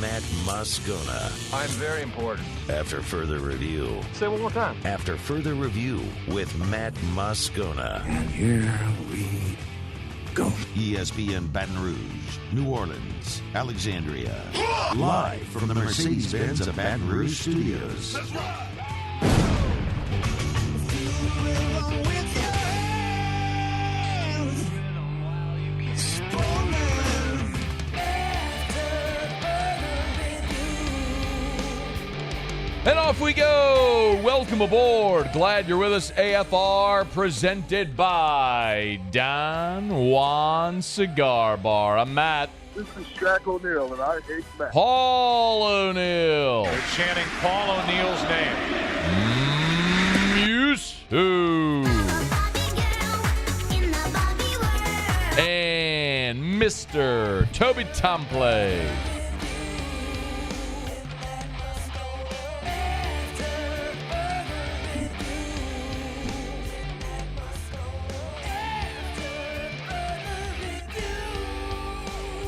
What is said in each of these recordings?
Matt Moscona. I'm very important. After further review. Say it one more time. After further review with Matt Moscona. And here we go. ESPN Baton Rouge, New Orleans, Alexandria. Live from the Mercedes-Benz of Baton Rouge Studios. That's right. And off we go. Welcome aboard. Glad you're with us. AFR presented by Don Juan Cigar Bar. I'm Matt. This is Shaq O'Neal, and I hate Matt. Paul O'Neal. They're chanting Paul O'Neal's name. Yusu. And Mr. Toby Tomplay.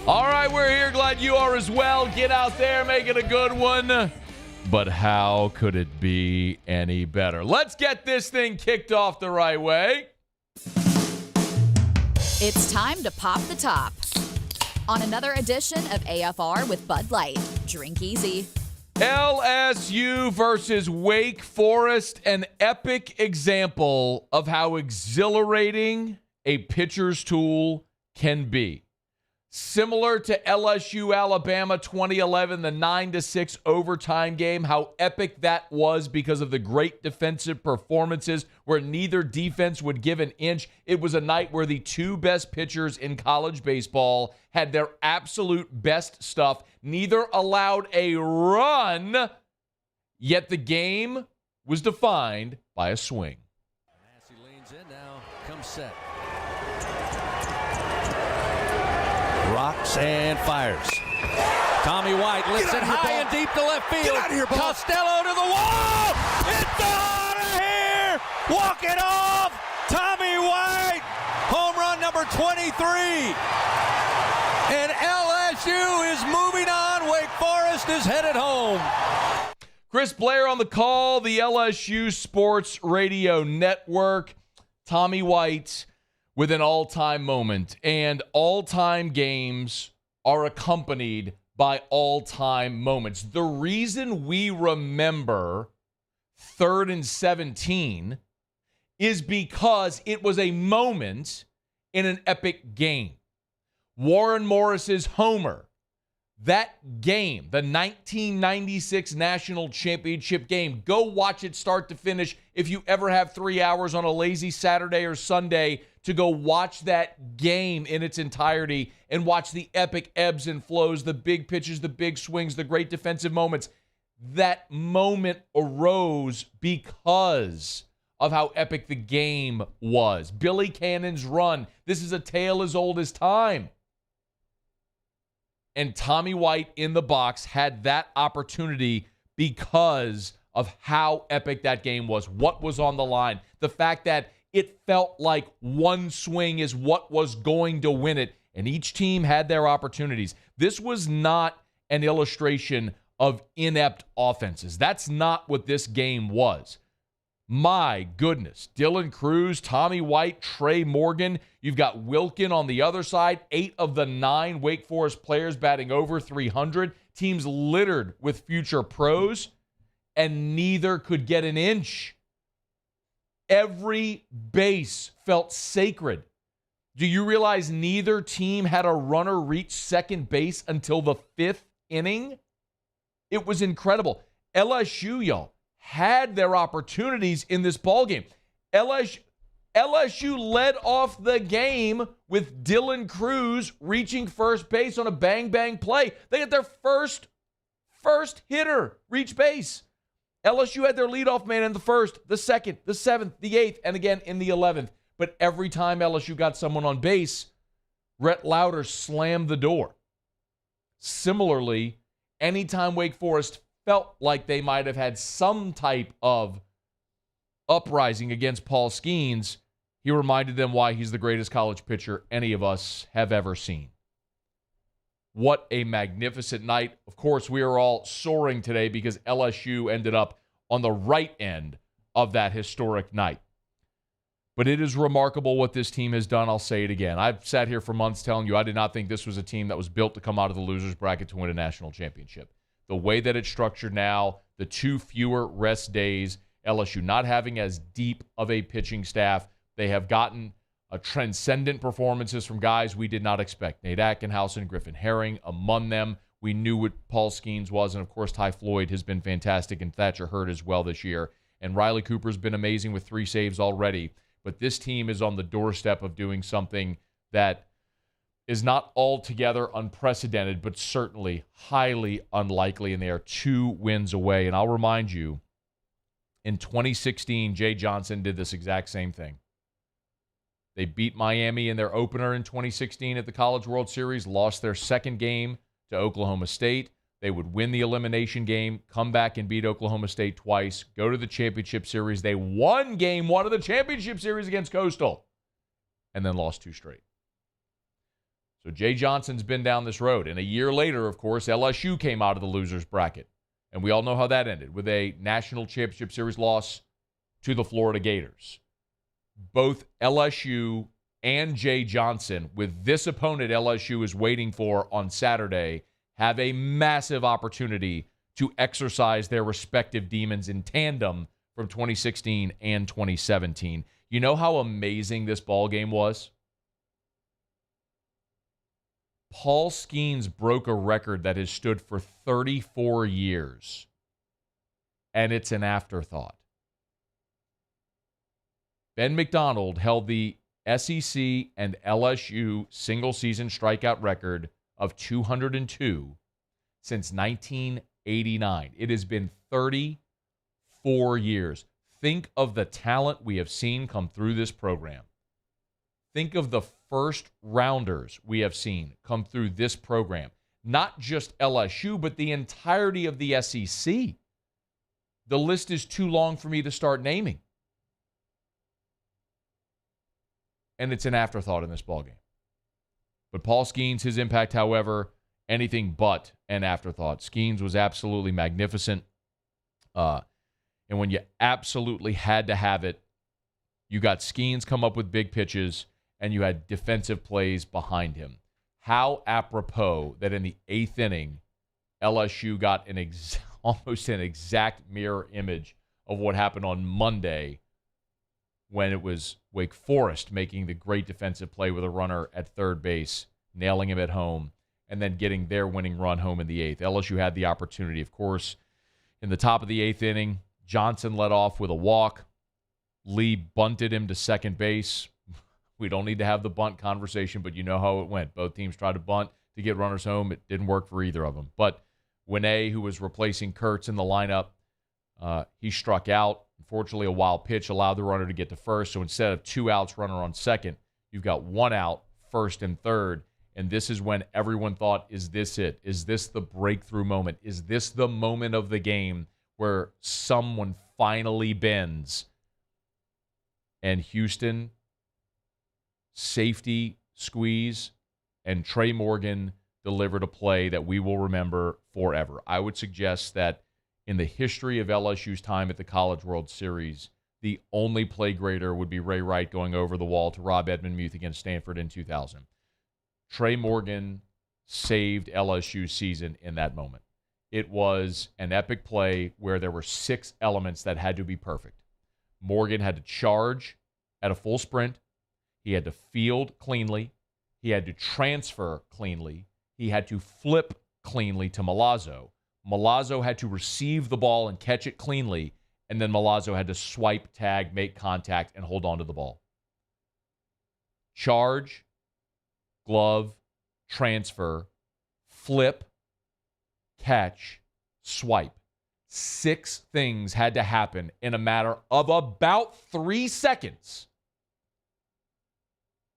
All right, we're here. Glad you are as well. Get out there, make it a good one. But how could it be any better? Let's get this thing kicked off the right way. It's time to pop the top on another edition of AFR with Bud Light. Drink easy. LSU versus Wake Forest, an epic example of how exhilarating a pitcher's tool can be. Similar to LSU Alabama 2011, the 9-6 overtime game, how epic that was because of the great defensive performances where neither defense would give an inch. It was a night where the two best pitchers in college baseball had their absolute best stuff. Neither allowed a run, yet the game was defined by a swing. Massey leans in now, comes set. Rocks and fires. Tommy White lifts it high and deep to left field. Get out of here, ball. Costello to the wall. It's out of here. Walk it off. Tommy White. Home run number 23. And LSU is moving on. Wake Forest is headed home. Chris Blair on the call, the LSU Sports Radio Network. Tommy White with an all-time moment. And all-time games are accompanied by all-time moments. The reason we remember 3rd and 17 is because it was a moment in an epic game. Warren Morris's homer, that game, the 1996 National Championship game, go watch it start to finish if you ever have 3 hours on a lazy Saturday or Sunday to go watch that game in its entirety and watch the epic ebbs and flows, the big pitches, the big swings, the great defensive moments. That moment arose because of how epic the game was. Billy Cannon's run. This is a tale as old as time. And Tommy White in the box had that opportunity because of how epic that game was, what was on the line, the fact that it felt like one swing is what was going to win it, and each team had their opportunities. This was not an illustration of inept offenses. That's not what this game was. My goodness. Dylan Cruz, Tommy White, Trey Morgan. You've got Wilkin on the other side. 8 of the 9 Wake Forest players batting over 300. Teams littered with future pros, and neither could get an inch. Every base felt sacred. Do you realize neither team had a runner reach second base until the 5th inning? It was incredible. LSU, y'all, had their opportunities in this ballgame. LSU led off the game with Dylan Cruz reaching first base on a bang-bang play. They had their first hitter reach base. LSU had their leadoff man in the 1st, the 2nd, the 7th, the 8th, and again in the 11th. But every time LSU got someone on base, Rhett Lauder slammed the door. Similarly, anytime Wake Forest felt like they might have had some type of uprising against Paul Skeens, he reminded them why he's the greatest college pitcher any of us have ever seen. What a magnificent night. Of course, we are all soaring today because LSU ended up on the right end of that historic night. But it is remarkable what this team has done. I'll say it again. I've sat here for months telling you I did not think this was a team that was built to come out of the losers bracket to win a national championship. The way that it's structured now, the 2 fewer rest days, LSU not having as deep of a pitching staff, they have gotten transcendent performances from guys we did not expect. Nate Atkinhausen, Griffin Herring, among them. We knew what Paul Skeens was, and of course Ty Floyd has been fantastic, and Thatcher Hurd as well this year. And Riley Cooper's been amazing with 3 saves already. But this team is on the doorstep of doing something that is not altogether unprecedented, but certainly highly unlikely, and they are 2 wins away. And I'll remind you, in 2016, Jay Johnson did this exact same thing. They beat Miami in their opener in 2016 at the College World Series, lost their second game to Oklahoma State. They would win the elimination game, come back and beat Oklahoma State twice, go to the championship series. They won game 1 of the championship series against Coastal, and then lost 2 straight. So Jay Johnson's been down this road. And a year later, of course, LSU came out of the losers bracket. And we all know how that ended, with a national championship series loss to the Florida Gators. Both LSU and Jay Johnson, with this opponent LSU is waiting for on Saturday, have a massive opportunity to exercise their respective demons in tandem from 2016 and 2017. You know how amazing this ball game was? Paul Skeens broke a record that has stood for 34 years, and it's an afterthought. Ben McDonald held the SEC and LSU single-season strikeout record of 202 since 1989. It has been 34 years. Think of the talent we have seen come through this program. Think of the first rounders we have seen come through this program. Not just LSU, but the entirety of the SEC. The list is too long for me to start naming. And it's an afterthought in this ballgame. But Paul Skeens, his impact, however, anything but an afterthought. Skeens was absolutely magnificent. And when you absolutely had to have it, you got Skeens come up with big pitches, and you had defensive plays behind him. How apropos that in the 8th inning, LSU got almost an exact mirror image of what happened on Monday when it was Wake Forest making the great defensive play with a runner at third base, nailing him at home, and then getting their winning run home in the 8th. LSU had the opportunity, of course. In the top of the 8th inning, Johnson led off with a walk. Lee bunted him to second base. We don't need to have the bunt conversation, but you know how it went. Both teams tried to bunt to get runners home. It didn't work for either of them. But Winne, who was replacing Kurtz in the lineup, he struck out. Unfortunately, a wild pitch allowed the runner to get to first. So instead of 2 outs, runner on second, you've got 1 out, first and third. And this is when everyone thought, is this it? Is this the breakthrough moment? Is this the moment of the game where someone finally bends? And Houston, safety squeeze, and Trey Morgan delivered a play that we will remember forever. I would suggest that in the history of LSU's time at the College World Series, the only play greater would be Ray Wright going over the wall to Rob Edmund-Muth against Stanford in 2000. Trey Morgan saved LSU's season in that moment. It was an epic play where there were 6 elements that had to be perfect. Morgan had to charge at a full sprint. He had to field cleanly. He had to transfer cleanly. He had to flip cleanly to Milazzo. Milazzo had to receive the ball and catch it cleanly, and then Milazzo had to swipe, tag, make contact, and hold on to the ball. Charge, glove, transfer, flip, catch, swipe. 6 things had to happen in a matter of about 3 seconds.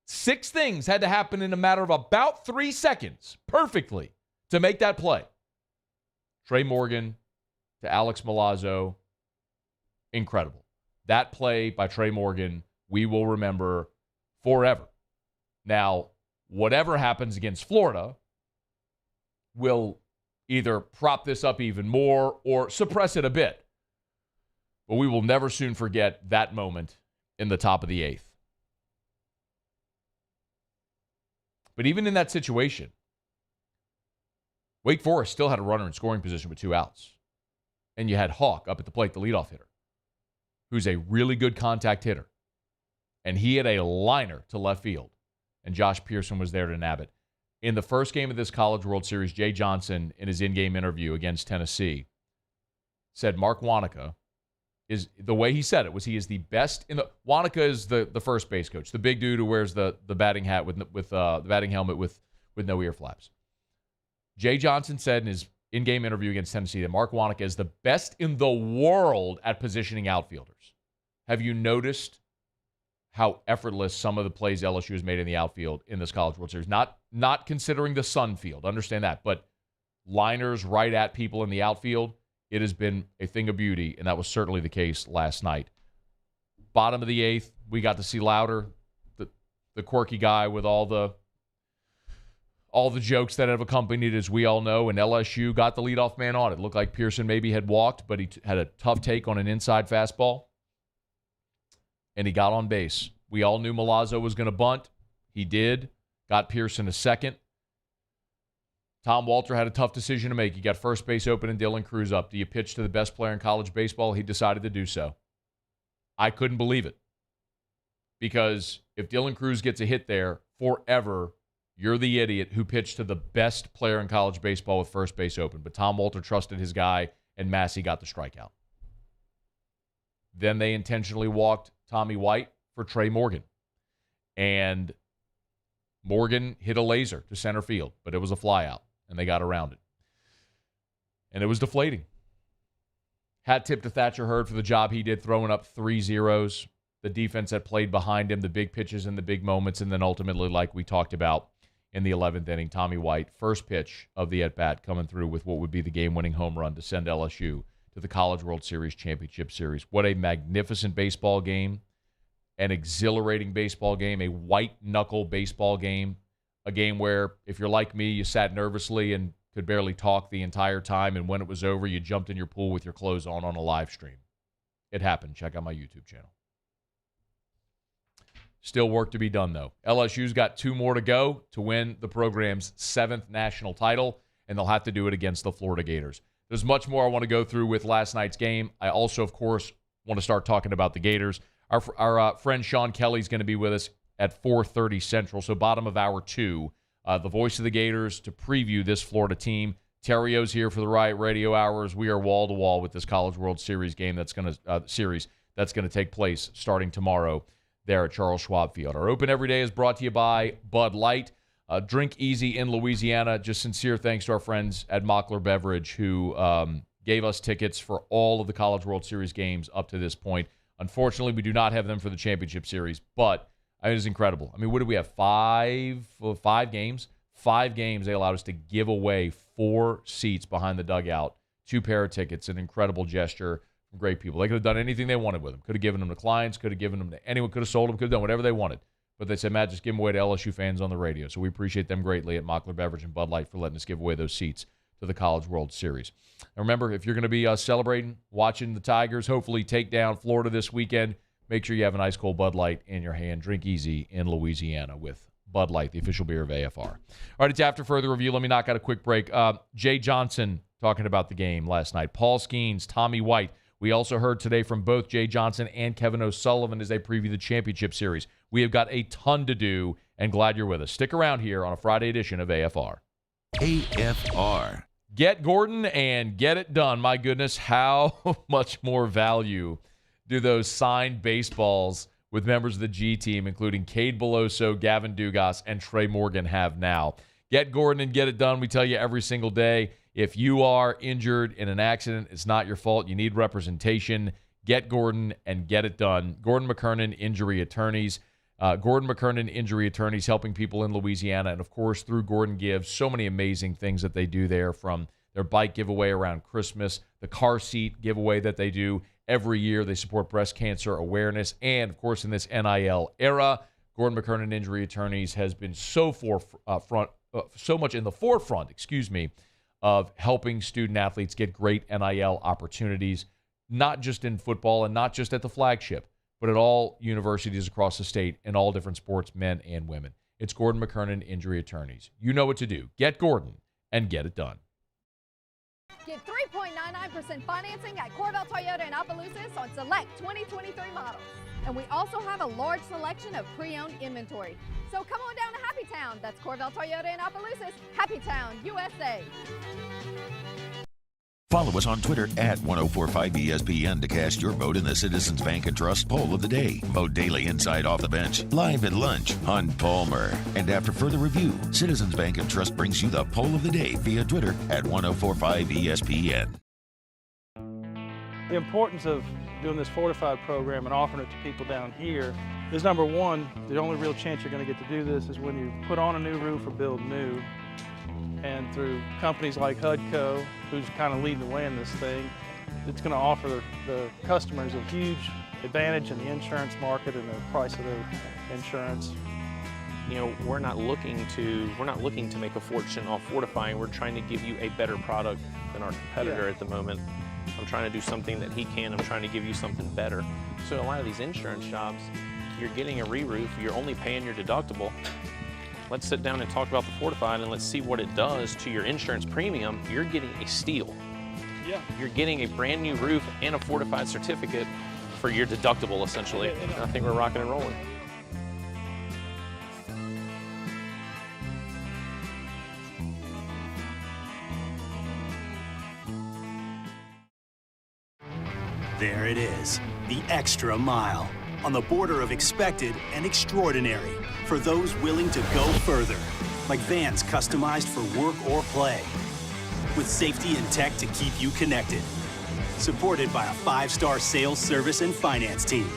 6 things had to happen in a matter of about 3 seconds, perfectly, to make that play. Trey Morgan to Alex Milazzo, incredible. That play by Trey Morgan, we will remember forever. Now, whatever happens against Florida, will either prop this up even more or suppress it a bit. But we will never soon forget that moment in the top of the 8th. But even in that situation, Wake Forest still had a runner in scoring position with 2 outs. And you had Hawk up at the plate, the leadoff hitter, who's a really good contact hitter. And he had a liner to left field. And Josh Pearson was there to nab it. In the first game of this College World Series, Jay Johnson, in his in-game interview against Tennessee, said Mark Wanaka is, the way he said it was, he is the best in the, Wanaka is the first base coach, the big dude who wears the batting hat with the batting helmet with no ear flaps. Jay Johnson said in his in-game interview against Tennessee that Mark Wanaka is the best in the world at positioning outfielders. Have you noticed how effortless some of the plays LSU has made in the outfield in this College World Series? Not considering the Sun field, understand that, but liners right at people in the outfield, it has been a thing of beauty, and that was certainly the case last night. Bottom of the 8th, we got to see Louder, the quirky guy with all the jokes that have accompanied it, as we all know, and LSU got the leadoff man on. It looked like Pearson maybe had walked, but he had a tough take on an inside fastball, and he got on base. We all knew Milazzo was going to bunt. He did. Got Pearson a second. Tom Walter had a tough decision to make. He got first base open and Dylan Cruz up. Do you pitch to the best player in college baseball? He decided to do so. I couldn't believe it. Because if Dylan Cruz gets a hit there, forever, you're the idiot who pitched to the best player in college baseball with first base open. But Tom Walter trusted his guy, and Massey got the strikeout. Then they intentionally walked Tommy White for Trey Morgan. And Morgan hit a laser to center field, but it was a flyout, and they got around it. And it was deflating. Hat tip to Thatcher Hurd for the job he did, throwing up 3 zeros. The defense that played behind him, the big pitches and the big moments, and then ultimately, like we talked about in the 11th inning, Tommy White, first pitch of the at-bat, coming through with what would be the game-winning home run to send LSU to the College World Series Championship Series. What a magnificent baseball game, an exhilarating baseball game, a white-knuckle baseball game, a game where, if you're like me, you sat nervously and could barely talk the entire time, and when it was over, you jumped in your pool with your clothes on a live stream. It happened. Check out my YouTube channel. Still work to be done, though. LSU's got 2 more to go to win the program's 7th national title, and they'll have to do it against the Florida Gators. There's much more I want to go through with last night's game. I also, of course, want to start talking about the Gators. Our friend Sean Kelley is going to be with us at 4:30 Central, so bottom of hour 2. The voice of the Gators to preview this Florida team. Theriot's here for the Riot Radio Hours. We are wall-to-wall with this College World Series game that's going to take place starting tomorrow there at Charles Schwab Field. Our open every day is brought to you by Bud Light. Drink easy in Louisiana. Just sincere thanks to our friends at Mockler Beverage who gave us tickets for all of the College World Series games up to this point. Unfortunately, we do not have them for the championship series, but it is incredible. I mean, what did we have? 5 games? 5 games they allowed us to give away 4 seats behind the dugout, 2 pair of tickets, an incredible gesture from great people. They could have done anything they wanted with them. Could have given them to clients, could have given them to anyone, could have sold them, could have done whatever they wanted. But they said, Matt, just give them away to LSU fans on the radio. So we appreciate them greatly at Mockler Beverage and Bud Light for letting us give away those seats to the College World Series. And remember, if you're going to be celebrating, watching the Tigers, hopefully take down Florida this weekend, make sure you have an ice cold Bud Light in your hand. Drink easy in Louisiana with Bud Light, the official beer of AFR. All right, it's after further review. Let me knock out a quick break. Jay Johnson talking about the game last night. Paul Skeens, Tommy White. We also heard today from both Jay Johnson and Kevin O'Sullivan as they preview the championship series. We have got a ton to do, and glad you're with us. Stick around here on a Friday edition of AFR. AFR. Get Gordon and get it done. My goodness, how much more value do those signed baseballs with members of the G team, including Cade Beloso, Gavin Dugas, and Trey Morgan have now. Get Gordon and get it done. We tell you every single day, if you are injured in an accident, it's not your fault. You need representation. Get Gordon and get it done. Gordon McKernan Injury Attorneys. Gordon McKernan Injury Attorneys helping people in Louisiana. And, of course, through Gordon Gives, so many amazing things that they do there, from their bike giveaway around Christmas, the car seat giveaway that they do every year. They support breast cancer awareness. And, of course, in this NIL era, Gordon McKernan Injury Attorneys has been so forefront in the forefront, of helping student athletes get great NIL opportunities, not just in football and not just at the flagship, but at all universities across the state and all different sports, men and women. It's Gordon McKernan Injury Attorneys. You know what to do. Get Gordon and get it done. Get 3.99% financing at Corvell Toyota in Opelousas on select 2023 models. And we also have a large selection of pre-owned inventory. So come on down to Happy Town. That's Corvell Toyota in Opelousas. Happy Town, USA. Follow us on Twitter at 1045ESPN to cast your vote in the Citizens Bank and Trust Poll of the Day. Vote daily inside Off the Bench, live at lunch on Palmer. And after further review, Citizens Bank and Trust brings you the Poll of the Day via Twitter at 1045ESPN. The importance of doing this fortified program and offering it to people down here is, number one, the only real chance you're going to get to do this is when you put on a new roof or build new. And through companies like HUDCO, who's kind of leading the way in this thing, it's going to offer the customers a huge advantage in the insurance market and the price of their insurance. You know, we're not looking to make a fortune off fortifying. We're trying to give you a better product than our competitor at the moment. I'm trying to do something that he can. I'm trying to give you something better. So a lot of these insurance jobs, you're getting a re-roof, you're only paying your deductible. Let's sit down and talk about the fortified and let's see what it does to your insurance premium. You're getting a steal. Yeah. You're getting a brand new roof and a fortified certificate for your deductible, essentially. And I think we're rocking and rolling. There it is, the extra mile, on the border of expected and extraordinary for those willing to go further, like vans customized for work or play, with safety and tech to keep you connected, supported by a 5-star sales, service, and finance team,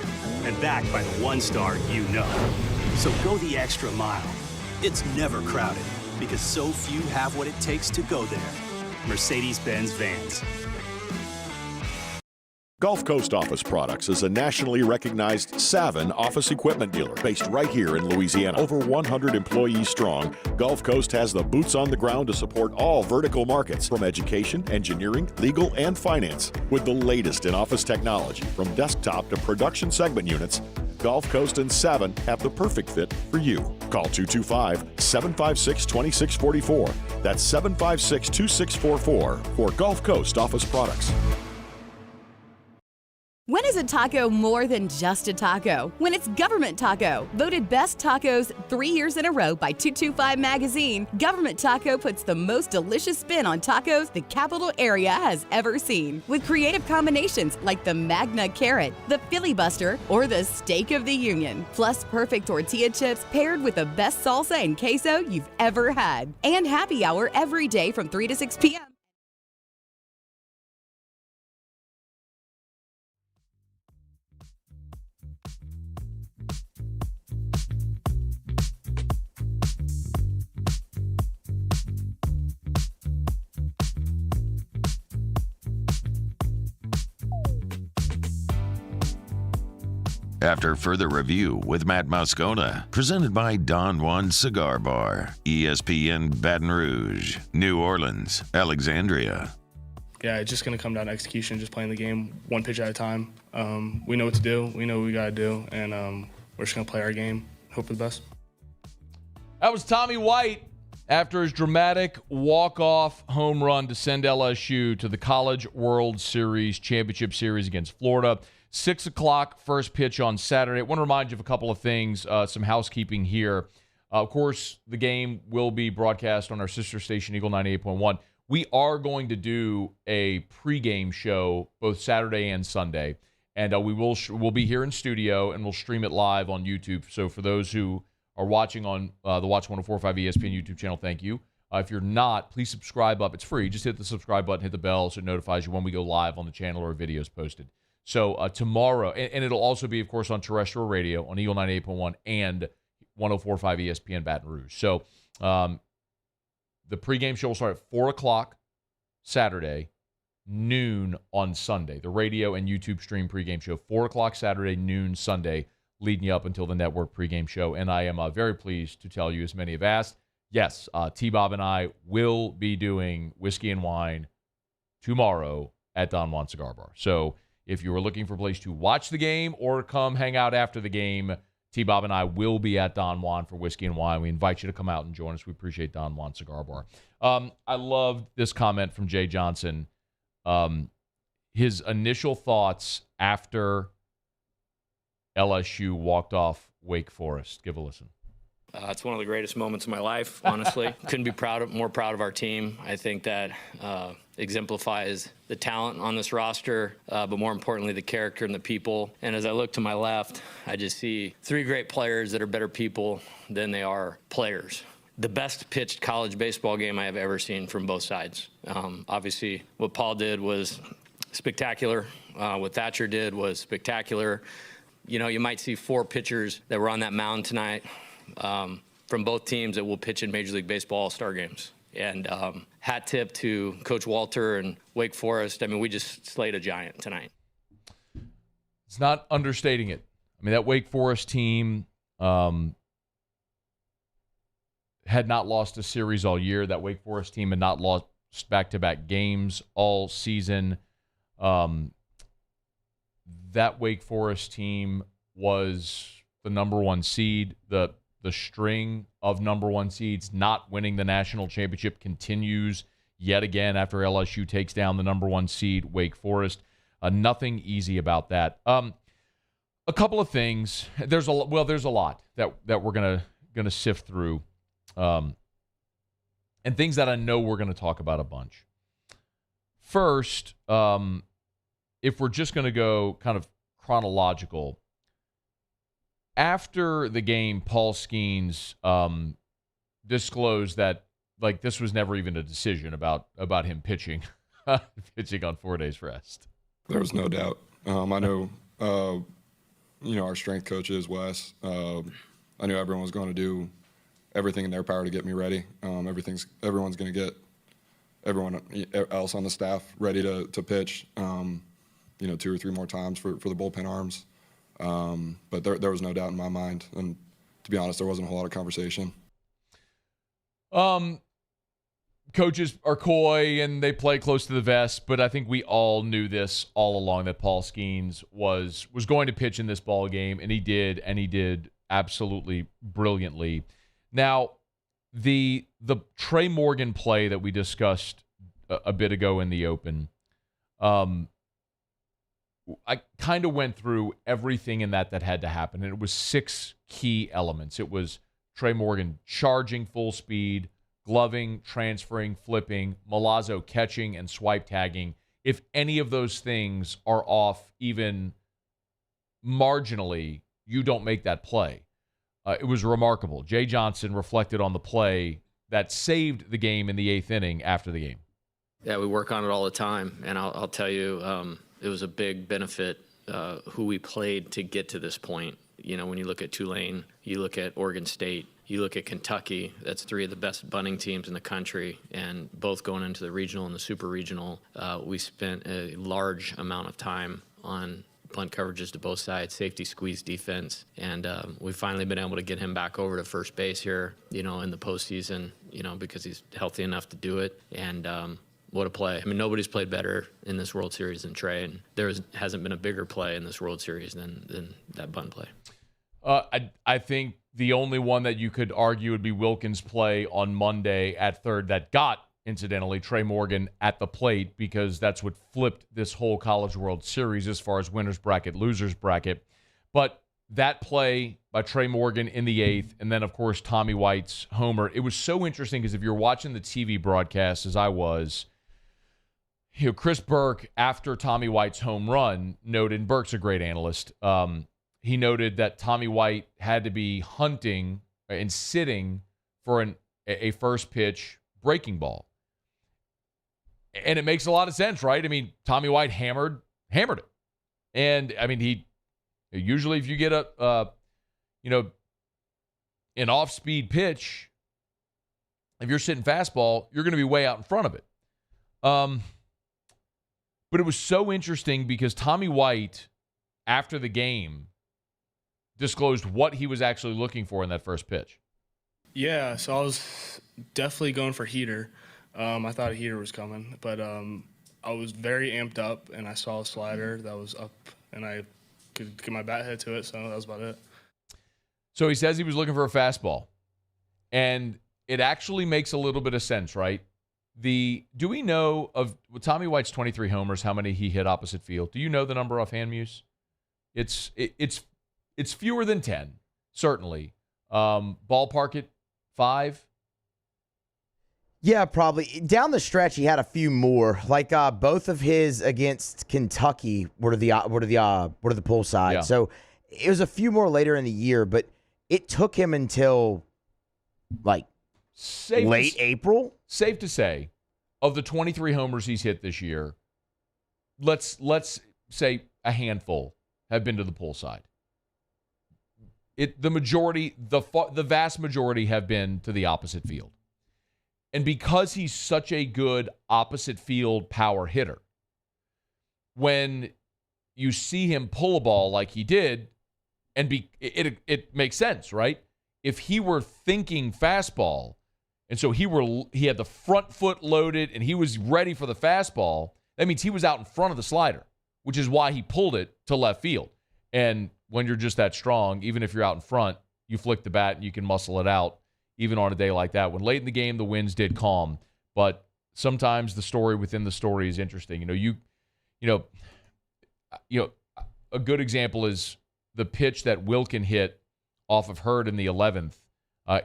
and backed by the 1-star you know. So go the extra mile. It's never crowded, because so few have what it takes to go there. Mercedes-Benz Vans. Gulf Coast Office Products is a nationally recognized Savin office equipment dealer based right here in Louisiana. Over 100 employees strong, Gulf Coast has the boots on the ground to support all vertical markets from education, engineering, legal, and finance. With the latest in office technology from desktop to production segment units, Gulf Coast and Savin have the perfect fit for you. Call 225-756-2644. That's 756-2644 for Gulf Coast Office Products. When is a taco more than just a taco? When it's Government Taco. Voted best tacos 3 years in a row by 225 Magazine, Government Taco puts the most delicious spin on tacos the capital area has ever seen. With creative combinations like the Magna Carrot, the Filibuster, or the Steak of the Union. Plus perfect tortilla chips paired with the best salsa and queso you've ever had. And happy hour every day from 3 to 6 p.m. After further review with Matt Moscona, presented by Don Juan Cigar Bar, ESPN Baton Rouge, New Orleans, Alexandria. Yeah, it's just going to come down to execution, just playing the game one pitch at a time. We know what to do. We know what we got to do, and we're just going to play our game, hope for the best. That was Tommy White after his dramatic walk-off home run to send LSU to the College World Series Championship Series against Florida. 6 o'clock, first pitch on Saturday. I want to remind you of a couple of things, some housekeeping here. Of course, the game will be broadcast on our sister station, Eagle 98.1. We are going to do a pregame show both Saturday and Sunday, and we'll be here in studio, and we'll stream it live on YouTube. So for those who are watching on the Watch 104.5 ESPN YouTube channel, thank you. If you're not, please subscribe up. It's free. Just hit the subscribe button, hit the bell so it notifies you when we go live on the channel or videos posted. So tomorrow, and it'll also be, of course, on terrestrial radio on Eagle 98.1 and 104.5 ESPN Baton Rouge. So the pregame show will start at 4 o'clock Saturday, noon on Sunday. The radio and YouTube stream pregame show, 4 o'clock Saturday, noon Sunday, leading you up until the network pregame show. And I am very pleased to tell you, as many have asked, yes, T-Bob and I will be doing Whiskey and Wine tomorrow at Don Juan Cigar Bar. So if you were looking for a place to watch the game or come hang out after the game, T-Bob and I will be at Don Juan for Whiskey and Wine. We invite you to come out and join us. We appreciate Don Juan Cigar Bar. I loved this comment from Jay Johnson. His initial thoughts after LSU walked off Wake Forest. Give a listen. It's one of the greatest moments of my life, honestly. Couldn't be more proud of our team. I think that exemplifies the talent on this roster, but more importantly, the character and the people. And as I look to my left, I just see 3 great players that are better people than they are players. The best pitched college baseball game I have ever seen from both sides. Obviously, what Paul did was spectacular. What Thatcher did was spectacular. You know, you might see 4 pitchers that were on that mound tonight from both teams that will pitch in Major League Baseball All-Star games. And hat tip to Coach Walter and Wake Forest. I mean, we just slayed a giant tonight. It's not understating it. I mean, that Wake Forest team had not lost a series all year. That Wake Forest team had not lost back-to-back games all season. That Wake Forest team was the number 1 seed. The string of number 1 seeds not winning the national championship continues yet again after LSU takes down the number 1 seed, Wake Forest. Nothing easy about that. A couple of things. There's a lot that we're gonna sift through, and things that I know we're gonna talk about a bunch. First, if we're just gonna go kind of chronological. After the game, Paul Skeens disclosed that this was never even a decision about him pitching on 4 days rest. There was no doubt. I know, our strength coach is Wes. I knew everyone was going to do everything in their power to get me ready. Everyone's going to get everyone else on the staff ready to pitch. 2 or 3 more times for the bullpen arms. But there was no doubt in my mind, and to be honest, there wasn't a whole lot of conversation. Coaches are coy and they play close to the vest, but I think we all knew this all along that Paul Skeens was going to pitch in this ball game, and he did absolutely brilliantly. Now, the Trey Morgan play that we discussed a bit ago in the open, I kind of went through everything in that had to happen, and it was 6 key elements. It was Trey Morgan charging full speed, gloving, transferring, flipping, Milazzo catching, and swipe tagging. If any of those things are off even marginally, you don't make that play. It was remarkable. Jay Johnson reflected on the play that saved the game in the 8th inning after the game. Yeah, we work on it all the time, and I'll tell you, it was a big benefit who we played to get to this point. You know, when you look at Tulane, you look at Oregon State, you look at Kentucky, that's 3 of the best bunting teams in the country, and both going into the regional and the super regional, we spent a large amount of time on bunt coverages to both sides, safety squeeze defense, and we've finally been able to get him back over to first base here, in the postseason, because he's healthy enough to do it, and what a play. I mean, nobody's played better in this World Series than Trey, and hasn't been a bigger play in this World Series than that bunt play. I think the only one that you could argue would be Wilkins' play on Monday at third that got, incidentally, Trey Morgan at the plate, because that's what flipped this whole College World Series as far as winner's bracket, loser's bracket. But that play by Trey Morgan in the 8th, and then, of course, Tommy White's homer. It was so interesting because if you're watching the TV broadcast, as I was, Chris Burke, after Tommy White's home run, noted, and Burke's a great analyst, he noted that Tommy White had to be hunting and sitting for a first pitch breaking ball. And it makes a lot of sense, right? I mean, Tommy White hammered it. And, I mean, he usually if you get an off-speed pitch, if you're sitting fastball, you're going to be way out in front of it. But it was so interesting because Tommy White, after the game, disclosed what he was actually looking for in that first pitch. Yeah, so I was definitely going for heater. I thought a heater was coming, but I was very amped up, and I saw a slider that was up, and I could get my bat hit to it, so that was about it. So he says he was looking for a fastball, and it actually makes a little bit of sense, right? Do we know of Tommy White's 23 homers, how many he hit opposite field? Do you know the number offhand, Muse? It's fewer than 10, certainly. Ballpark it 5. Yeah, probably. Down the stretch, he had a few more. Like both of his against Kentucky were to the pull side. Yeah. So it was a few more later in the year, but it took him until like late April. Safe to say, of the 23 homers he's hit this year, let's say a handful have been to the pull side. The vast majority have been to the opposite field. And because he's such a good opposite field power hitter, when you see him pull a ball like he did, it makes sense, right? If he were thinking fastball, and so he had the front foot loaded and he was ready for the fastball, that means he was out in front of the slider, which is why he pulled it to left field. And when you're just that strong, even if you're out in front, you flick the bat and you can muscle it out, even on a day like that. When late in the game, the winds did calm, but sometimes the story within the story is interesting. A good example is the pitch that Wilkin hit off of Hurd in the 11th,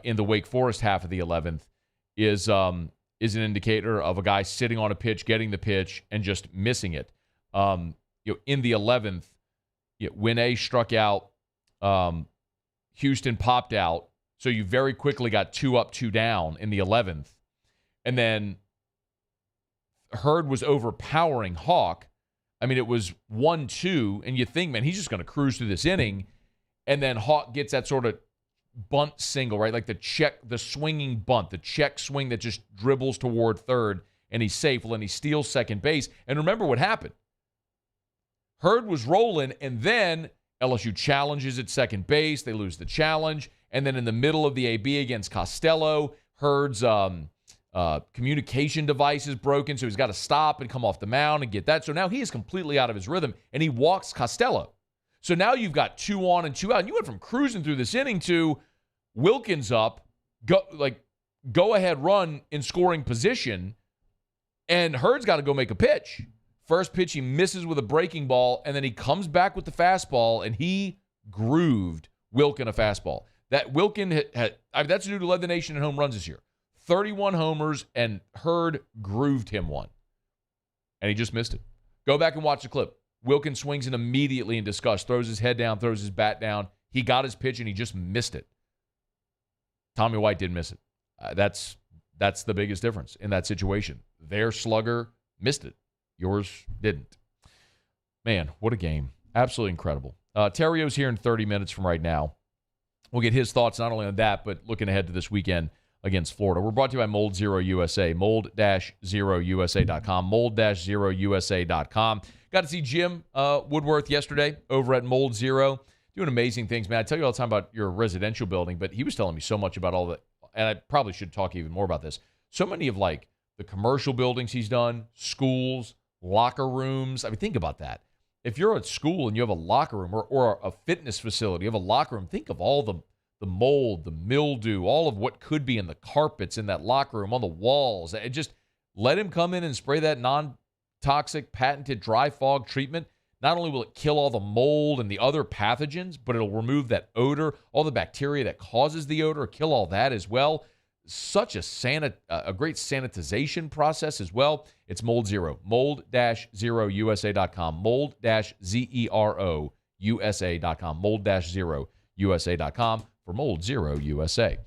in the Wake Forest half of the 11th, is an indicator of a guy sitting on a pitch, getting the pitch, and just missing it. In the 11th, when A struck out, Houston popped out, so you very quickly got 2 up, 2 down in the 11th. And then Hurd was overpowering Hawk. I mean, it was 1-2, and you think, man, he's just going to cruise through this inning. And then Hawk gets that sort of bunt single, right? Like the swinging bunt, the check swing that just dribbles toward third, and he's safe. Well, and he steals second base. And remember what happened. Hurd was rolling, and then LSU challenges at second base. They lose the challenge. And then in the middle of the AB against Costello, Hurd's communication device is broken, so he's got to stop and come off the mound and get that. So now he is completely out of his rhythm, and he walks Costello. So now you've got 2 on and 2 out. And you went from cruising through this inning to Wilkins up, go ahead run in scoring position, and Hurd's got to go make a pitch. First pitch, he misses with a breaking ball, and then he comes back with the fastball, and he grooved Wilkin a fastball. That Wilkin that's a dude who led the nation in home runs this year. 31 homers, and Hurd grooved him one. And he just missed it. Go back and watch the clip. Wilkin swings it immediately in disgust, throws his head down, throws his bat down. He got his pitch, and he just missed it. Tommy White did miss it. That's the biggest difference in that situation. Their slugger missed it. Yours didn't. Man, what a game. Absolutely incredible. Theriot's here in 30 minutes from right now. We'll get his thoughts not only on that, but looking ahead to this weekend against Florida. We're brought to you by Mold Zero USA, mold-0usa.com, mold-0usa.com. Got to see Jim Woodworth yesterday over at Mold Zero, doing amazing things, man. I tell you all the time about your residential building, but he was telling me so much about all that, and I probably should talk even more about this. So many of the commercial buildings he's done, schools, locker rooms. I mean, think about that. If you're at school and you have a locker room or a fitness facility, you have a locker room, think of all the mold, the mildew, all of what could be in the carpets in that locker room, on the walls. And just let him come in and spray that non-toxic patented dry fog treatment. Not only will it kill all the mold and the other pathogens, but it'll remove that odor, all the bacteria that causes the odor, kill all that as well. Such a great sanitization process as well. It's Mold Zero, mold-0usa.com, mold-zero-usa.com, mold-0usa.com for Mold Zero USA.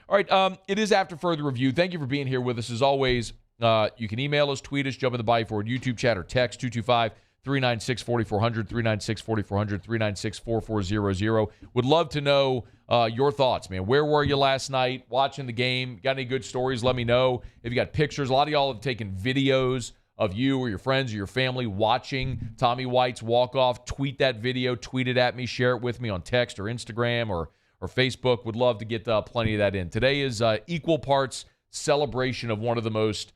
All right, it is after further review. Thank you for being here with us as always. You can email us, tweet us, jump in the Body Forward YouTube chat, or text 225-396-4400, 396-4400, 396-4400. Would love to know your thoughts, man. Where were you last night watching the game? Got any good stories? Let me know. If you got pictures, a lot of y'all have taken videos of you or your friends or your family watching Tommy White's walk-off. Tweet that video. Tweet it at me. Share it with me on text or Instagram or or Facebook. Would love to get plenty of that in. Today is equal parts celebration of one of the most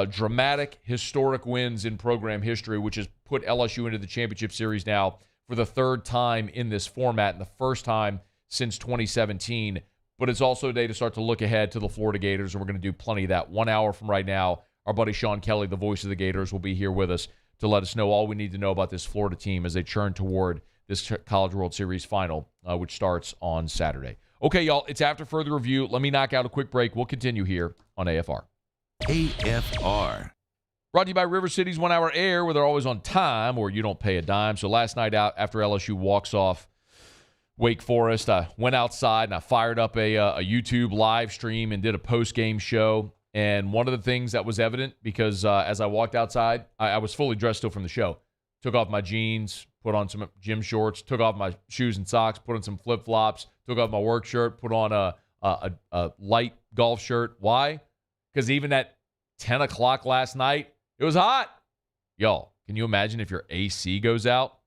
dramatic, historic wins in program history, which has put LSU into the championship series now for the third time in this format and the first time since 2017. But it's also a day to start to look ahead to the Florida Gators, and we're going to do plenty of that. 1 hour from right now, our buddy Sean Kelley, the voice of the Gators, will be here with us to let us know all we need to know about this Florida team as they churn toward this College World Series final, which starts on Saturday. Okay, y'all, it's after further review. Let me knock out a quick break. We'll continue here on AFR. AFR. Brought to you by River City's 1 Hour Air, where they're always on time or you don't pay a dime. So last night out after LSU walks off Wake Forest, I went outside and I fired up a YouTube live stream and did a post-game show. And one of the things that was evident, because as I walked outside, I was fully dressed still from the show. Took off my jeans, put on some gym shorts, took off my shoes and socks, put on some flip-flops, took off my work shirt, put on a light golf shirt. Why? Because even at 10 o'clock last night, it was hot. Y'all, can you imagine if your AC goes out?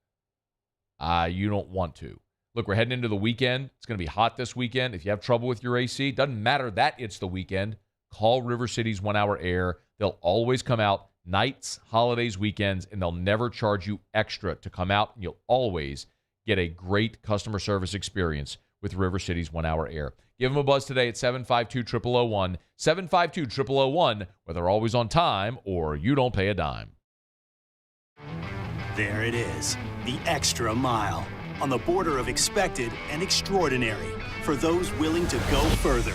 You don't want to. Look, we're heading into the weekend. It's going to be hot this weekend. If you have trouble with your AC, doesn't matter that it's the weekend. Call River City's 1 Hour Air. They'll always come out nights, holidays, weekends, and they'll never charge you extra to come out. And you'll always get a great customer service experience with River City's 1 Hour Air. Give them a buzz today at 752-0001, 752-0001, where they're always on time or you don't pay a dime. There it is, the extra mile, on the border of expected and extraordinary for those willing to go further,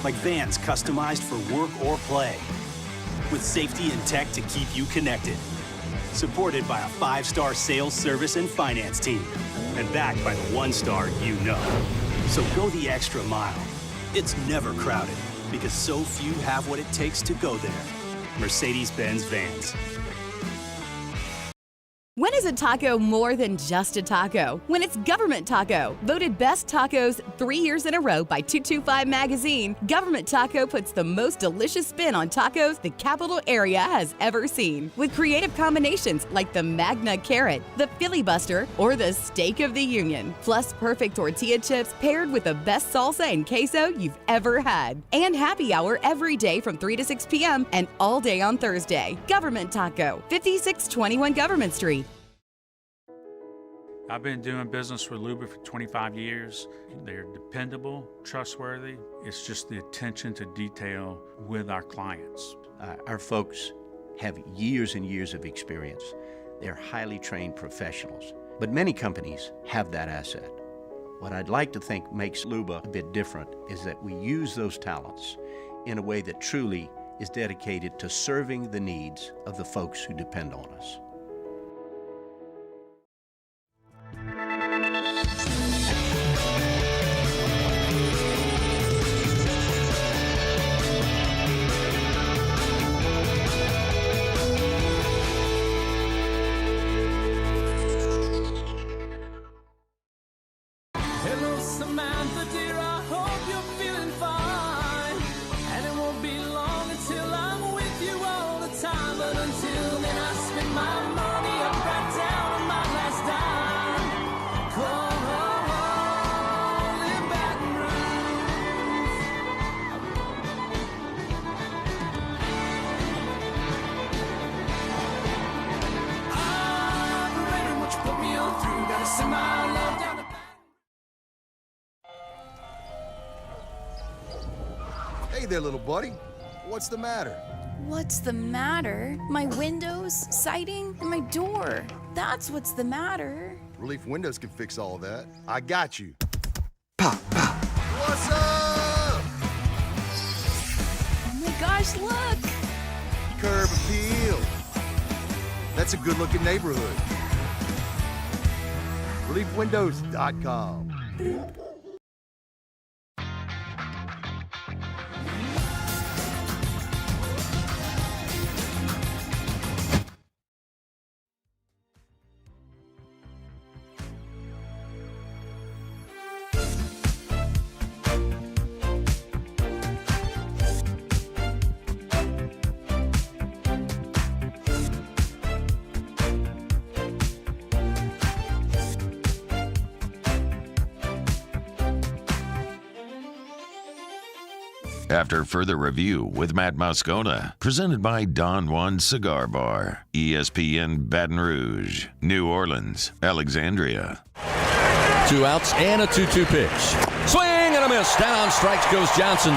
like vans customized for work or play, with safety and tech to keep you connected, supported by a 5-star sales, service, and finance team, and backed by the 1-star you know. So go the extra mile. It's never crowded because so few have what it takes to go there. Mercedes-Benz Vans. When is a taco more than just a taco? When it's Government Taco. Voted best tacos 3 years in a row by 225 Magazine, Government Taco puts the most delicious spin on tacos the capital area has ever seen. With creative combinations like the Magna Carrot, the Filibuster, or the Steak of the Union. Plus perfect tortilla chips paired with the best salsa and queso you've ever had. And happy hour every day from 3 to 6 p.m. and all day on Thursday. Government Taco, 5621 Government Street. I've been doing business with Luba for 25 years. They're dependable, trustworthy. It's just the attention to detail with our clients. Our folks have years and years of experience. They're highly trained professionals, but many companies have that asset. What I'd like to think makes Luba a bit different is that we use those talents in a way that truly is dedicated to serving the needs of the folks who depend on us. Hey there, little buddy. What's the matter? What's the matter? My windows, siding, and my door. That's what's the matter. Relief Windows can fix all of that. I got you. Pop, pop. What's up? Oh my gosh, look! Curb appeal. That's a good-looking neighborhood. ReliefWindows.com. After further review with Matt Moscona, presented by Don Juan Cigar Bar, ESPN Baton Rouge, New Orleans, Alexandria. 2 outs and a 2-2 pitch. Swing and a miss. Down on strikes goes Johnson.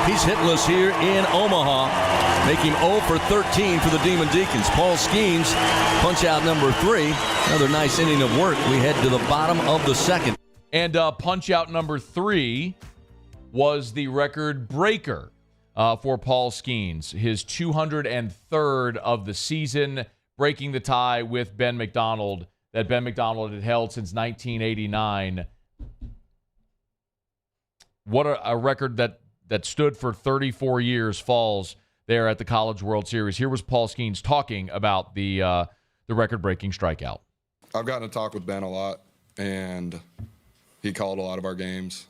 He's hitless here in Omaha. Make him 0 for 13 for the Demon Deacons. Paul Skeens, punch out number 3. Another nice inning of work. We head to the bottom of the second. And punch out number 3 was the record breaker for Paul Skeens. His 203rd of the season, breaking the tie with Ben McDonald that Ben McDonald had held since 1989. What a record that stood for 34 years falls there at the College World Series. Here was Paul Skeens talking about the record-breaking strikeout. I've gotten to talk with Ben a lot, and he called a lot of our games.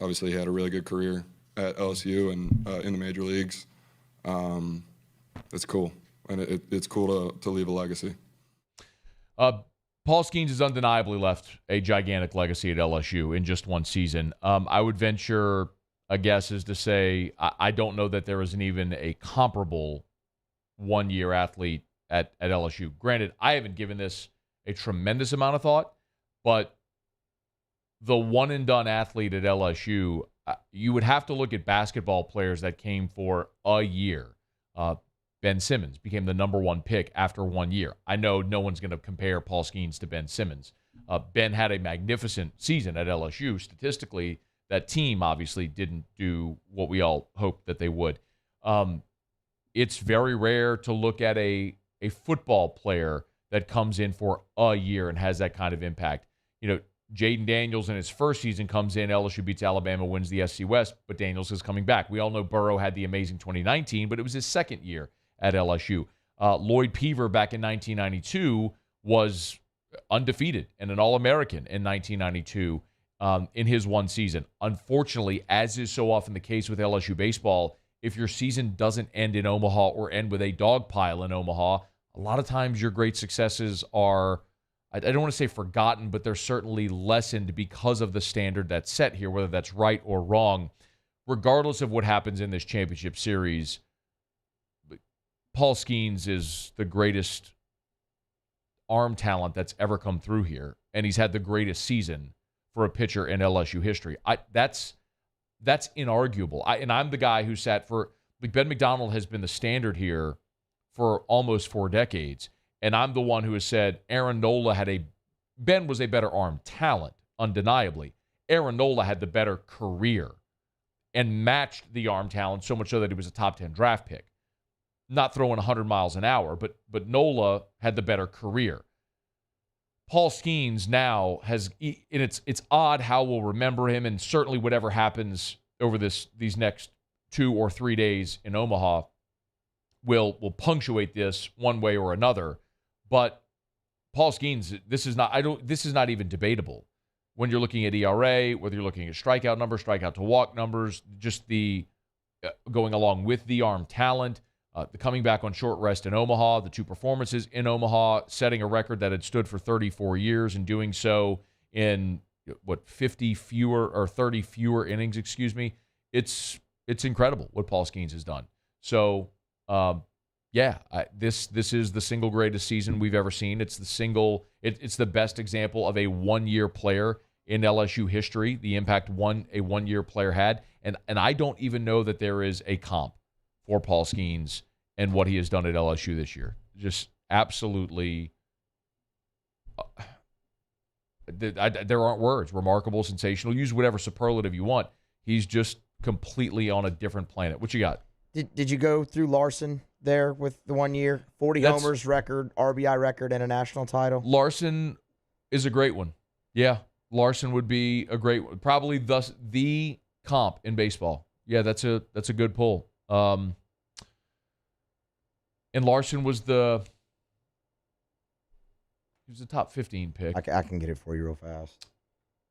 Obviously, he had a really good career at LSU and in the major leagues. It's cool, and it's cool to leave a legacy. Paul Skeens has undeniably left a gigantic legacy at LSU in just one season. I would venture a guess is to say I don't know that there isn't even a comparable one-year athlete at LSU. Granted, I haven't given this a tremendous amount of thought, but the one-and-done athlete at LSU, you would have to look at basketball players that came for a year. Ben Simmons became the number 1 pick after 1 year. I know no one's going to compare Paul Skeens to Ben Simmons. Ben had a magnificent season at LSU. Statistically, that team obviously didn't do what we all hoped that they would. It's very rare to look at a football player that comes in for a year and has that kind of impact. You know, Jaden Daniels in his first season comes in, LSU beats Alabama, wins the SC West, but Daniels is coming back. We all know Burrow had the amazing 2019, but it was his second year at LSU. Lloyd Peaver back in 1992 was undefeated and an All-American in 1992 in his one season. Unfortunately, as is so often the case with LSU baseball, if your season doesn't end in Omaha or end with a dog pile in Omaha, a lot of times your great successes are, I don't want to say forgotten, but they're certainly lessened because of the standard that's set here, whether that's right or wrong. Regardless of what happens in this championship series, Paul Skeens is the greatest arm talent that's ever come through here, and he's had the greatest season for a pitcher in LSU history. That's inarguable. I'm the guy who sat for, Ben McDonald has been the standard here for almost 4 decades, and I'm the one who has said Aaron Nola Ben was a better arm talent, undeniably. Aaron Nola had the better career and matched the arm talent so much so that he was a top 10 draft pick. Not throwing 100 miles an hour, but Nola had the better career. Paul Skeens now has, and it's odd how we'll remember him, and certainly whatever happens over these next 2 or 3 days in Omaha will punctuate this one way or another. But Paul Skeens, this is not even debatable. When you're looking at ERA, whether you're looking at strikeout numbers, strikeout to walk numbers, just the going along with the arm talent. The coming back on short rest in Omaha, the 2 performances in Omaha, setting a record that had stood for 34 years and doing so in 30 fewer innings, It's incredible what Paul Skeens has done. So, this is the single greatest season we've ever seen. It's the best example of a one-year player in LSU history, the impact a one-year player had. And I don't even know that there is a comp for Paul Skeens and what he has done at LSU this year. Just absolutely, there aren't words. Remarkable, sensational. Use whatever superlative you want. He's just completely on a different planet. What you got? Did you go through Larson there with the 1 year? 40 homers record, RBI record, and a national title? Larson is a great one. Yeah, Larson would be a great one. Probably thus the comp in baseball. Yeah, that's a good pull. And Larson was the top 15 pick. I can get it for you real fast.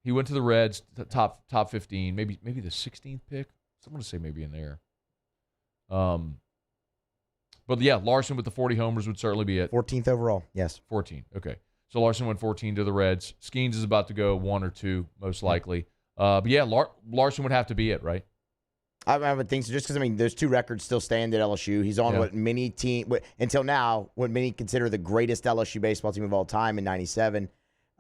He went to the Reds, top 15, maybe the 16th pick. I want to say maybe in there. But yeah, Larson with the 40 homers would certainly be it. 14th overall, yes. 14, okay. So Larson went 14 to the Reds. Skeens is about to go 1 or 2, most likely. But yeah, Larson would have to be it, right? I would think so, just because, there's 2 records still stand at LSU. He's on what many until now, what many consider the greatest LSU baseball team of all time in 97.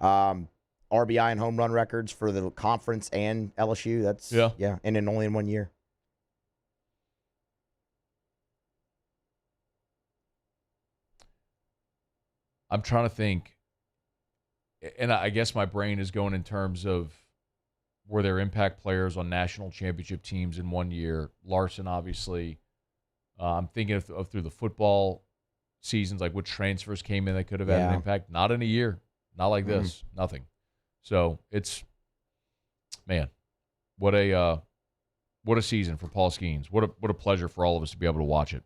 RBI and home run records for the conference and LSU. That's, and then only in 1 year. I'm trying to think, and I guess my brain is going in terms of were there impact players on national championship teams in 1 year? Larson, obviously. I'm thinking of through the football seasons, like what transfers came in that could have had an impact. Not in a year. Not like this. Nothing. So it's, man, what a season for Paul Skeens. What a pleasure for all of us to be able to watch it.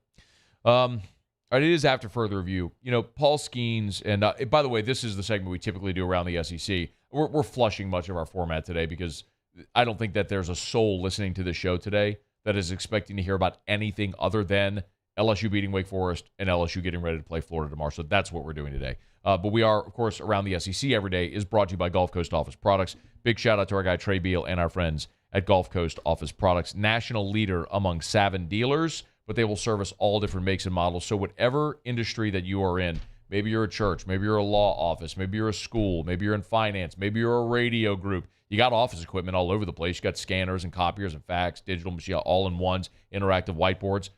All right, it is after further review. Paul Skeens, and by the way, this is the segment we typically do around the SEC. We're flushing much of our format today because I don't think that there's a soul listening to the show today that is expecting to hear about anything other than LSU beating Wake Forest and LSU getting ready to play Florida tomorrow. So that's what we're doing today. But we are, of course, around the SEC every day is brought to you by Gulf Coast Office Products. Big shout out to our guy Trey Beal and our friends at Gulf Coast Office Products. National leader among Savin dealers, but they will service all different makes and models. So whatever industry that you are in, maybe you're a church, maybe you're a law office, maybe you're a school, maybe you're in finance, maybe you're a radio group. You got office equipment all over the place. You got scanners and copiers and fax, digital machine, all-in-ones, interactive whiteboards.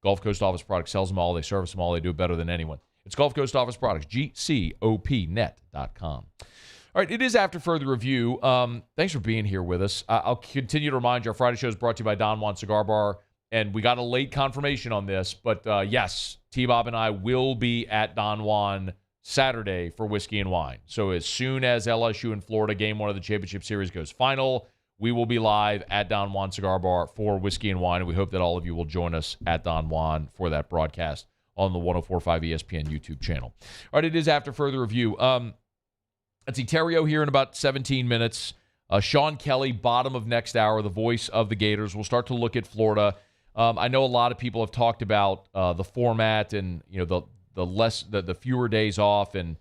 Gulf Coast Office Products sells them all. They service them all. They do it better than anyone. It's Gulf Coast Office Products, GCOPnet.com. All right, it is after further review. Thanks for being here with us. I'll continue to remind you, our Friday show is brought to you by Don Juan Cigar Bar, and we got a late confirmation on this, but yes, T-Bob and I will be at Don Juan Saturday for Whiskey and Wine. So as soon as LSU and Florida game 1 of the championship series goes final, we will be live at Don Juan Cigar Bar for Whiskey and Wine, and we hope that all of you will join us at Don Juan for that broadcast on the 104.5 ESPN YouTube channel. All right, it is after further review. Let's see, Theriot here in about 17 minutes. Sean Kelley, bottom of next hour, the voice of the Gators. We'll start to look at Florida. I know a lot of people have talked about the format and the fewer days off and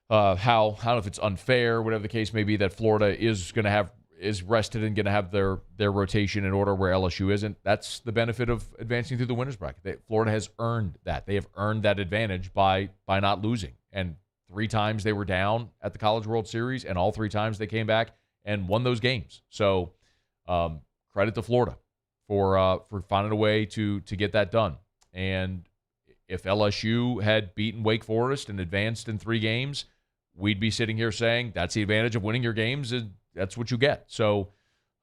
how, I don't know if it's unfair, whatever the case may be, that Florida is rested and going to have their rotation in order where LSU isn't. That's the benefit of advancing through the winners bracket. Florida has earned that. They have earned that advantage by not losing. And 3 times they were down at the College World Series, and all 3 times they came back and won those games. So credit to Florida for finding a way to get that done. And if LSU had beaten Wake Forest and advanced in 3 games, we'd be sitting here saying that's the advantage of winning your games. That's what you get. So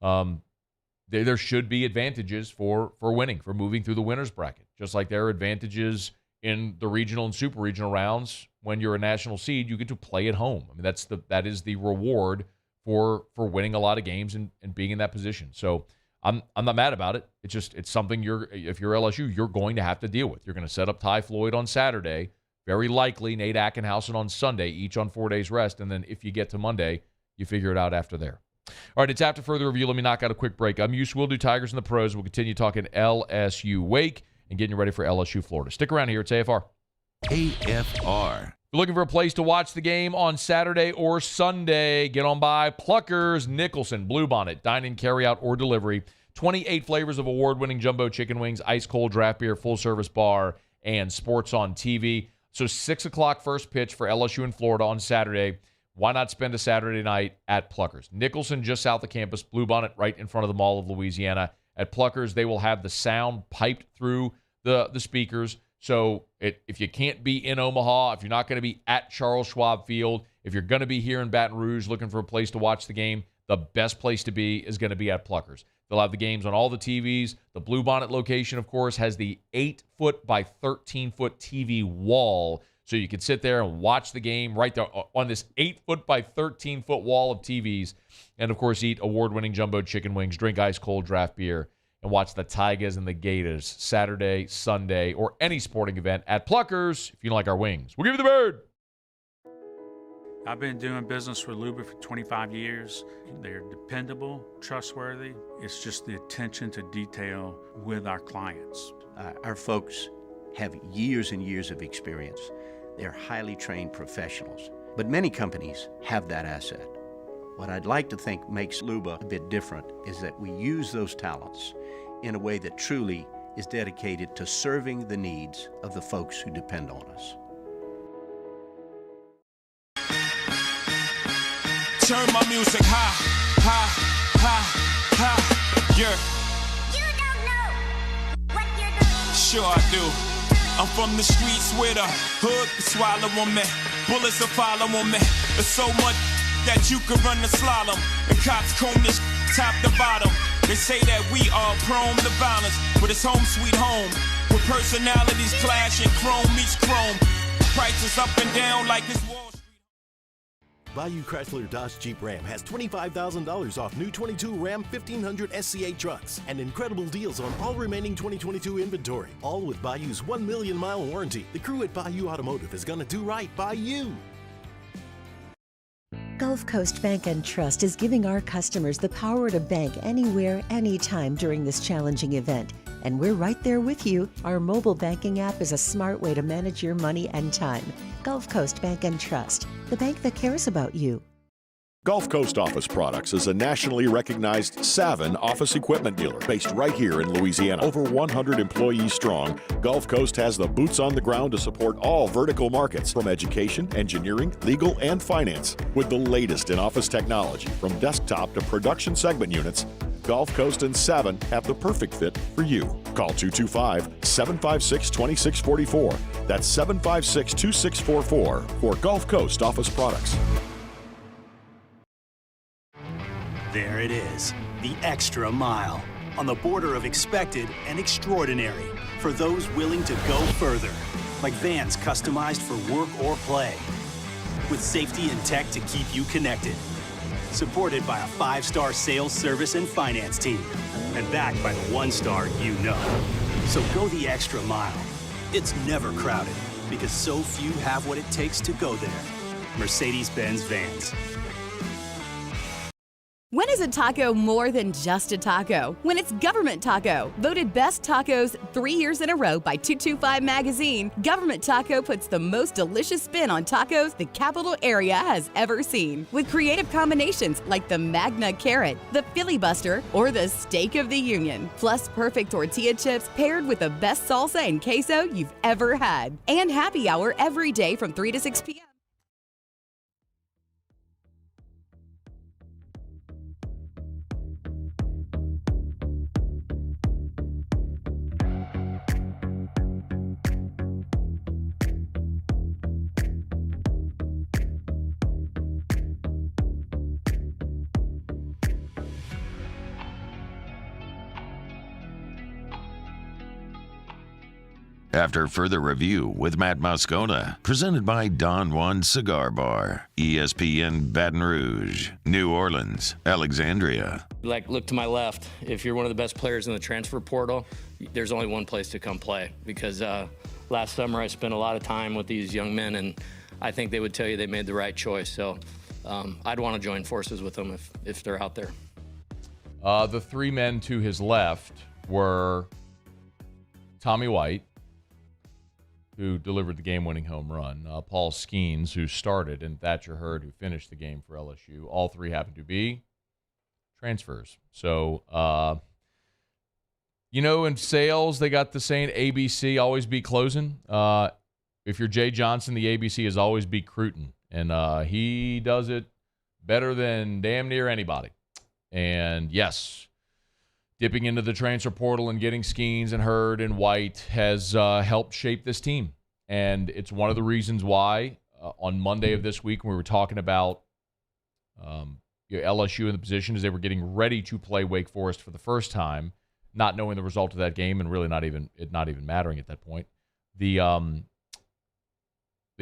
there should be advantages for winning, for moving through the winners bracket, just like there are advantages in the regional and super regional rounds. When you're a national seed, you get to play at home. I mean, that is the reward for winning a lot of games and being in that position. So I'm not mad about it. It's something if you're LSU, you're going to have to deal with. You're going to set up Ty Floyd on Saturday, very likely Nate Ackenhausen on Sunday, each on 4 days rest, and then if you get to Monday, you figure it out after there. All right, it's after further review. Let me knock out a quick break. I'm Use. We'll do Tigers and the Pros. We'll continue talking LSU Wake and getting you ready for LSU Florida. Stick around here. It's AFR. AFR. You're looking for a place to watch the game on Saturday or Sunday? Get on by Pluckers, Nicholson, Bluebonnet, dine-in, carry-out, or delivery. 28 flavors of award-winning jumbo chicken wings, ice-cold draft beer, full-service bar, and sports on TV. So 6 o'clock first pitch for LSU in Florida on Saturday. Why not spend a Saturday night at Pluckers? Nicholson, just south of campus, Bluebonnet right in front of the Mall of Louisiana. At Pluckers, they will have the sound piped through the speakers. So if you can't be in Omaha, if you're not going to be at Charles Schwab Field, if you're going to be here in Baton Rouge looking for a place to watch the game, the best place to be is going to be at Pluckers. They'll have the games on all the TVs. The Bluebonnet location, of course, has the 8-foot by 13-foot TV wall. So you can sit there and watch the game right there on this 8-foot by 13-foot wall of TVs. And, of course, eat award-winning jumbo chicken wings, drink ice-cold draft beer, and watch the Tigers and the Gators Saturday, Sunday, or any sporting event at Pluckers if you don't like our wings. We'll give you the bird. I've been doing business with Luba for 25 years. They're dependable, trustworthy. It's just the attention to detail with our clients. Our folks have years and years of experience. They're highly trained professionals, but many companies have that asset. What I'd like to think makes Luba a bit different is that we use those talents in a way that truly is dedicated to serving the needs of the folks who depend on us. Turn my music high, high, high, high, yeah. You don't know what you're doing. Sure I do. I'm from the streets where the hood can swallow on me. Bullets will follow on me. There's so much that you could run the slalom. And cops comb this top to bottom. They say that we are prone to violence, but it's home sweet home. With personalities clashing, chrome meets chrome. Prices up and down like it's Wall Street. Bayou Chrysler Dodge Jeep Ram has $25,000 off new 22 Ram 1500 SCA trucks and incredible deals on all remaining 2022 inventory. All with Bayou's 1 million mile warranty. The crew at Bayou Automotive is going to do right by you. Gulf Coast Bank and Trust is giving our customers the power to bank anywhere, anytime during this challenging event. And we're right there with you. Our mobile banking app is a smart way to manage your money and time. Gulf Coast Bank and Trust, the bank that cares about you. Gulf Coast Office Products is a nationally recognized Savin office equipment dealer based right here in Louisiana. Over 100 employees strong, Gulf Coast has the boots on the ground to support all vertical markets from education, engineering, legal, and finance. With the latest in office technology from desktop to production segment units, Gulf Coast and Savin have the perfect fit for you. Call 225-756-2644. That's 756-2644 for Gulf Coast Office Products. There it is, the extra mile, on the border of expected and extraordinary, for those willing to go further, like vans customized for work or play, with safety and tech to keep you connected, supported by a 5-star sales, service, and finance team, and backed by the 1-star you know. So go the extra mile. It's never crowded, because so few have what it takes to go there. Mercedes-Benz Vans. When is a taco more than just a taco? When it's Government Taco. Voted best tacos 3 years in a row by 225 Magazine, Government Taco puts the most delicious spin on tacos the capital area has ever seen. With creative combinations like the Magna Carrot, the Filibuster, or the Steak of the Union. Plus perfect tortilla chips paired with the best salsa and queso you've ever had. And happy hour every day from 3 to 6 p.m. After further review with Matt Moscona, presented by Don Juan Cigar Bar, ESPN Baton Rouge, New Orleans, Alexandria. Look to my left. If you're one of the best players in the transfer portal, there's only one place to come play. Because last summer I spent a lot of time with these young men, and I think they would tell you they made the right choice. So I'd want to join forces with them if they're out there. The three men to his left were Tommy White, who delivered the game-winning home run, Paul Skeens, who started, and Thatcher Hurd, who finished the game for LSU. All three happen to be transfers. So, in sales, they got the saying, ABC, always be closing. If you're Jay Johnson, the ABC is always be Cruton. And he does it better than damn near anybody. And, yes, dipping into the transfer portal and getting Skeens and Hurd and White has helped shape this team. And it's one of the reasons why on Monday of this week when we were talking about LSU in the position as they were getting ready to play Wake Forest for the first time, not knowing the result of that game and really not even mattering at that point. The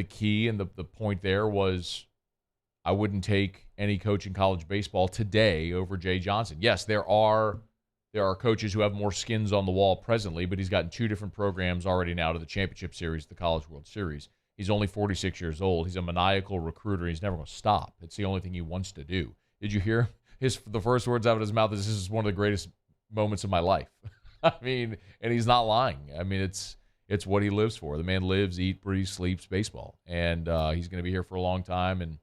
key and the point there was I wouldn't take any coach in college baseball today over Jay Johnson. Yes, there are coaches who have more skins on the wall presently, but he's gotten two different programs already now to the championship series, the College World Series. He's only 46 years old. He's a maniacal recruiter. He's never going to stop. It's the only thing he wants to do. Did you hear the first words out of his mouth is, this is one of the greatest moments of my life. I mean, and he's not lying. I mean, it's what he lives for. The man lives, eats, breathes, sleeps baseball. And he's going to be here for a long time. And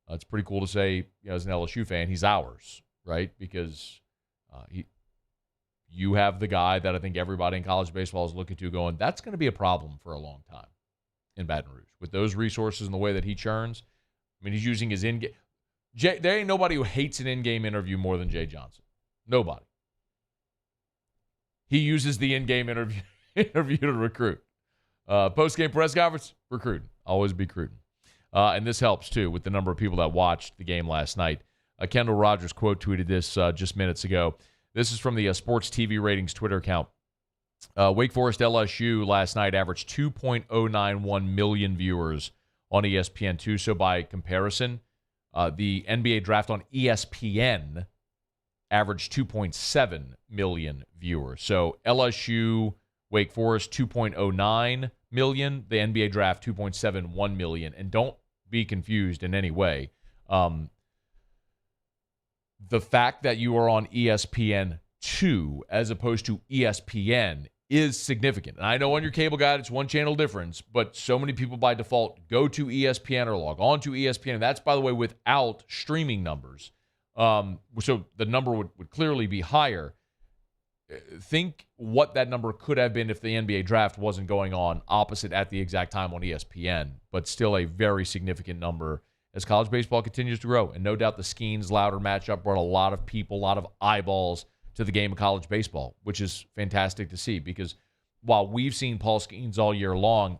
It's pretty cool to say, as an LSU fan, he's ours, right? Because you have the guy that I think everybody in college baseball is looking to going, that's going to be a problem for a long time in Baton Rouge. With those resources and the way that he churns, I mean, he's using his in-game. There ain't nobody who hates an in-game interview more than Jay Johnson. Nobody. He uses the in-game interview to recruit. Post-game press conference, recruiting. Always be recruiting. And this helps, too, with the number of people that watched the game last night. Kendall Rogers quote tweeted this just minutes ago. This is from the Sports TV Ratings Twitter account. Wake Forest LSU last night averaged 2.091 million viewers on ESPN2. So by comparison, the NBA draft on ESPN averaged 2.7 million viewers. So LSU, Wake Forest, 2.09 million. The NBA draft, 2.71 million. And don't be confused in any way. The fact that you are on ESPN2 as opposed to ESPN is significant. And I know on your cable guide it's one channel difference, but so many people by default go to ESPN or log on to ESPN. And that's, by the way, without streaming numbers. So the number would clearly be higher. Think what that number could have been if the NBA draft wasn't going on opposite at the exact time on ESPN, but still a very significant number as college baseball continues to grow. And no doubt the Skeens-Louder matchup brought a lot of people, a lot of eyeballs to the game of college baseball, which is fantastic to see because while we've seen Paul Skeens all year long,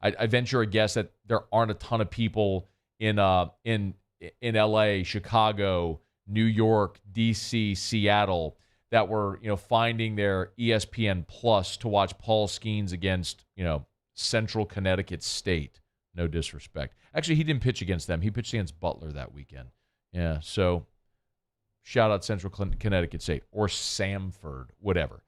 I venture a guess that there aren't a ton of people in LA, Chicago, New York, DC, Seattle that were, finding their ESPN Plus to watch Paul Skeens against, Central Connecticut State. No disrespect. Actually, he didn't pitch against them. He pitched against Butler that weekend. Yeah, so shout out Central Connecticut State or Samford, whatever.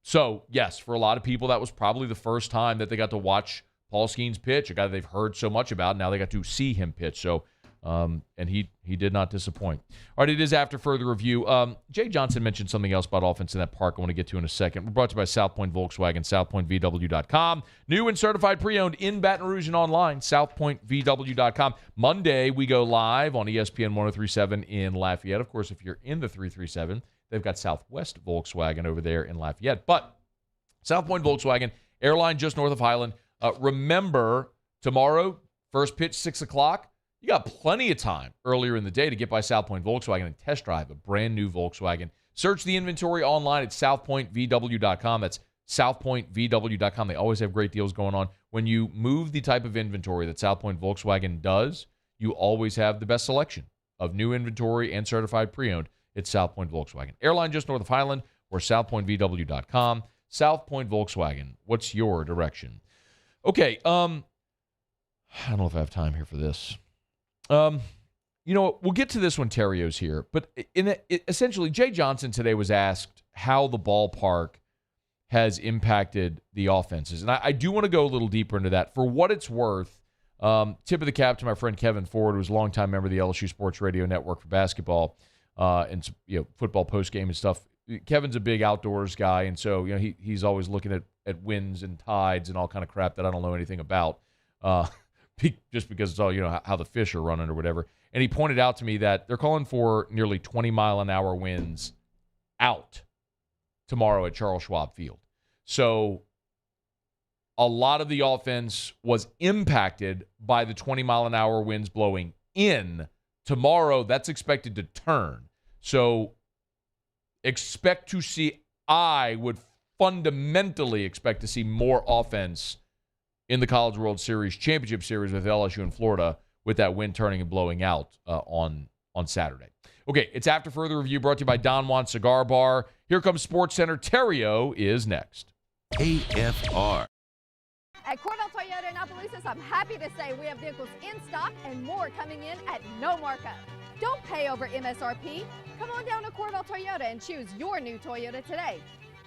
So, yes, for a lot of people, that was probably the first time that they got to watch Paul Skeens pitch, a guy they've heard so much about. Now they got to see him pitch. So, and he did not disappoint. All right, it is after further review. Jay Johnson mentioned something else about offense in that park I want to get to in a second. We're brought to you by South Point Volkswagen, southpointvw.com. New and certified pre-owned in Baton Rouge and online, southpointvw.com. Monday, we go live on ESPN 103.7 in Lafayette. Of course, if you're in the 337, they've got Southwest Volkswagen over there in Lafayette. But South Point Volkswagen, airline just north of Highland. Remember, tomorrow, first pitch, 6 o'clock. You got plenty of time earlier in the day to get by South Point Volkswagen and test drive a brand new Volkswagen. Search the inventory online at southpointvw.com. That's southpointvw.com. They always have great deals going on. When you move the type of inventory that South Point Volkswagen does, you always have the best selection of new inventory and certified pre-owned at South Point Volkswagen. Airline just north of Highland or southpointvw.com. South Point Volkswagen. What's your direction? Okay, I don't know if I have time here for this. We'll get to this when Theriot's here, but essentially, Jay Johnson today was asked how the ballpark has impacted the offenses. And I do want to go a little deeper into that. For what it's worth, tip of the cap to my friend Kevin Ford, who's a longtime member of the LSU Sports Radio Network for basketball and football postgame and stuff. Kevin's a big outdoors guy, and so he's always looking at winds and tides and all kind of crap that I don't know anything about. Just because it's all, how the fish are running or whatever. And he pointed out to me that they're calling for nearly 20-mile-an-hour winds out tomorrow at Charles Schwab Field. So a lot of the offense was impacted by the 20-mile-an-hour winds blowing in. Tomorrow, that's expected to turn. So I would fundamentally expect to see more offense in the College World Series Championship Series with LSU and Florida with that wind turning and blowing out on Saturday. Okay, it's after further review brought to you by Don Juan Cigar Bar. Here comes Sports Center. Theriot is next. AFR. At Corvell Toyota in Opelousas, I'm happy to say we have vehicles in stock and more coming in at no markup. Don't pay over MSRP. Come on down to Corvell Toyota and choose your new Toyota today.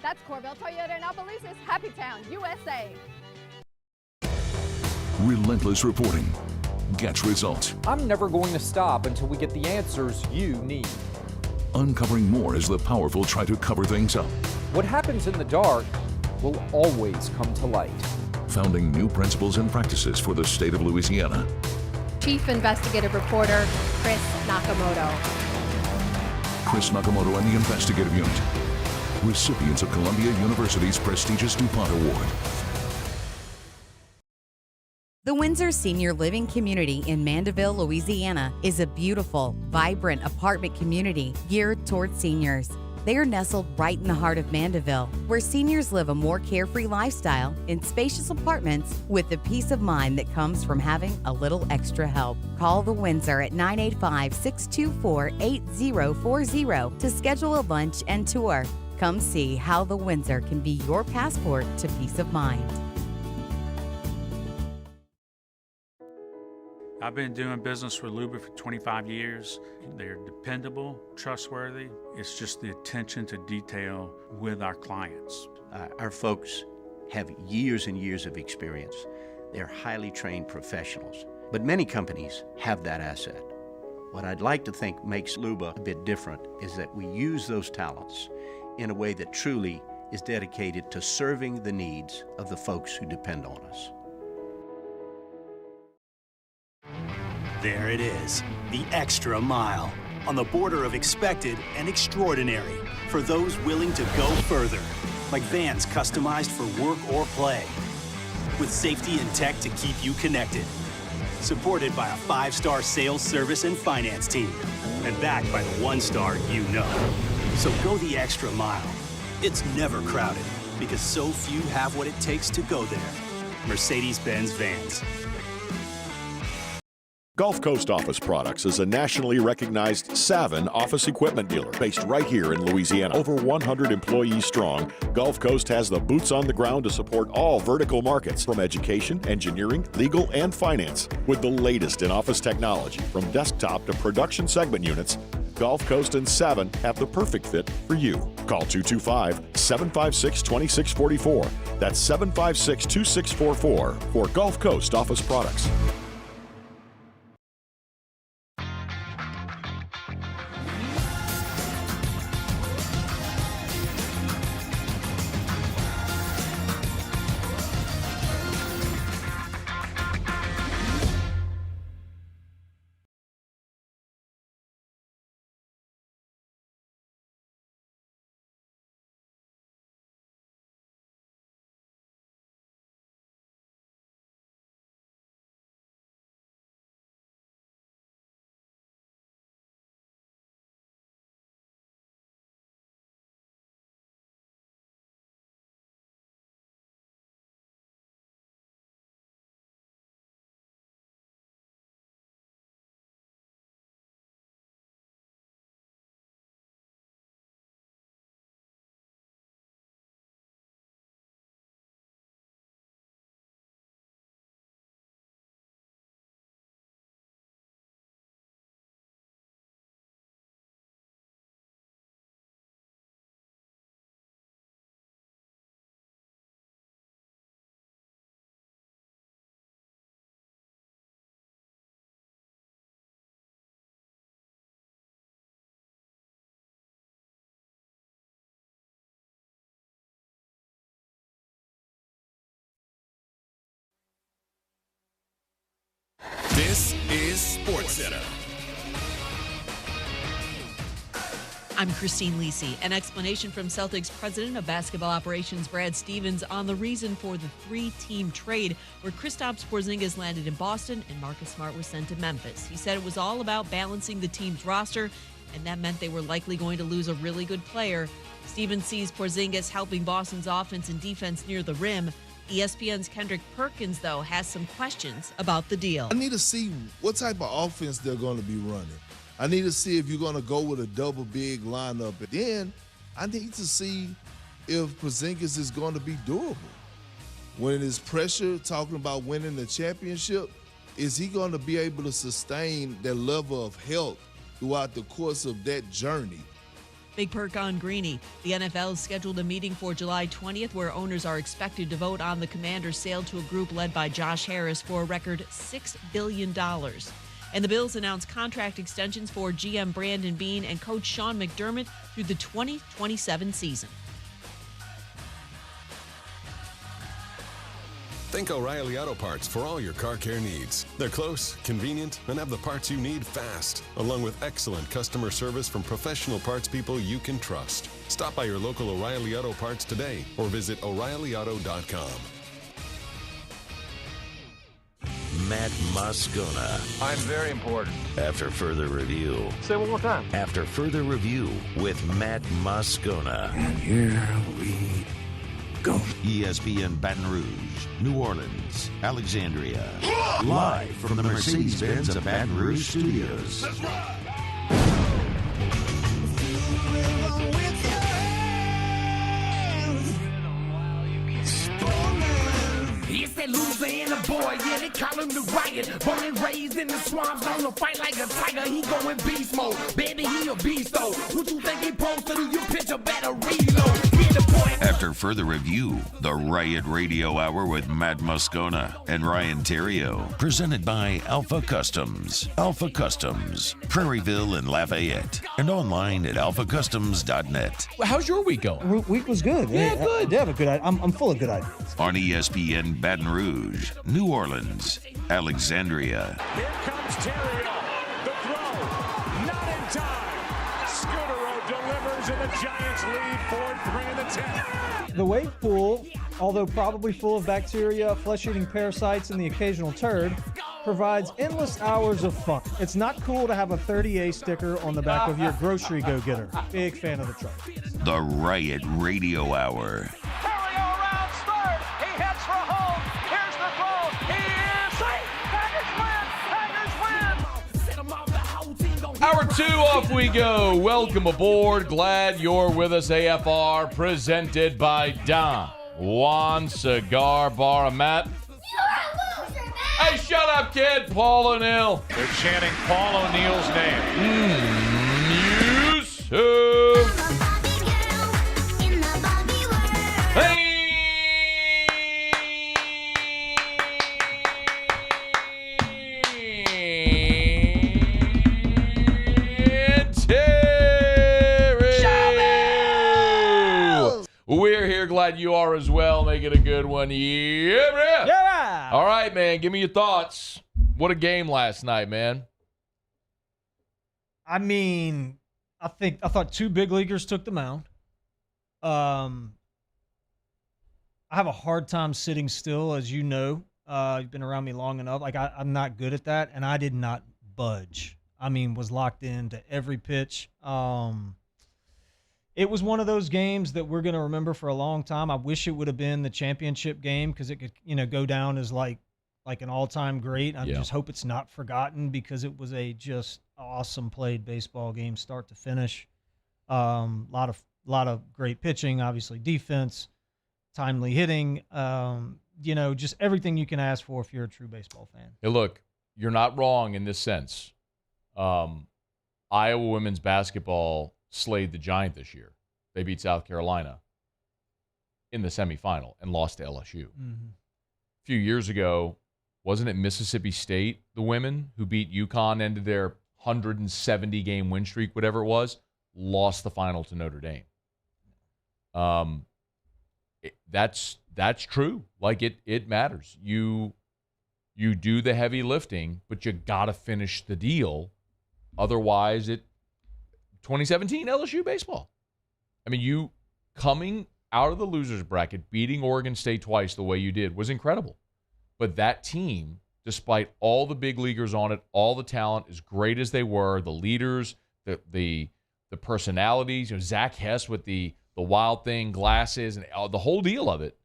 That's Corvell Toyota in Opelousas, Happy Town, USA. Relentless reporting gets results. I'm never going to stop until we get the answers you need. Uncovering more as the powerful try to cover things up. What happens in the dark will always come to light. Founding new principles and practices for the state of Louisiana. Chief Investigative Reporter Chris Nakamoto. Chris Nakamoto and the Investigative Unit, recipients of Columbia University's prestigious DuPont Award. The Windsor Senior Living Community in Mandeville, Louisiana is a beautiful, vibrant apartment community geared toward seniors. They are nestled right in the heart of Mandeville, where seniors live a more carefree lifestyle in spacious apartments with the peace of mind that comes from having a little extra help. Call the Windsor at 985-624-8040 to schedule a lunch and tour. Come see how the Windsor can be your passport to peace of mind. I've been doing business with Luba for 25 years. They're dependable, trustworthy. It's just the attention to detail with our clients. Our folks have years and years of experience. They're highly trained professionals, but many companies have that asset. What I'd like to think makes Luba a bit different is that we use those talents in a way that truly is dedicated to serving the needs of the folks who depend on us. There it is, the extra mile, on the border of expected and extraordinary for those willing to go further, like vans customized for work or play, with safety and tech to keep you connected, supported by a 5-star sales, service, and finance team, and backed by the 1-star you know. So go the extra mile. It's never crowded, because so few have what it takes to go there. Mercedes-Benz Vans. Gulf Coast Office Products is a nationally recognized Savin office equipment dealer based right here in Louisiana. Over 100 employees strong, Gulf Coast has the boots on the ground to support all vertical markets, from education, engineering, legal, and finance. With the latest in office technology, from desktop to production segment units, Gulf Coast and Savin have the perfect fit for you. Call 225-756-2644. That's 756-2644 for Gulf Coast Office Products. This is SportsCenter. I'm Christine Lisi. An explanation from Celtics President of Basketball Operations Brad Stevens on the reason for the 3-team trade where Kristaps Porzingis landed in Boston and Marcus Smart was sent to Memphis. He said it was all about balancing the team's roster, and that meant they were likely going to lose a really good player. Stevens sees Porzingis helping Boston's offense and defense near the rim. ESPN's Kendrick Perkins, though, has some questions about the deal. I need to see what type of offense they're going to be running. I need to see if you're going to go with a double big lineup. And then I need to see if Porzingis is going to be durable. When there's pressure talking about winning the championship, is he going to be able to sustain that level of health throughout the course of that journey? Big perk on Greeny. The NFL scheduled a meeting for July 20th where owners are expected to vote on the Commanders' sale to a group led by Josh Harris for a record $6 billion. And the Bills announced contract extensions for GM Brandon Beane and coach Sean McDermott through the 2027 season. Think O'Reilly Auto Parts for all your car care needs. They're close, convenient, and have the parts you need fast, along with excellent customer service from professional parts people you can trust. Stop by your local O'Reilly Auto Parts today or visit O'ReillyAuto.com. Matt Moscona. I'm very important. After further review. Say it one more time. After further review with Matt Moscona. And here we go. ESPN Baton Rouge, New Orleans, Alexandria. Live from the Mercedes-Benz of Baton Rouge studios. That's right. It's that Louisiana boy, yeah, they call him the Riot. Born and raised in the swamps, on the fight like a tiger. He going beast mode, baby, he a beast though. What you think he supposed to do? You picture better reload. After further review, the Riot Radio Hour with Matt Moscona and Ryan Theriot, presented by Alpha Customs. Alpha Customs, Prairieville and Lafayette, and online at alphacustoms.net. How's your week going? Week was good. Yeah, good. I have a good. I'm full of good ideas. On ESPN Baton Rouge, New Orleans, Alexandria. Here comes Theriot. The throw. Not in time. Scudero delivers and the Giants lead 4-3 in the 10th. The wave pool, although probably full of bacteria, flesh-eating parasites, and the occasional turd, provides endless hours of fun. It's not cool to have a 30A sticker on the back of your grocery go-getter. Big fan of the truck. The Riot Radio Hour. Hour 2 off we go. Welcome aboard. Glad you're with us. AFR presented by Don Juan Cigar Bar. Matt. You're a loser, man. Hey, shut up, kid. Paul O'Neill. They're chanting Paul O'Neill's name. Yusuf. Hey. We're here. Glad you are as well. Make it a good one. Yeah. All right, man. Give me your thoughts. What a game last night, man. I mean, I thought two big leaguers took the mound. I have a hard time sitting still, as you know. You've been around me long enough. Like I'm not good at that, and I did not budge. I mean, was locked into every pitch. It was one of those games that we're going to remember for a long time. I wish it would have been the championship game because it could, go down as like an all-time great. I just hope it's not forgotten because it was a just awesome played baseball game, start to finish. Lot of great pitching, obviously defense, timely hitting. Just everything you can ask for if you're a true baseball fan. Hey, look, you're not wrong in this sense. Iowa women's basketball slayed the Giant this year. They beat South Carolina in the semifinal and lost to LSU. Mm-hmm. A few years ago, wasn't it Mississippi State, the women, who beat UConn, ended their 170-game win streak, whatever it was, lost the final to Notre Dame. That's true. Like, it matters. You do the heavy lifting, but you got to finish the deal. Otherwise, 2017 LSU baseball. I mean, you coming out of the losers bracket, beating Oregon State twice the way you did was incredible. But that team, despite all the big leaguers on it, all the talent, as great as they were, the leaders, the personalities, Zach Hess with the wild thing, glasses, and the whole deal of it,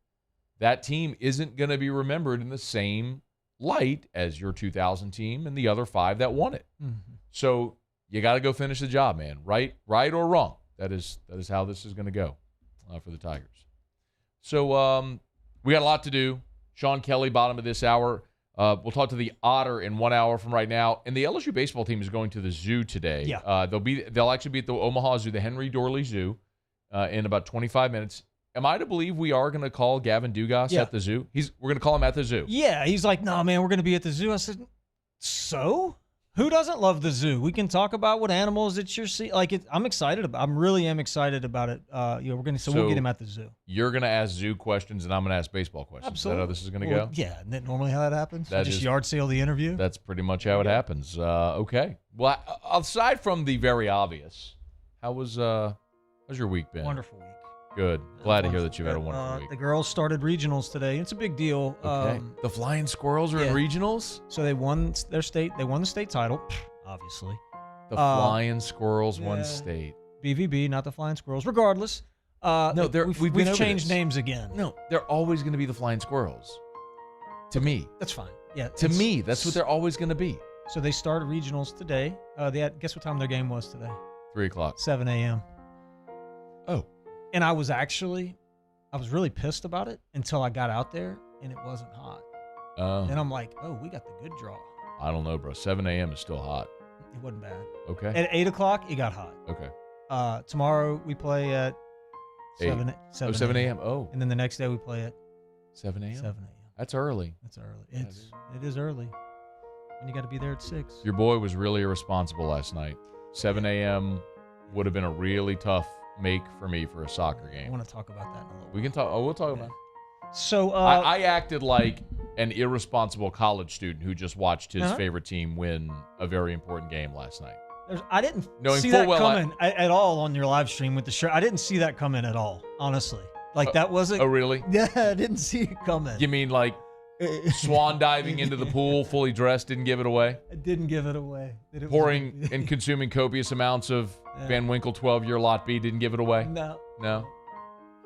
that team isn't going to be remembered in the same light as your 2000 team and the other five that won it. Mm-hmm. So you got to go finish the job, man. Right or wrong. That is how this is going to go for the Tigers. So we got a lot to do. Sean Kelley, bottom of this hour. We'll talk to the Otter in 1 hour from right now. And the LSU baseball team is going to the zoo today. Yeah. They'll actually be at the Omaha Zoo, the Henry Dorley Zoo, in about 25 minutes. Am I to believe we are going to call Gavin Dugas at the zoo? We're going to call him at the zoo. Yeah, he's like, no, man, we're going to be at the zoo. I said, so? Who doesn't love the zoo? We can talk about what animals that you're seeing. I'm excited about. I'm really excited about it. We'll get him at the zoo. You're gonna ask zoo questions, and I'm gonna ask baseball questions. Absolutely. Is that how this is gonna go? Yeah, isn't that normally how that happens? That just is- yard sale the interview. That's pretty much how it happens. Okay. Well, aside from the very obvious, how's your week been? Wonderful week. Good. Glad to hear that you've had a wonderful week. The girls started regionals today. It's a big deal. Okay. The Flying Squirrels are in regionals? So they won their state. They won the state title, obviously. The Flying Squirrels won state. BVB, not the Flying Squirrels. Regardless, we've changed names again. No, they're always going to be the Flying Squirrels. To me. That's fine. Yeah. To me, that's what they're always going to be. So they started regionals today. Guess what time their game was today? 3:00. 7 a.m. Oh. And I was really pissed about it until I got out there and it wasn't hot. And I'm like, oh, we got the good draw. I don't know, bro. 7 a.m. is still hot. It wasn't bad. Okay. At 8 o'clock, it got hot. Okay. Tomorrow we play at 7 a.m. Oh. And then the next day we play at 7 a.m. 7 a.m. That's early. That's early. It is early. And you got to be there at 6. Your boy was really irresponsible last night. 7 a.m. would have been a really tough make for me for a soccer game. I want to talk about that in a little bit. We can talk. We'll talk about it. So I acted like an irresponsible college student who just watched his favorite team win a very important game last night. I didn't Knowing see full that well coming at all on your live stream with the shirt. I didn't see that coming at all, honestly. That wasn't. Oh, really? Yeah, I didn't see it coming. You mean like swan diving into the pool, fully dressed, didn't give it away? I didn't give it away. Pouring and consuming copious amounts of Van Winkle 12-year Lot B didn't give it away? No. No?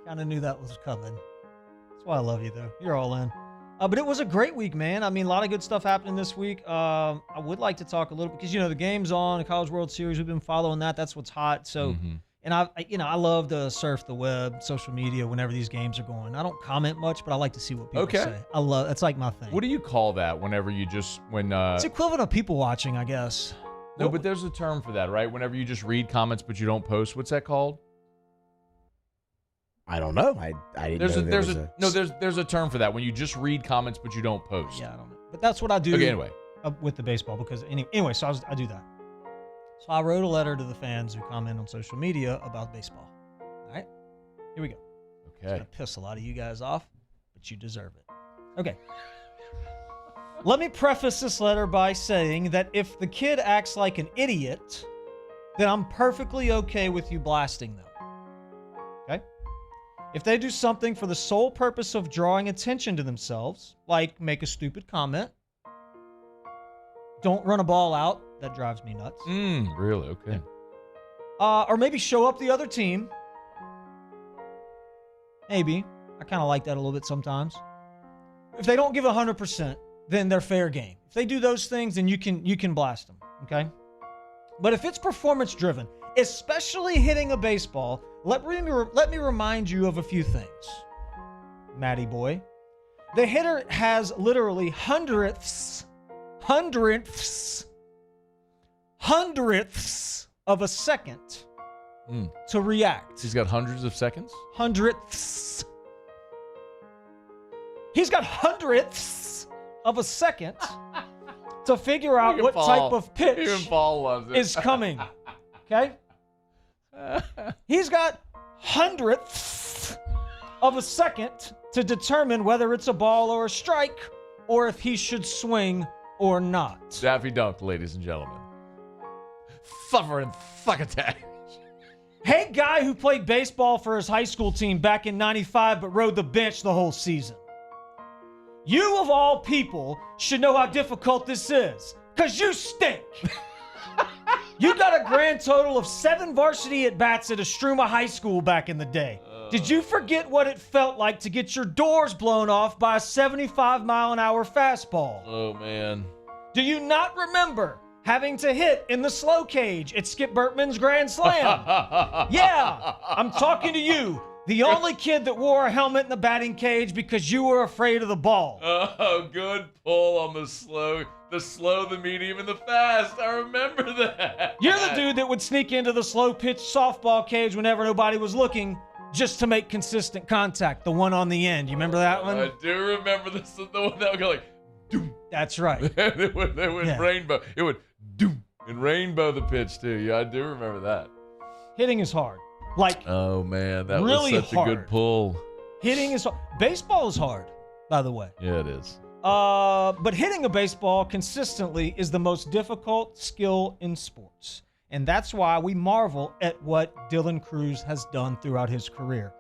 Kind of knew that was coming. That's why I love you, though. You're all in. But it was a great week, man. I mean, a lot of good stuff happening this week. I would like to talk a little because, the game's on, the College World Series. We've been following that. That's what's hot. So, and I love to surf the web, social media whenever these games are going. I don't comment much, but I like to see what people say. That's like my thing. What do you call that whenever you just, it's equivalent of people watching, I guess. No, but there's a term for that, right? Whenever you just read comments but you don't post. What's that called? I don't know. I didn't know there's a term for that when you just read comments but you don't post. Yeah, I don't know. But that's what I do. Okay, anyway. With the baseball because anyway, so I do that. So I wrote a letter to the fans who comment on social media about baseball. All right, here we go. Okay. It's gonna piss a lot of you guys off, but you deserve it. Okay. Let me preface this letter by saying that if the kid acts like an idiot, then I'm perfectly okay with you blasting them. Okay? If they do something for the sole purpose of drawing attention to themselves, like make a stupid comment, don't run a ball out, that drives me nuts. Really? Okay. Or maybe show up the other team. Maybe. I kind of like that a little bit sometimes. If they don't give 100%, then they're fair game. If they do those things, then you can blast them, okay? But if it's performance driven, especially hitting a baseball, let me remind you of a few things. Matty boy. The hitter has literally hundredths of a second to react. He's got hundreds of seconds? Hundredths. He's got hundredths of a second to figure out what type of pitch is coming. Okay? He's got hundredths of a second to determine whether it's a ball or a strike or if he should swing or not. Daffy Dunk, ladies and gentlemen. Suffering fuck attack. Hey, guy who played baseball for his high school team back in '95 but rode the bench the whole season. You, of all people, should know how difficult this is, because you stink. You got a grand total of 7 varsity at-bats at Estruma High School back in the day. Did you forget what it felt like to get your doors blown off by a 75-mile-an-hour fastball? Oh, man. Do you not remember having to hit in the slow cage at Skip Bertman's Grand Slam? Yeah, I'm talking to you. The only kid that wore a helmet in the batting cage because you were afraid of the ball. Oh, good pull on the slow, the medium, and the fast. I remember that. You're the dude that would sneak into the slow pitch softball cage whenever nobody was looking just to make consistent contact. The one on the end. You remember that one? I do remember this. The one that would go like, doom. That's right. It would rainbow. It would Doom. And Rainbow the pitch, too. Yeah, I do remember that. Hitting is hard. Like, oh, man, that really was such hard. a good pull. Hitting is hard. Baseball is hard, by the way. Yeah, it is. But hitting a baseball consistently is the most difficult skill in sports. And that's why we marvel at what Dylan Cruz has done throughout his career.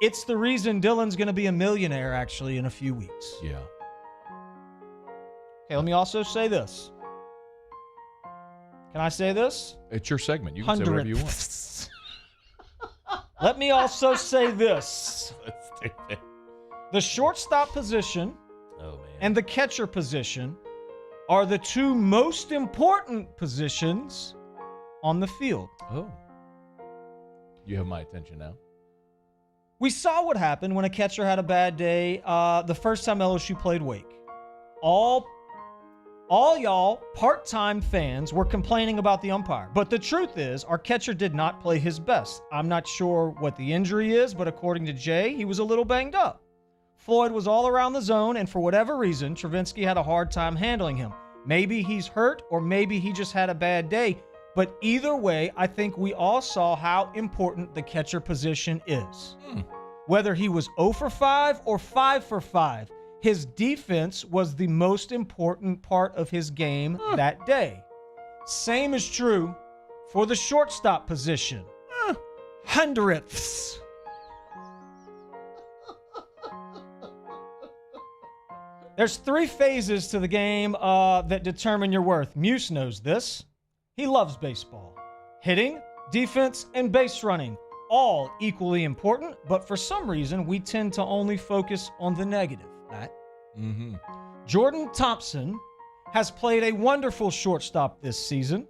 It's the reason Dylan's going to be a millionaire, actually, in a few weeks. Yeah. Okay, let me also say this. Can I say this? It's your segment. You can say whatever you want. Let me also say this. The shortstop position and the catcher position are the two most important positions on the field. Oh. You have my attention now. We saw what happened when a catcher had a bad day the first time LSU played Wake. All y'all part-time fans were complaining about the umpire. But the truth is, our catcher did not play his best. I'm not sure what the injury is, but according to Jay, he was a little banged up. Floyd was all around the zone, and for whatever reason, Travinsky had a hard time handling him. Maybe he's hurt, or maybe he just had a bad day. But either way, I think we all saw how important the catcher position is. Whether he was 0 for 5 or 5 for 5, his defense was the most important part of his game that day. Same is true for the shortstop position. Hundredths. There's 3 phases to the game that determine your worth. Muse knows this. He loves baseball. Hitting, defense, and base running. All equally important, but for some reason, we tend to only focus on the negative. That. Jordan Thompson has played a wonderful shortstop this season.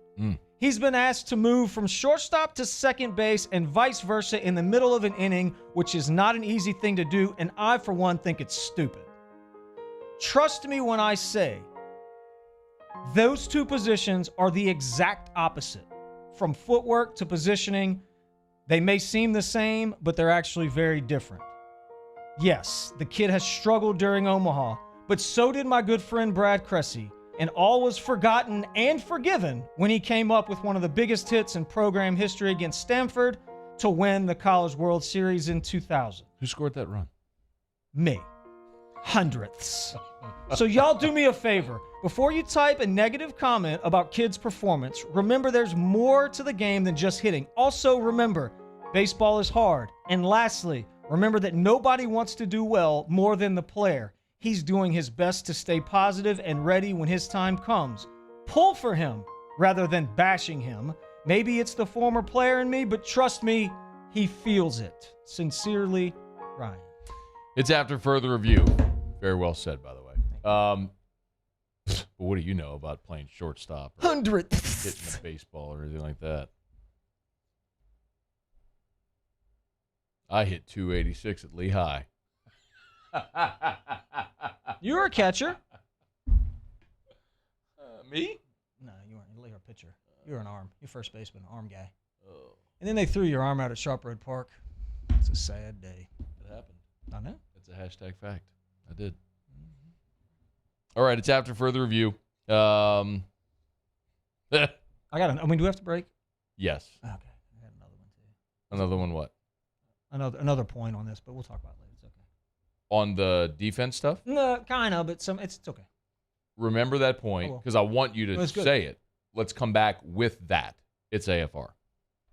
He's been asked to move from shortstop to second base and vice versa in the middle of an inning, which is not an easy thing to do, and I, for one, think it's stupid. Trust me when I say those two positions are the exact opposite. From footwork to positioning, they may seem the same, but they're actually very different. Yes, the kid has struggled during Omaha, but so did my good friend Brad Cressy, and all was forgotten and forgiven when he came up with one of the biggest hits in program history against Stanford to win the College World Series in 2000. Who scored that run? Me. Hundredths. So y'all do me a favor. Before you type a negative comment about kids' performance, remember there's more to the game than just hitting. Also remember, baseball is hard. And lastly, remember that nobody wants to do well more than the player. He's doing his best to stay positive and ready when his time comes. Pull for him rather than bashing him. Maybe it's the former player in me, but trust me, he feels it. Sincerely, Ryan. It's after further review. Very well said, by the way. But what do you know about playing shortstop? Or Hundredths. hitting a baseball or anything like that? I hit 286 at Lehigh. You were a catcher. Me? No, you weren't. You were a pitcher. You were an arm. You're first baseman, arm guy. Oh. And then they threw your arm out at Sharp Road Park. It's a sad day. It happened. I know. It's a hashtag fact. I did. All right, it's after further review. Do we have to break? Yes. Okay. I had another one too. Another one what? Another point on this, but we'll talk about it later. It's okay. On the defense stuff? No, kind of, but it's okay. Remember that point, because I want you to say it. Let's come back with that. It's AFR.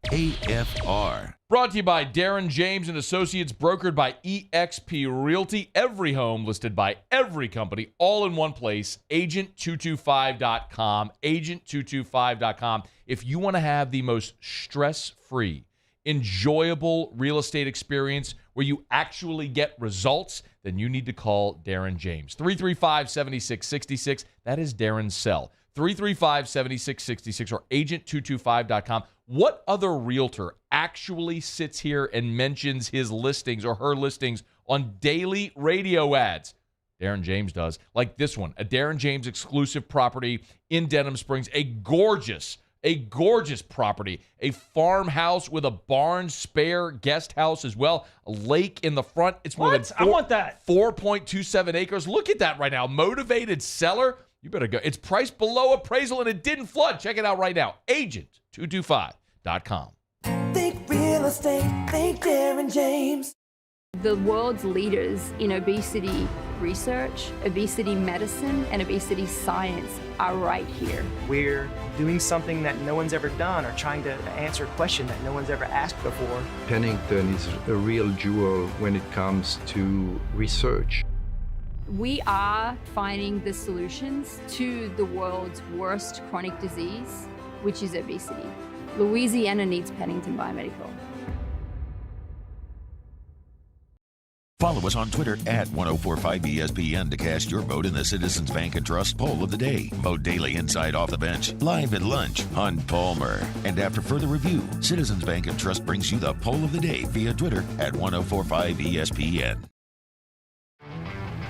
AFR. Brought to you by Darren James and Associates, brokered by eXp Realty. Every home listed by every company, all in one place. Agent225.com. Agent225.com. If you want to have the most stress-free, enjoyable real estate experience where you actually get results, then you need to call Darren James. 335-7666. That is Darren's cell. 335-7666 or agent225.com. What other realtor actually sits here and mentions his listings or her listings on daily radio ads? Darren James does. Like this one, a Darren James exclusive property in Denham Springs, a gorgeous property, a farmhouse with a barn spare guest house as well, a lake in the front. It's more than I want that. 4.27 acres. Look at that right now. Motivated seller. You better go. It's priced below appraisal and it didn't flood. Check it out right now. Agent225.com. Think real estate, think Darren James. The world's leaders in obesity research, obesity medicine, and obesity science are right here. We're doing something that no one's ever done or trying to answer a question that no one's ever asked before. Pennington is a real jewel when it comes to research. We are finding the solutions to the world's worst chronic disease, which is obesity. Louisiana needs Pennington Biomedical. Follow us on Twitter at 1045ESPN to cast your vote in the Citizens Bank and Trust poll of the day. Vote daily inside Off the Bench, live at lunch on Palmer. And after further review, Citizens Bank and Trust brings you the poll of the day via Twitter at 1045ESPN.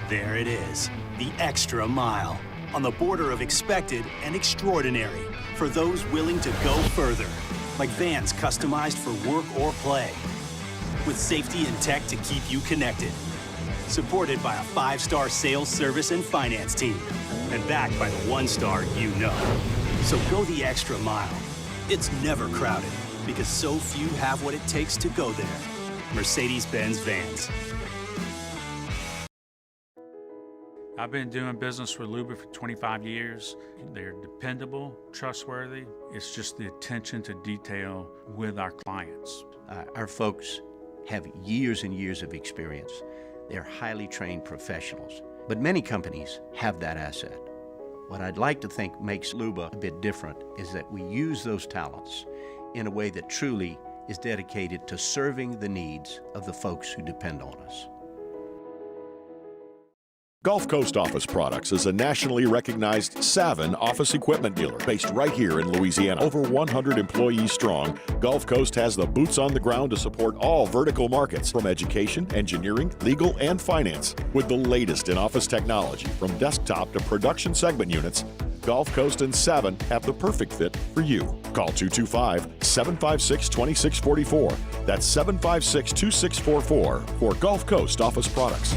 There it is, the extra mile, on the border of expected and extraordinary, for those willing to go further, like vans customized for work or play, with safety and tech to keep you connected, supported by a 5-star sales, service, and finance team, and backed by the 1-star you know. So go the extra mile. It's never crowded, because so few have what it takes to go there. Mercedes-Benz Vans. I've been doing business with Luba for 25 years. They're dependable, trustworthy. It's just the attention to detail with our clients. Our folks have years and years of experience. They're highly trained professionals, but many companies have that asset. What I'd like to think makes Luba a bit different is that we use those talents in a way that truly is dedicated to serving the needs of the folks who depend on us. Gulf Coast Office Products is a nationally recognized Savin office equipment dealer based right here in Louisiana. Over 100 employees strong, Gulf Coast has the boots on the ground to support all vertical markets from education, engineering, legal, and finance. With the latest in office technology from desktop to production segment units, Gulf Coast and Savin have the perfect fit for you. Call 225-756-2644. That's 756-2644 for Gulf Coast Office Products.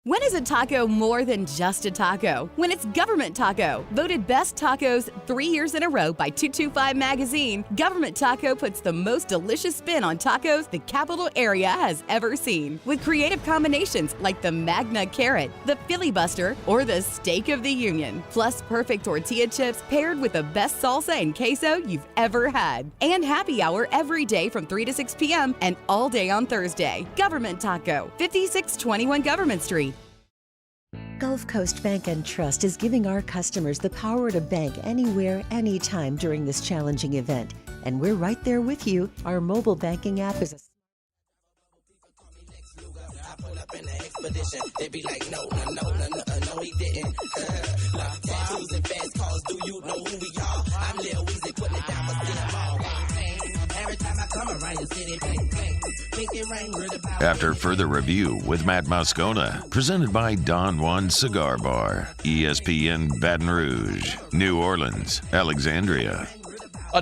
When is a taco more than just a taco? When it's Government Taco. Voted best tacos 3 years in a row by 225 Magazine, Government Taco puts the most delicious spin on tacos the capital area has ever seen. With creative combinations like the Magna Carrot, the Filibuster, or the Steak of the Union. Plus perfect tortilla chips paired with the best salsa and queso you've ever had. And happy hour every day from 3 to 6 p.m. and all day on Thursday. Government Taco, 5621 Government Street. Gulf Coast Bank and Trust is giving our customers the power to bank anywhere, anytime during this challenging event. And we're right there with you. Our mobile banking app is a They be like, no, he didn't. Tattoos and fast cars, do you know who we are? I'm Lil Weezy, putting it down for them. Every time I come around your city, bang, bang. Make it rain, real about. After further review with Matt Moscona, presented by Don Juan Cigar Bar, ESPN Baton Rouge, New Orleans, Alexandria.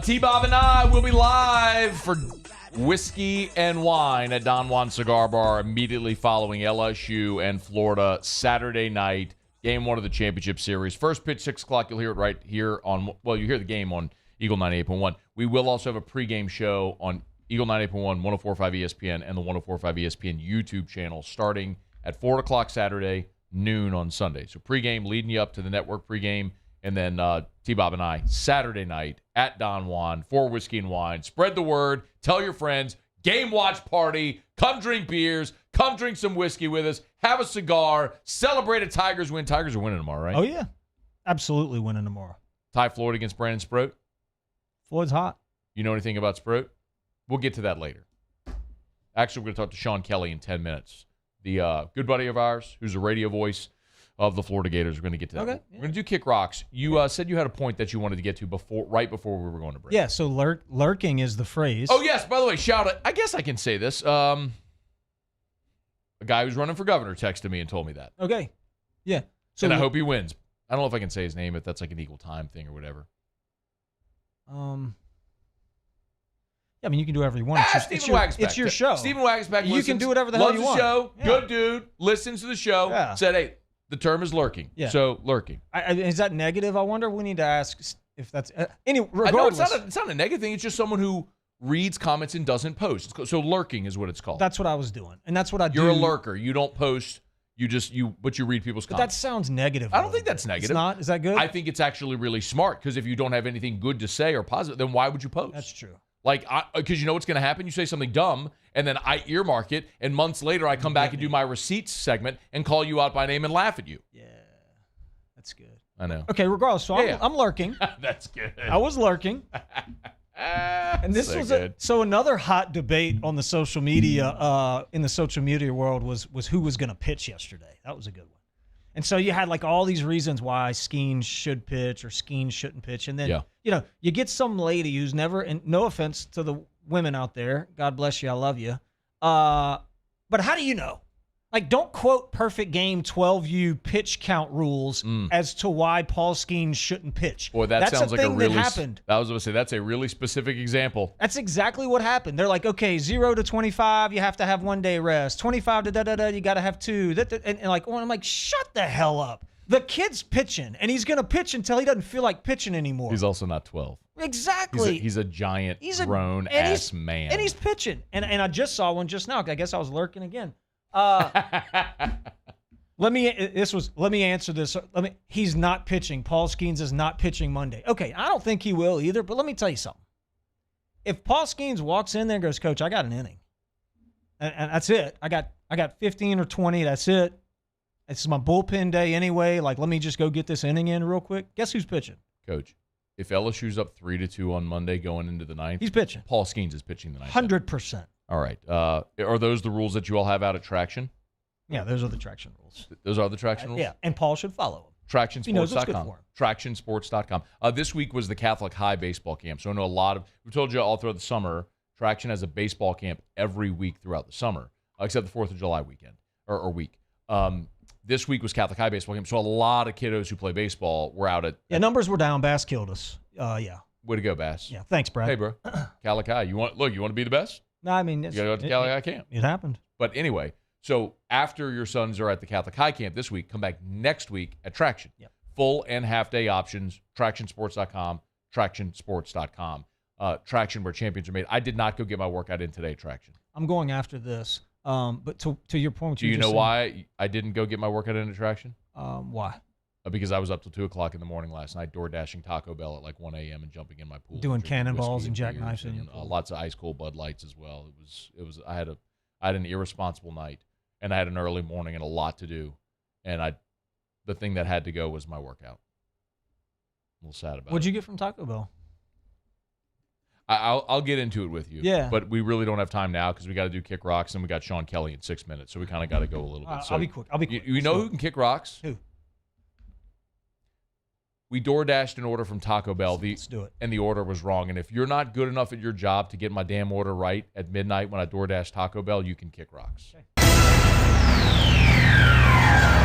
T-Bob and I will be live for Whiskey and Wine at Don Juan Cigar Bar immediately following LSU and Florida Saturday night, game 1 of the championship series. First pitch, 6 o'clock. You'll hear it right here on, well, you hear the game on Eagle 98.1. We will also have a pregame show on Eagle 98.1, 104.5 ESPN, and the 104.5 ESPN YouTube channel starting at 4 o'clock Saturday, noon on Sunday. So pregame leading you up to the network pregame, and then T-Bob and I Saturday night at Don Juan for Whiskey and Wine. Spread the word. Tell your friends. Game watch party. Come drink beers. Come drink some whiskey with us. Have a cigar. Celebrate a Tigers win. Tigers are winning tomorrow, right? Oh, yeah. Absolutely winning tomorrow. Ty Floyd against Brandon Sproat. Floyd's hot. You know anything about Sproat? We'll get to that later. Actually, we're going to talk to Sean Kelley in 10 minutes. The good buddy of ours, who's a radio voice of the Florida Gators. We're going to get to that. Okay. We're going to do Kick Rocks. You said you had a point that you wanted to get to right before we were going to break. Yeah, so lurking is the phrase. Oh, yes. By the way, shout out. I guess I can say this. A guy who's running for governor texted me and told me that. Okay. Yeah. So, and I hope he wins. I don't know if I can say his name, if that's like an equal time thing or whatever. Yeah, I mean, you can do whatever you want. It's your show. Stephen Wagsback You can do whatever the hell you want. Loves the show. Yeah. Good dude. Listens to the show. Yeah. Said, hey, The term is lurking. Yeah. So lurking. Is that negative? I wonder. We need to ask if that's Regardless, regardless. It's not a negative thing. It's just someone who reads comments and doesn't post. So lurking is what it's called. That's what I was doing, and that's what I do. You're a lurker. You don't post. But you read people's But comments. that sounds negative. I don't think that's negative. It's not? Is that good? I think it's actually really smart because if you don't have anything good to say or positive, then why would you post? That's true. Like, because you know what's going to happen? You say something dumb, and then I earmark it, and months later I come back and do my receipts segment and call you out by name and laugh at you. Yeah, that's good. I know. Okay, regardless. So I'm lurking. That's good. I was lurking. And this was another hot debate on the social media in the social media world was who was going to pitch yesterday. That was a good one. And so you had like all these reasons why Skeens should pitch or Skeens shouldn't pitch, and then you get some lady who's never, and no offense to the women out there, God bless you, I love you, but how do you know? Like, don't quote perfect game 12U pitch count rules as to why Paul Skeens shouldn't pitch. Boy, that's sounds like a thing really that happened. I was going to say that's a really specific example. That's exactly what happened. They're like, okay, 0 to 25, you have to have 1 day rest. 25 to da-da-da, you got to have 2. And like, I'm like, shut the hell up. The kid's pitching, and he's going to pitch until he doesn't feel like pitching anymore. He's also not 12. Exactly. He's a giant, grown-ass man. And he's pitching. And I just saw one just now. I guess I was lurking again. Let me answer this. He's not pitching. Paul Skeens is not pitching Monday. Okay, I don't think he will either, but let me tell you something. If Paul Skeens walks in there and goes, Coach, I got an inning. And that's it. I got 15 or 20, that's it. It's my bullpen day anyway. Like, let me just go get this inning in real quick. Guess who's pitching? Coach, if LSU's up 3-2 on Monday going into the ninth, he's pitching. Paul Skeens is pitching the ninth. 100%. All right. Are those the rules that you all have out at Traction? Yeah, those are the Traction rules. Those are the Traction rules? Yeah, and Paul should follow them. TractionSports.com. TractionSports.com. This week was the Catholic High baseball camp. So I know we told you all throughout the summer, Traction has a baseball camp every week throughout the summer, except the 4th of July weekend or week. This week was Catholic High baseball camp. So a lot of kiddos who play baseball were out at. Yeah, numbers were down. Bass killed us. Yeah. Way to go, Bass. Yeah, thanks, Brad. Hey, bro. Catholic High. You want to be the best? No, I mean, you got to go to Catholic High camp. It happened. But anyway, so after your sons are at the Catholic High camp this week, come back next week at Traction. Yep. Full and half-day options, TractionSports.com, TractionSports.com. Traction, where champions are made. I did not go get my workout in today, Traction. I'm going after this. But to your point, do you know why I didn't go get my workout in at Traction? Why? Because I was up till 2 o'clock in the morning last night, door dashing Taco Bell at like 1 a.m. and jumping in my pool, doing cannonballs and jackknives and lots of ice cold Bud Lights as well. It was. I had an irresponsible night, and I had an early morning and a lot to do, and the thing that had to go was my workout. I'm a little sad about it. What'd you get from Taco Bell? I'll get into it with you. Yeah. But we really don't have time now because we got to do kick rocks and we got Sean Kelley in 6 minutes, so we kind of got to go a little bit. So I'll be quick. You know who can kick rocks? Who? We door dashed an order from Taco Bell. Let's do it. And the order was wrong. And if you're not good enough at your job to get my damn order right at midnight when I door dash Taco Bell, you can kick rocks. Okay.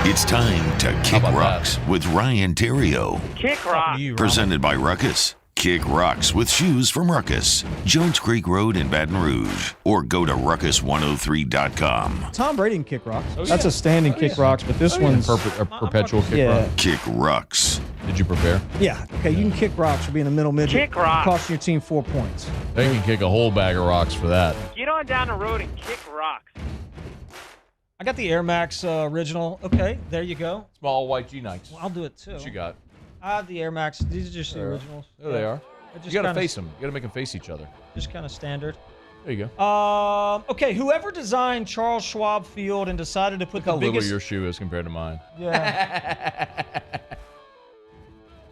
It's time to kick rocks with Ryan Theriot. Kick rock. Presented by Ruckus. Kick rocks with shoes from Ruckus, Jones Creek Road in Baton Rouge, or go to ruckus103.com. Tom Brady can kick rocks. That's a standing kick rocks, but this one's a perpetual kick rock. Kick rocks. Did you prepare? Yeah. Okay, you can kick rocks for being a middle midget. Kick rocks. Costing your team 4 points. They can kick a whole bag of rocks for that. Get on down the road and kick rocks. I got the Air Max original. Okay, there you go. Small white G-Nikes. Well, I'll do it too. What you got? I have the Air Max. These are just the originals. There they are. You got to face them. You got to make them face each other. Just kind of standard. There you go. Okay, whoever designed Charles Schwab Field and decided to put how biggest... little your shoe is compared to mine. Yeah.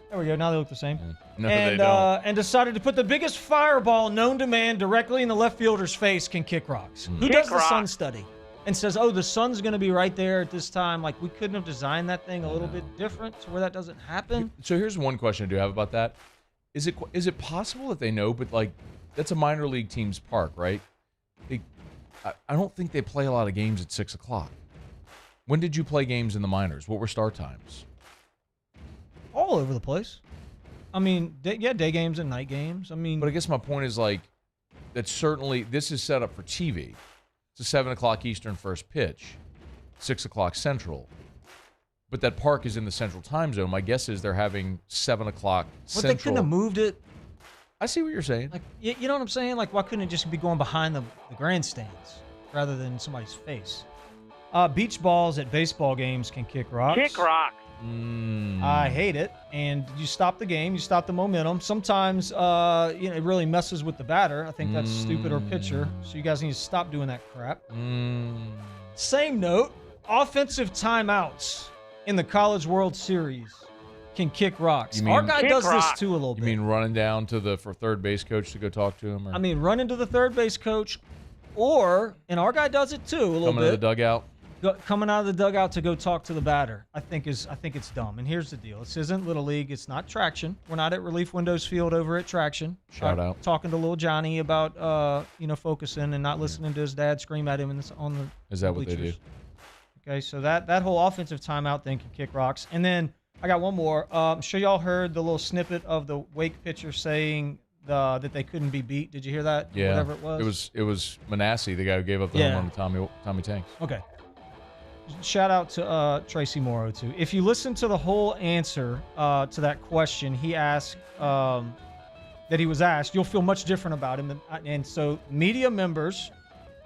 There we go. Now they look the same. No, they don't. And decided to put the biggest fireball known to man directly in the left fielder's face can kick rocks. Who does the sun study? And says, oh, the sun's going to be right there at this time. Like, we couldn't have designed that thing a little bit different to where that doesn't happen. So here's one question I do have about that. Is it possible that they know, but, like, that's a minor league team's park, right? I don't think they play a lot of games at 6 o'clock. When did you play games in the minors? What were start times? All over the place. I mean, day games and night games. I mean, but I guess my point is, like, that's certainly, this is set up for TV. It's a 7 o'clock Eastern first pitch, 6 o'clock Central. But that park is in the Central Time Zone. My guess is they're having 7 o'clock But Central. they couldn't have moved it. I see what you're saying. Like, you know what I'm saying? Like, why couldn't it just be going behind the grandstands rather than somebody's face? Beach balls at baseball games can kick rocks. Kick rocks. I hate it. And you stop the game, you stop the momentum. Sometimes, it really messes with the batter. I think that's stupid or pitcher. So you guys need to stop doing that crap. Same note, offensive timeouts in the College World Series can kick rocks. Our guy does this too a little bit. You mean running down for third base coach to go talk to him? Or? I mean, running to the third base coach, and our guy does it too a little bit. Coming to the dugout. Coming out of the dugout to go talk to the batter, I think it's dumb. And here's the deal: this isn't Little League. It's not Traction. We're not at Relief Windows Field over at Traction. Shout out. Talking to little Johnny about focusing and not listening to his dad scream at him on the. Is that bleachers. what they do? Okay, so that whole offensive timeout thing can kick rocks. And then I got one more. I'm sure y'all heard the little snippet of the Wake pitcher saying that they couldn't be beat. Did you hear that? Yeah. Whatever it was. It was Manasseh, the guy who gave up the home run to Tommy Tanks. Okay. Shout out to Tracy Morrow too. If you listen to the whole answer to that question, he asked that he was asked, you'll feel much different about him. And so media members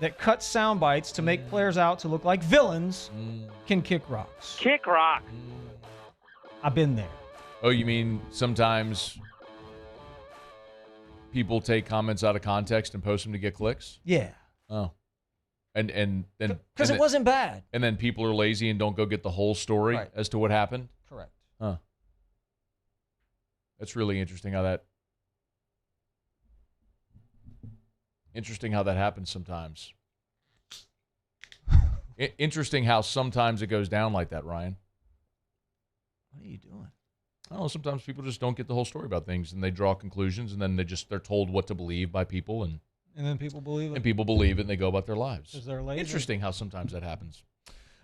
that cut sound bites to make players out to look like villains can kick rocks. Kick rocks. I've been there. Oh, you mean sometimes people take comments out of context and post them to get clicks? Yeah. Oh. And then because it wasn't bad. And then people are lazy and don't go get the whole story as to what happened. Correct. Huh. That's really interesting how that happens sometimes. Interesting how sometimes it goes down like that, Ryan. What are you doing? I don't know, sometimes people just don't get the whole story about things and they draw conclusions and then they're told what to believe by people and then people believe it. And people believe it and they go about their lives. Because they're lazy. Interesting how sometimes that happens.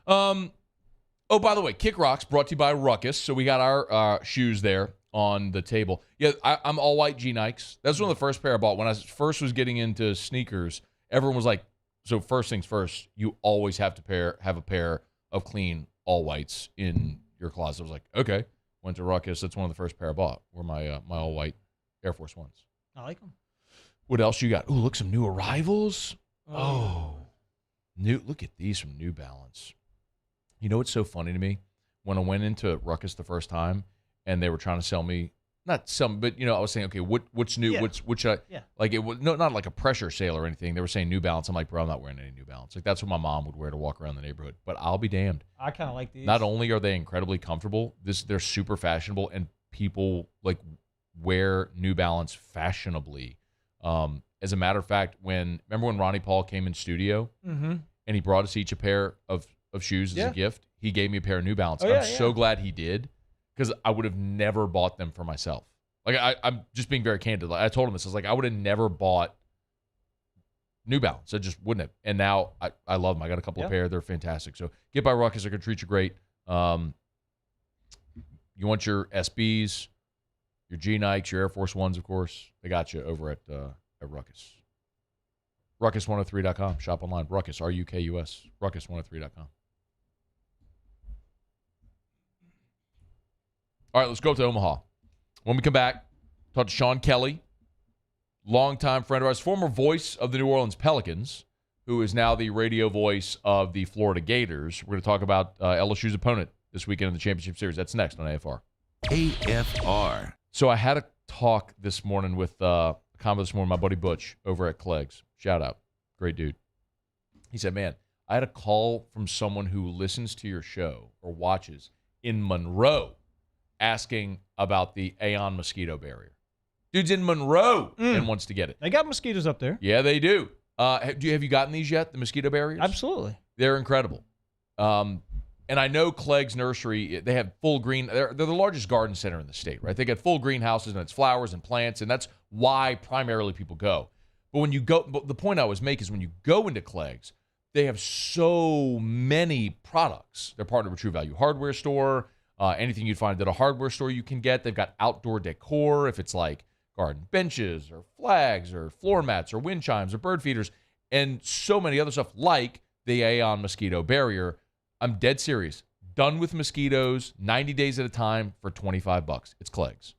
Oh, by the way, Kick Rocks brought to you by Ruckus. So we got our shoes there on the table. Yeah, I'm all white G-Nikes. That's one of the first pair I bought. When I first was getting into sneakers, everyone was like, so first things first, you always have to have a pair of clean all whites in your closet. I was like, okay. Went to Ruckus. That's one of the first pair I bought were my all white Air Force Ones. I like them. What else you got? Oh, look, some new arrivals. Look at these from New Balance. You know what's so funny to me? When I went into Ruckus the first time and they were trying to sell me, not some, but I was saying, okay, what's new? Yeah. Which like it was not like a pressure sale or anything. They were saying New Balance. I'm like, bro, I'm not wearing any New Balance. Like that's what my mom would wear to walk around the neighborhood. But I'll be damned. I kind of like these. Not only are they incredibly comfortable, they're super fashionable, and people like wear New Balance fashionably. As a matter of fact, remember when Ronnie Paul came in studio and he brought us each a pair of shoes as a gift? He gave me a pair of New Balance. I'm so glad he did because I would have never bought them for myself. Like I'm just being very candid. Like, I told him this. I was like, I would have never bought New Balance. I just wouldn't have. And now I love them. I got a couple of pair. They're fantastic. So get by Ruckus. They're going to treat you great. You want your SBs, your G-Nikes, your Air Force Ones, of course. They got you over at Ruckus. Ruckus103.com. Shop online. Ruckus, R-U-K-U-S. Ruckus103.com. All right, let's go up to Omaha. When we come back, talk to Sean Kelley, longtime friend of ours, former voice of the New Orleans Pelicans, who is now the radio voice of the Florida Gators. We're going to talk about LSU's opponent this weekend in the championship series. That's next on AFR. AFR. So I had a talk this morning with my buddy Butch over at Clegg's. Shout out. Great dude. He said, man, I had a call from someone who listens to your show or watches in Monroe asking about the Aeon mosquito barrier. Dude's in Monroe and wants to get it. They got mosquitoes up there. Yeah, they do. Have you gotten these yet, the mosquito barriers? Absolutely. They're incredible. And I know Clegg's Nursery, they have full green. They're the largest garden center in the state, right? They got full greenhouses and it's flowers and plants, and that's why primarily people go. But the point I was making is when you go into Clegg's, they have so many products. They're partnered with True Value Hardware Store. Anything you'd find at a hardware store you can get. They've got outdoor decor, if it's like garden benches or flags or floor mats or wind chimes or bird feeders, and so many other stuff like the Aeon mosquito barrier. I'm dead serious. done with mosquitoes, 90 days at a time for $25. It's Clegg's.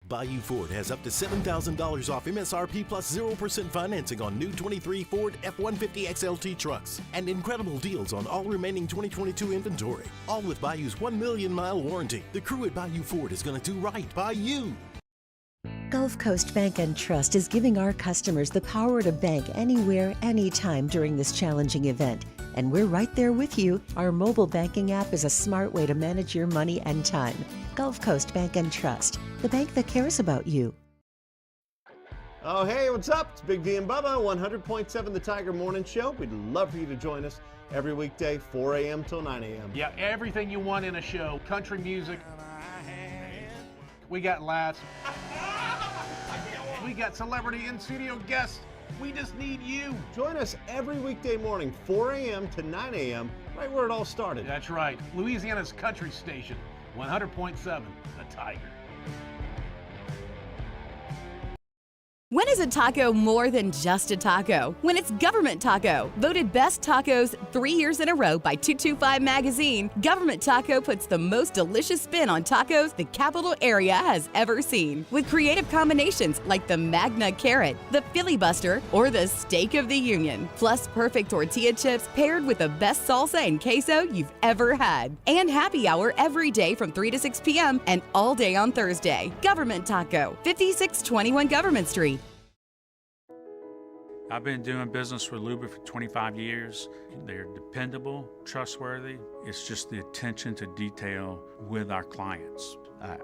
Bayou Ford has up to $7,000 off MSRP plus 0% financing on new 23 Ford F-150 XLT trucks and incredible deals on all remaining 2022 inventory. All with Bayou's 1 million mile warranty. The crew at Bayou Ford is going to do right by you. Gulf Coast Bank and Trust is giving our customers the power to bank anywhere, anytime during this challenging event. And we're right there with you. Our mobile banking app is a smart way to manage your money and time. Gulf Coast Bank and Trust, the bank that cares about you. Oh, hey, what's up? It's Big D and Bubba, 100.7 The Tiger Morning Show. We'd love for you to join us every weekday, 4 a.m. till 9 a.m. Yeah, everything you want in a show. Country music. We got laughs. We got celebrity in-studio guests. We just need you. Join us every weekday morning, 4 a.m. to 9 a.m., right where it all started. That's right. Louisiana's country station, 100.7 The Tiger. When is a taco more than just a taco? When it's Government Taco. Voted best tacos 3 years in a row by 225 Magazine, Government Taco puts the most delicious spin on tacos the capital area has ever seen. With creative combinations like the Magna Carrot, the Filibuster, or the Steak of the Union. Plus perfect tortilla chips paired with the best salsa and queso you've ever had. And happy hour every day from 3 to 6 p.m. and all day on Thursday. Government Taco, 5621 Government Street. I've been doing business with Luba for 25 years. They're dependable, trustworthy. It's just the attention to detail with our clients.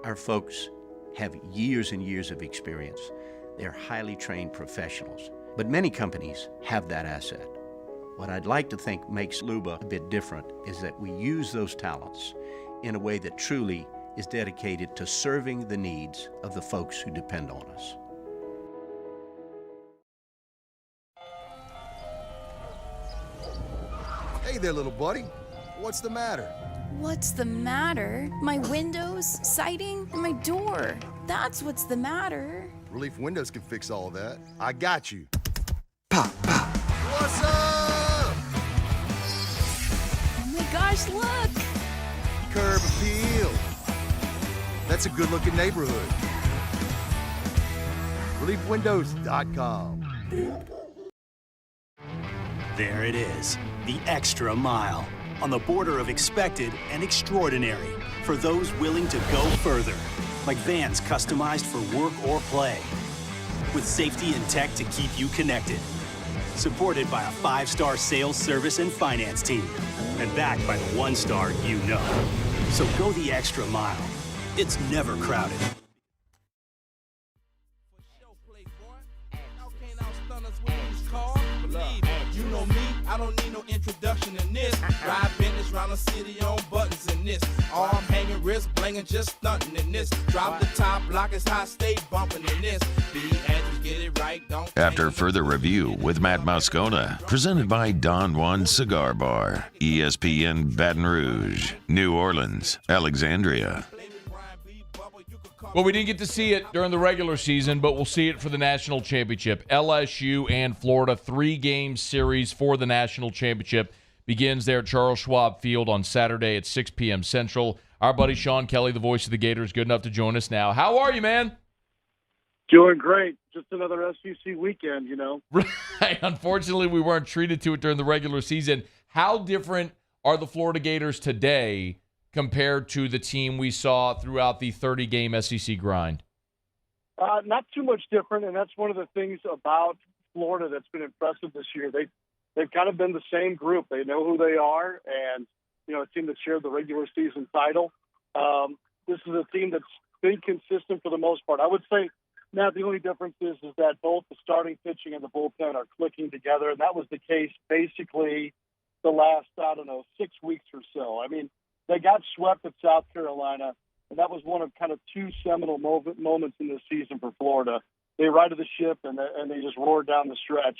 Our folks have years and years of experience. They're highly trained professionals. But many companies have that asset. What I'd like to think makes Luba a bit different is that we use those talents in a way that truly is dedicated to serving the needs of the folks who depend on us. Hey there, little buddy. What's the matter? What's the matter? My windows, siding, and my door. That's what's the matter. Relief Windows can fix all of that. I got you. Pop, pop. What's up? Oh my gosh, look! Curb appeal. That's a good-looking neighborhood. ReliefWindows.com. There it is, the extra mile, on the border of expected and extraordinary for those willing to go further, like vans customized for work or play, with safety and tech to keep you connected, supported by a 5-star sales, service, and finance team, and backed by the 1-star you know. So go the extra mile. It's never crowded. You know me, I don't need no introduction in this. Ride business round the city on buttons in this. Arm hanging, wrist blinging, just stunting in this. Drop the top, block is high, stay bumping in this. Be Andrews, get it right, don't. After further review with Matt Moscona, presented by Don Juan Cigar Bar, ESPN Baton Rouge, New Orleans, Alexandria. Well, we didn't get to see it during the regular season, but we'll see it for the national championship. LSU and Florida, 3-game series for the national championship begins there at Charles Schwab Field on Saturday at 6 p.m. Central. Our buddy Sean Kelley, the voice of the Gators, good enough to join us now. How are you, man? Doing great. Just another SEC weekend, you know. Right. Unfortunately, we weren't treated to it during the regular season. How different are the Florida Gators today compared to the team we saw throughout the 30-game SEC grind? Not too much different, and that's one of the things about Florida that's been impressive this year. They've kind of been the same group. They know who they are, and a team that shared the regular season title. This is a team that's been consistent for the most part. I would say now the only difference is that both the starting pitching and the bullpen are clicking together, and that was the case basically the last, 6 weeks or so. I mean, they got swept at South Carolina, and that was one of kind of two seminal moments in this season for Florida. They righted the ship, and they just roared down the stretch.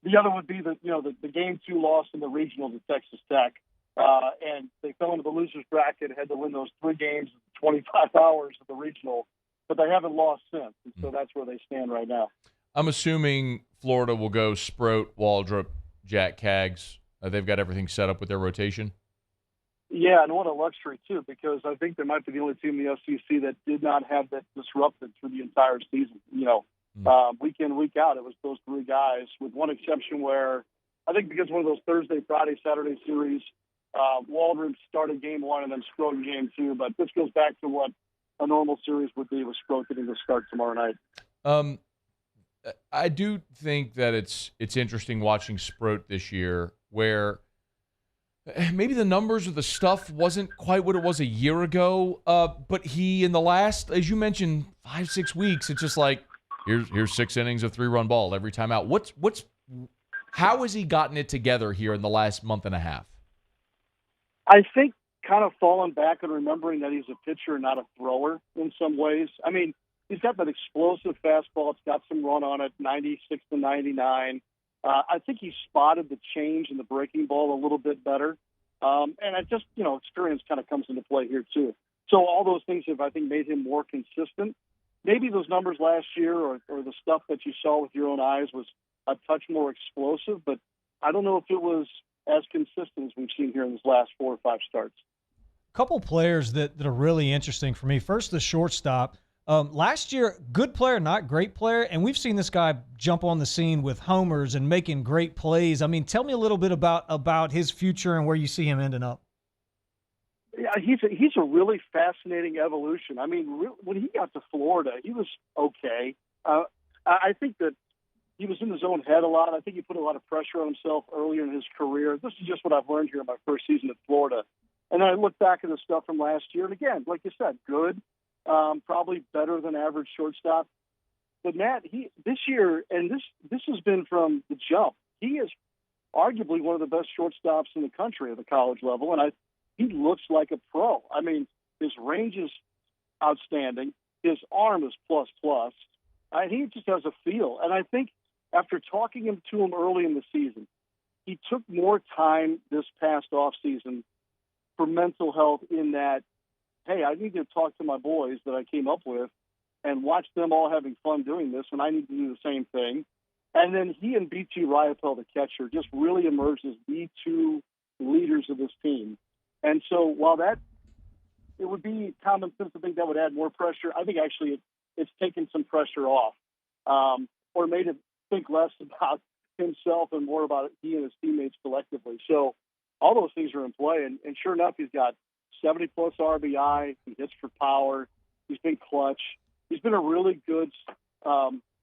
The other would be the Game 2 loss in the regional to Texas Tech, and they fell into the loser's bracket, had to win those 3 games in 25 hours of the regional, but they haven't lost since, and so that's where they stand right now. I'm assuming Florida will go Sproat, Waldrop, Jack Kaggs. They've got everything set up with their rotation. Yeah, and what a luxury, too, because I think they might be the only team in the SEC that did not have that disrupted through the entire season. Week in, week out, it was those three guys, with one exception where I think because one of those Thursday, Friday, Saturday series, Waldron started game one and then Scroton game two. But this goes back to what a normal series would be with Scroton to start tomorrow night. I do think that it's interesting watching Sproat this year, where maybe the numbers or the stuff wasn't quite what it was a year ago. But he, in the last, as you mentioned, 5-6 weeks, it's just like, here's 6 innings of 3-run ball every time out. How has he gotten it together here in the last month and a half? I think kind of falling back and remembering that he's a pitcher, not a thrower in some ways. I mean, he's got that explosive fastball. It's got some run on it, 96 to 99. I think he spotted the change in the breaking ball a little bit better. And I just, experience kind of comes into play here too. So all those things have, I think, made him more consistent. Maybe those numbers last year or the stuff that you saw with your own eyes was a touch more explosive, but I don't know if it was as consistent as we've seen here in his last 4 or 5 starts. A couple players that are really interesting for me. First, the shortstop. Last year, good player, not great player, and we've seen this guy jump on the scene with homers and making great plays. I mean, tell me a little bit about his future and where you see him ending up. Yeah, he's a really fascinating evolution. I mean, when he got to Florida, he was okay. I think that he was in his own head a lot. I think he put a lot of pressure on himself earlier in his career. This is just what I've learned here in my first season at Florida. And then I look back at the stuff from last year, and again, like you said, good. Probably better than average shortstop. But Matt, this year, and this has been from the jump, he is arguably one of the best shortstops in the country at the college level, and he looks like a pro. I mean, his range is outstanding. His arm is plus. He just has a feel. And I think after talking to him early in the season, he took more time this past offseason for mental health in that, hey, I need to talk to my boys that I came up with and watch them all having fun doing this, and I need to do the same thing. And then he and BT Riopel, the catcher, just really emerged as the two leaders of this team. And so while it would be common sense to think that would add more pressure, I think actually it's taken some pressure off or made him think less about himself and more about he and his teammates collectively. So all those things are in play. And sure enough, he's got 70-plus RBI. He hits for power. He's been clutch. He's been a really good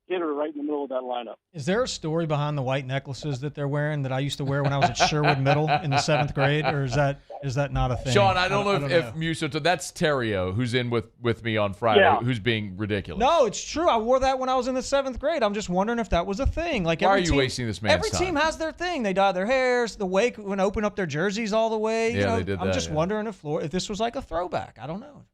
hitter right in the middle of that lineup. Is there a story behind the white necklaces that they're wearing that I used to wear when I was at Sherwood Middle in the 7th grade, or is that not a thing? Sean, I don't know if Muso, that's Theriot, who's in with me on Friday, who's being ridiculous. No, it's true. I wore that when I was in the 7th grade. I'm just wondering if that was a thing. Like, why are you wasting this man's time? Every team has their thing. They dye their hairs. The Wake would open up their jerseys all the way. Yeah, they did that. I'm just wondering if this was like a throwback. I don't know.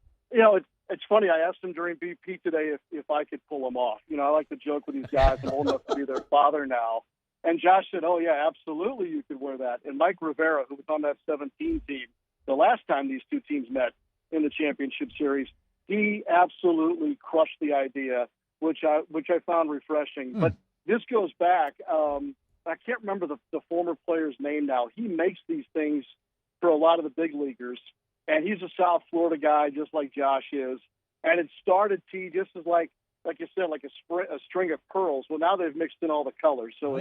It's funny. I asked him during BP today if I could pull him off. I like to joke with these guys. I'm old enough to be their father now. And Josh said, oh, yeah, absolutely you could wear that. And Mike Rivera, who was on that 17 team, the last time these two teams met in the championship series, he absolutely crushed the idea, which I found refreshing. But this goes back. I can't remember the former player's name now. He makes these things for a lot of the big leaguers. And he's a South Florida guy, just like Josh is. And it started, just as like you said, like a string of pearls. Well, now they've mixed in all the colors. So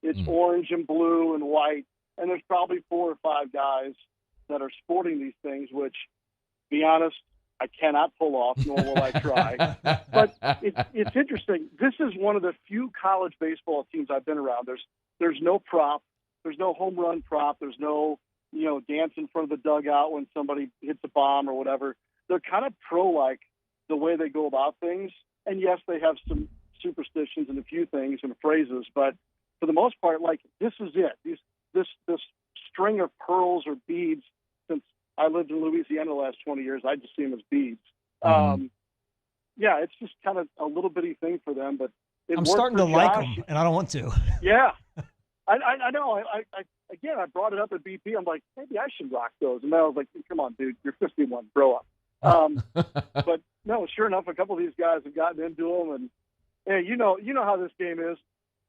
it's orange and blue and white. And there's probably 4 or 5 guys that are sporting these things, which, to be honest, I cannot pull off, nor will I try. But it's interesting. This is one of the few college baseball teams I've been around. There's no prop. There's no home run prop. There's no dance in front of the dugout when somebody hits a bomb or whatever. They're kind of pro-like the way they go about things. And yes, they have some superstitions and a few things and phrases, but for the most part, like, this is it. This string of pearls or beads, since I lived in Louisiana the last 20 years, I just see them as beads. It's just kind of a little bitty thing for them, but I'm starting to like them, and I don't want to. Yeah. I know. I brought it up at BP. I'm like, maybe I should rock those. And I was like, come on, dude, you're 51, grow up. But no, sure enough, a couple of these guys have gotten into them, and hey, you know how this game is.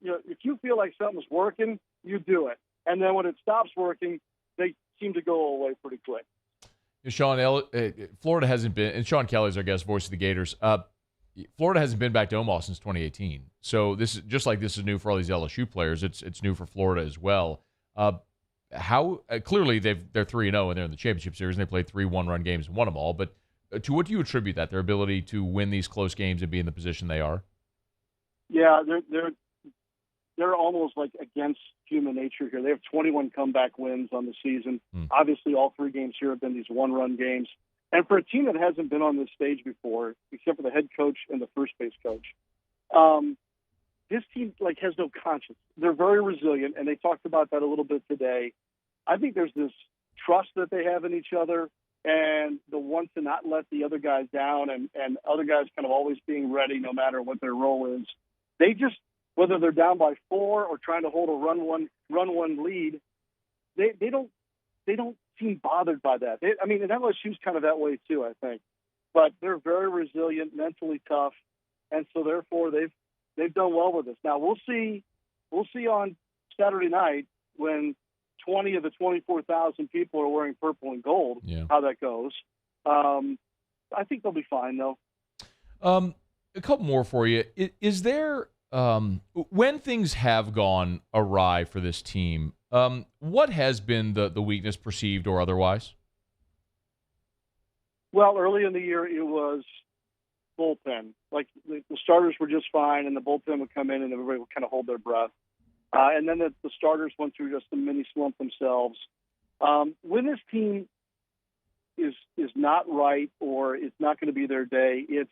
If you feel like something's working, you do it, and then when it stops working, they seem to go away pretty quick. Florida hasn't been, and Sean Kelley's our guest, voice of the Gators. Florida hasn't been back to Omaha since 2018. So this is just like this is new for all these LSU players. It's new for Florida as well. How clearly they're 3-0 and they're in the championship series and they played 3 one-run games and won them all. But to what do you attribute that? Their ability to win these close games and be in the position they are? Yeah, they're almost like against human nature here. They have 21 comeback wins on the season. Obviously, all 3 games here have been these one-run games. And for a team that hasn't been on this stage before, except for the head coach and the first base coach, this team has no conscience. They're very resilient, and they talked about that a little bit today. I think there's this trust that they have in each other and the want to not let the other guys down and other guys kind of always being ready no matter what their role is. They just, whether they're down by 4 or trying to hold a run one lead, they don't seem bothered by that. And LSU's kind of that way too, I think. But they're very resilient, mentally tough, and so therefore they've done well with this. Now we'll see on Saturday night when 20 of the 24,000 people are wearing purple and gold, how that goes. I think they'll be fine though. A couple more for you. Is there when things have gone awry for this team, what has been the weakness, perceived or otherwise? Well, early in the year, it was bullpen. Like the starters were just fine, and the bullpen would come in, and everybody would kind of hold their breath. And then the starters went through just a mini slump themselves. When this team is not right or it's not going to be their day, it's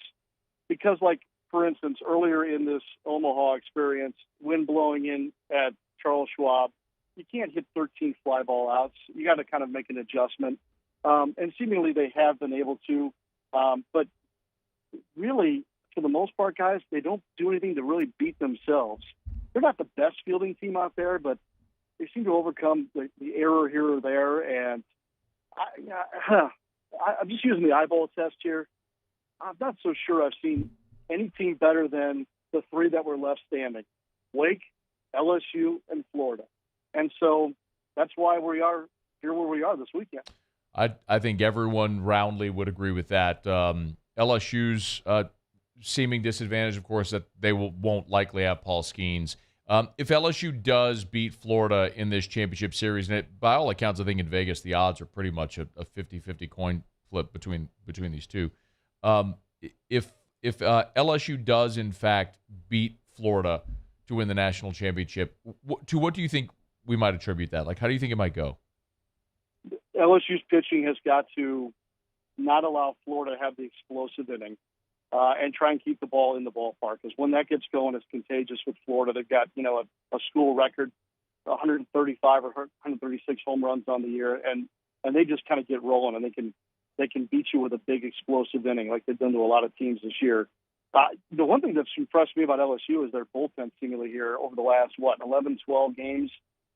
because, like, for instance, earlier in this Omaha experience, wind blowing in at Charles Schwab, you can't hit 13 fly ball outs. You got to kind of make an adjustment. And seemingly they have been able to. But really, for the most part, guys, they don't do anything to really beat themselves. They're not the best fielding team out there, but they seem to overcome the error here or there. And I'm just using the eyeball test here. I'm not so sure I've seen any team better than the 3 that were left standing: Wake, LSU, and Florida. And so that's why we are here where we are this weekend. I think everyone roundly would agree with that. LSU's seeming disadvantage, of course, that they won't likely have Paul Skeens. If LSU does beat Florida in this championship series, and by all accounts, I think in Vegas the odds are pretty much a 50-50 coin flip between these two. If LSU does in fact beat Florida to win the national championship, to what do you think we might attribute that? Like, how do you think it might go? LSU's pitching has got to not allow Florida to have the explosive inning and try and keep the ball in the ballpark. Because when that gets going, it's contagious with Florida. They've got, a school record, 135 or 136 home runs on the year, and they just kind of get rolling, and they can beat you with a big explosive inning like they've done to a lot of teams this year. The one thing that's impressed me about LSU is their bullpen seemingly here over the last, 11, 12 games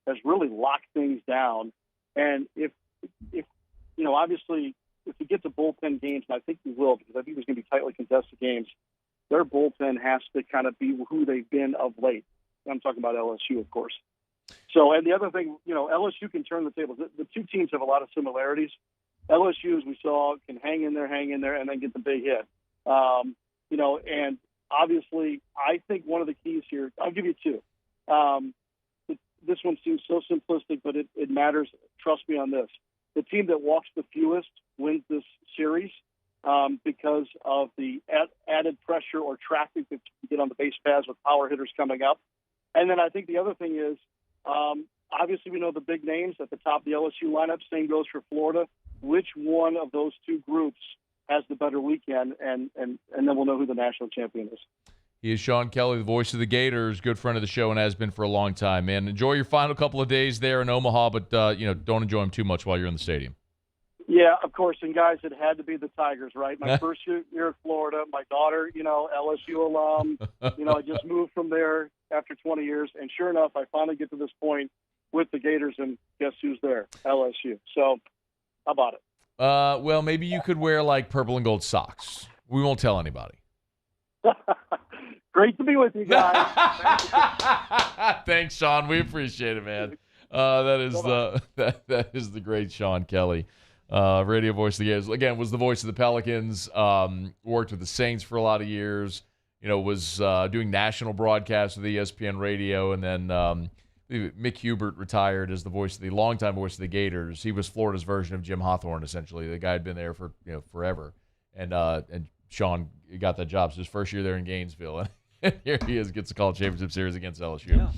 has really locked things down. And if obviously, if we get to bullpen games, and I think we will, because I think there's going to be tightly contested games, their bullpen has to kind of be who they've been of late. I'm talking about LSU, of course. So, and the other thing, LSU can turn the tables. The two teams have a lot of similarities. LSU, as we saw, can hang in there, and then get the big hit. And obviously, I think one of the keys here, I'll give you 2. This one seems so simplistic, but it matters. Trust me on this. The team that walks the fewest wins this series because of the added pressure or traffic that you get on the base paths with power hitters coming up. And then I think the other thing is, obviously we know the big names at the top of the LSU lineup. Same goes for Florida. Which one of those two groups has the better weekend, and then we'll know who the national champion is. He is Sean Kelley, the voice of the Gators, good friend of the show and has been for a long time, man. Enjoy your final couple of days there in Omaha, but don't enjoy them too much while you're in the stadium. Yeah, of course. And, guys, it had to be the Tigers, right? My first year at Florida, my daughter, LSU alum. I just moved from there after 20 years. And sure enough, I finally get to this point with the Gators, and guess who's there? LSU. So how about it? Well, maybe you could wear, purple and gold socks. We won't tell anybody. Great to be with you guys. Thanks, Sean. We appreciate it, man. That is the great Sean Kelley. Radio voice of the Gators. Again, was the voice of the Pelicans. Worked with the Saints for a lot of years. Was doing national broadcasts with ESPN Radio, and then Mick Hubert retired as the longtime voice of the Gators. He was Florida's version of Jim Hawthorne, essentially. The guy had been there for forever, and Sean got that job. So his first year there in Gainesville, and here he is, gets the college championship series against LSU.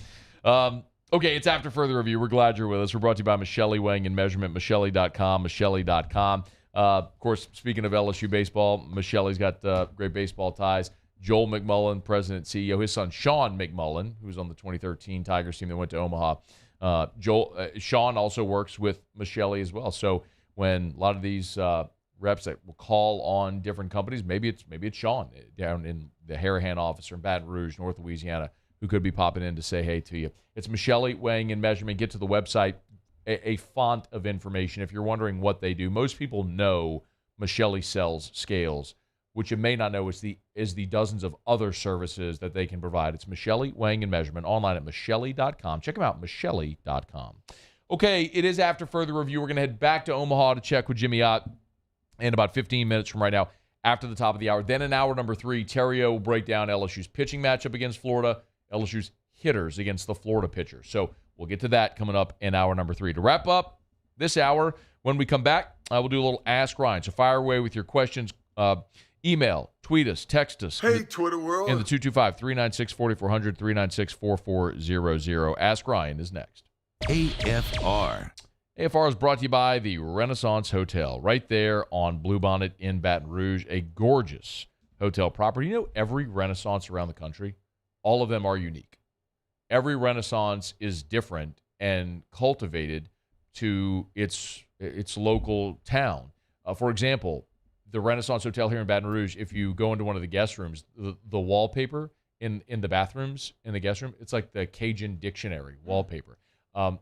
Yeah. Okay, it's After Further Review. We're glad you're with us. We're brought to you by Michelli Weighing and Measurement, Michelli.com, Michelli.com. Of course, speaking of LSU baseball, Michelli's got great baseball ties. Joel McMullen, president, CEO. His son, Sean McMullen, who's on the 2013 Tigers team that went to Omaha. Sean also works with Michelli as well. So when a lot of these reps that will call on different companies, maybe it's Sean down in the Harahan office or in Baton Rouge, North Louisiana, who could be popping in to say hey to you. It's Michelli Weighing and Measurement. Get to the website, a font of information. If you're wondering what they do, most people know Michelli sells scales. What you may not know is the dozens of other services that they can provide. It's Michelli Weighing and Measurement, online at Michelli.com. Check them out, Michelli.com. Okay, it is After Further Review. We're going to head back to Omaha to check with Jimmy Ott in about 15 minutes from right now, after the top of the hour. Then in hour number 3, Theriot will break down LSU's pitching matchup against Florida, LSU's hitters against the Florida pitchers. So we'll get to that coming up in hour number 3. To wrap up this hour, when we come back, we'll do a little Ask Ryan. So fire away with your questions. Email, tweet us, text us. Hey, Twitter world. In the 225-396-4400, 396-4400. Ask Ryan is next. AFR. AFR is brought to you by the Renaissance Hotel, right there on Bluebonnet in Baton Rouge. A gorgeous hotel property. Every Renaissance around the country, all of them are unique. Every Renaissance is different and cultivated to its local town. For example, the Renaissance Hotel here in Baton Rouge, if you go into one of the guest rooms, the wallpaper in the bathrooms in the guest room, it's like the Cajun dictionary wallpaper.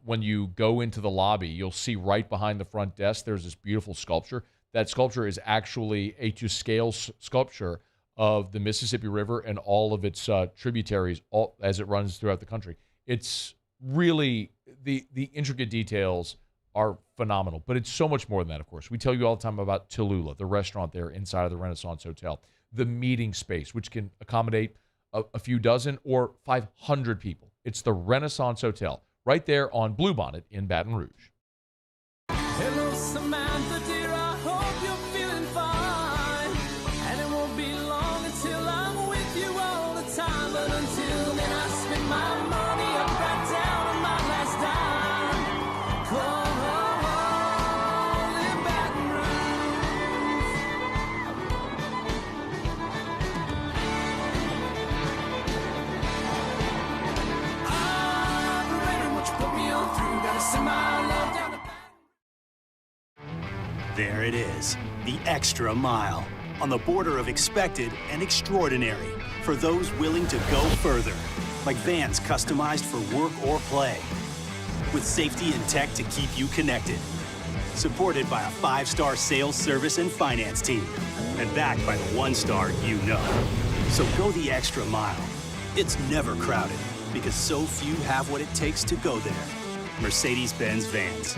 When you go into the lobby, you'll see right behind the front desk, there's this beautiful sculpture. That sculpture is actually a to-scale sculpture of the Mississippi River and all of its tributaries as it runs throughout the country. It's really, the intricate details are phenomenal, but it's so much more than that, of course. We tell you all the time about Tallulah, the restaurant there inside of the Renaissance Hotel, the meeting space, which can accommodate a few dozen or 500 people. It's the Renaissance Hotel, right there on Bluebonnet in Baton Rouge. Hello, Samantha, dear, I hope you're feeling fine. And it won't be long until I'm with you all the time. But until then, I spend my money up right down on my last dime. Come on, in Baton Rouge. I'm ready, what you put me on through. Gotta send my love down to There it is, the extra mile, on the border of expected and extraordinary, for those willing to go further, like vans customized for work or play, with safety and tech to keep you connected, supported by a 5-star sales, service, and finance team, and backed by the 1-star you know. So go the extra mile. It's never crowded, because so few have what it takes to go there. Mercedes-Benz Vans.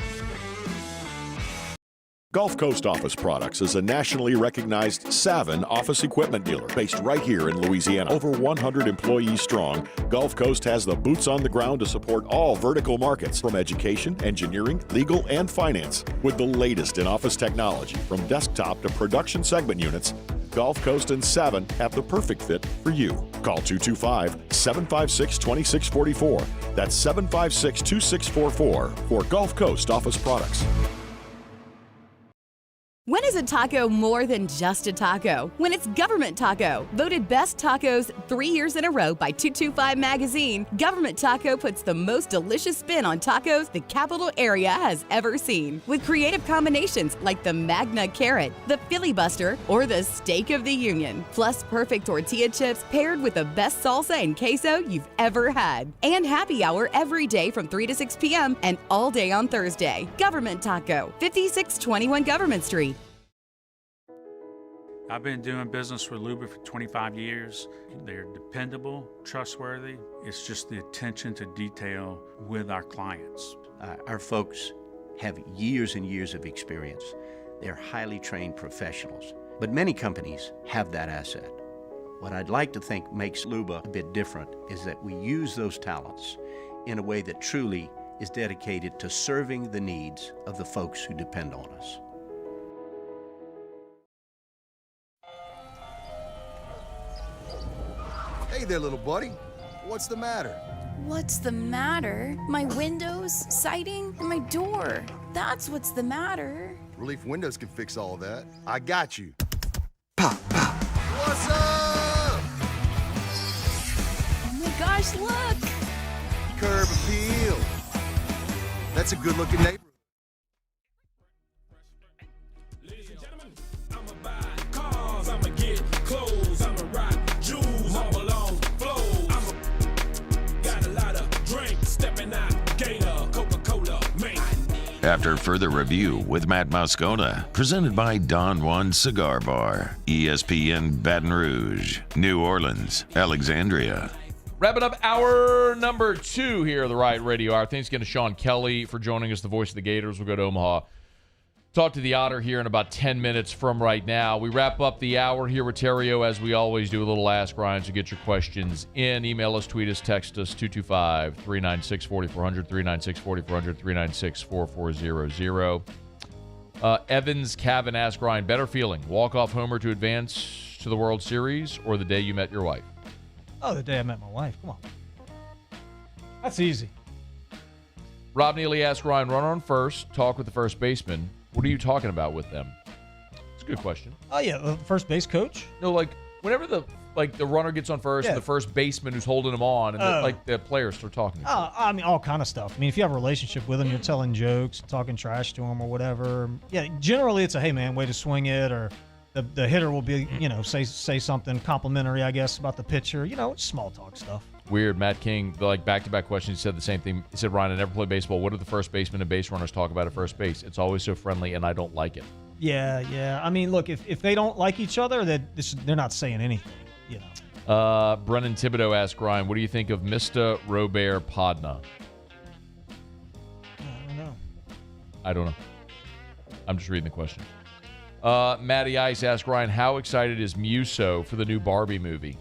Gulf Coast Office Products is a nationally recognized Savin office equipment dealer based right here in Louisiana. Over 100 employees strong, Gulf Coast has the boots on the ground to support all vertical markets, from education, engineering, legal, and finance. With the latest in office technology, from desktop to production segment units, Gulf Coast and Savin have the perfect fit for you. Call 225-756-2644. That's 756-2644 for Gulf Coast Office Products. When is a taco more than just a taco? When it's Government Taco. Voted best tacos 3 years in a row by 225 Magazine, Government Taco puts the most delicious spin on tacos the capital area has ever seen. With creative combinations like the Magna Carrot, the Filibuster, or the Steak of the Union. Plus perfect tortilla chips paired with the best salsa and queso you've ever had. And happy hour every day from 3 to 6 p.m. and all day on Thursday. Government Taco, 5621 Government Street. I've been doing business with Luba for 25 years. They're dependable, trustworthy. It's just the attention to detail with our clients. Our folks have years and years of experience. They're highly trained professionals. But many companies have that asset. What I'd like to think makes Luba a bit different is that we use those talents in a way that truly is dedicated to serving the needs of the folks who depend on us. Hey there, little buddy. What's the matter? What's the matter? My windows, siding, and my door. That's what's the matter. Relief Windows can fix all that. I got you. Pop, pop. What's up? Oh my gosh, look! Curb appeal. That's a good-looking neighborhood. I'ma get clothes, I'ma rock jewels, all along flows. Got a lot of drinks, stepping out, Gator, Coca-Cola, man. After further review with Matt Moscona, presented by Don Juan Cigar Bar, ESPN Baton Rouge, New Orleans, Alexandria. Wrapping up hour number 2 here of the Riot Radio Hour. Thanks again to Sean Kelley for joining us, the voice of the Gators. We'll go to Omaha. Talk to the Otter here in about 10 minutes from right now. We wrap up the hour here with Theriot, as we always do, a little Ask Ryan, so get your questions in. Email us, tweet us, text us, 225-396-4400, 396-4400, 396-4400. Evans Cavan Ask Ryan, better feeling, walk-off homer to advance to the World Series or the day you met your wife? Oh, the day I met my wife. Come on. That's easy. Rob Neely asked Ryan, run on first, talk with the first baseman. What are you talking about with them? It's a good question. Oh, yeah, first base coach? No, like, whenever the runner gets on first, and the first baseman who's holding him on, and the players start talking to him. I mean, all kind of stuff. I mean, if you have a relationship with them, you're telling jokes, talking trash to them or whatever. Yeah, generally it's a, hey, man, way to swing it, or the hitter will be, say something complimentary, I guess, about the pitcher. It's small talk stuff. Weird. Matt King, back-to-back questions, he said the same thing. He said, Ryan, I never play baseball. What do the first baseman and base runners talk about at first base? It's always so friendly, and I don't like it. Yeah. I mean, look, if they don't like each other, they're not saying anything, Brennan Thibodeau asked Ryan, what do you think of Mr. Robert Podna? I don't know. I'm just reading the question. Matty Ice asked Ryan, how excited is Musso for the new Barbie movie?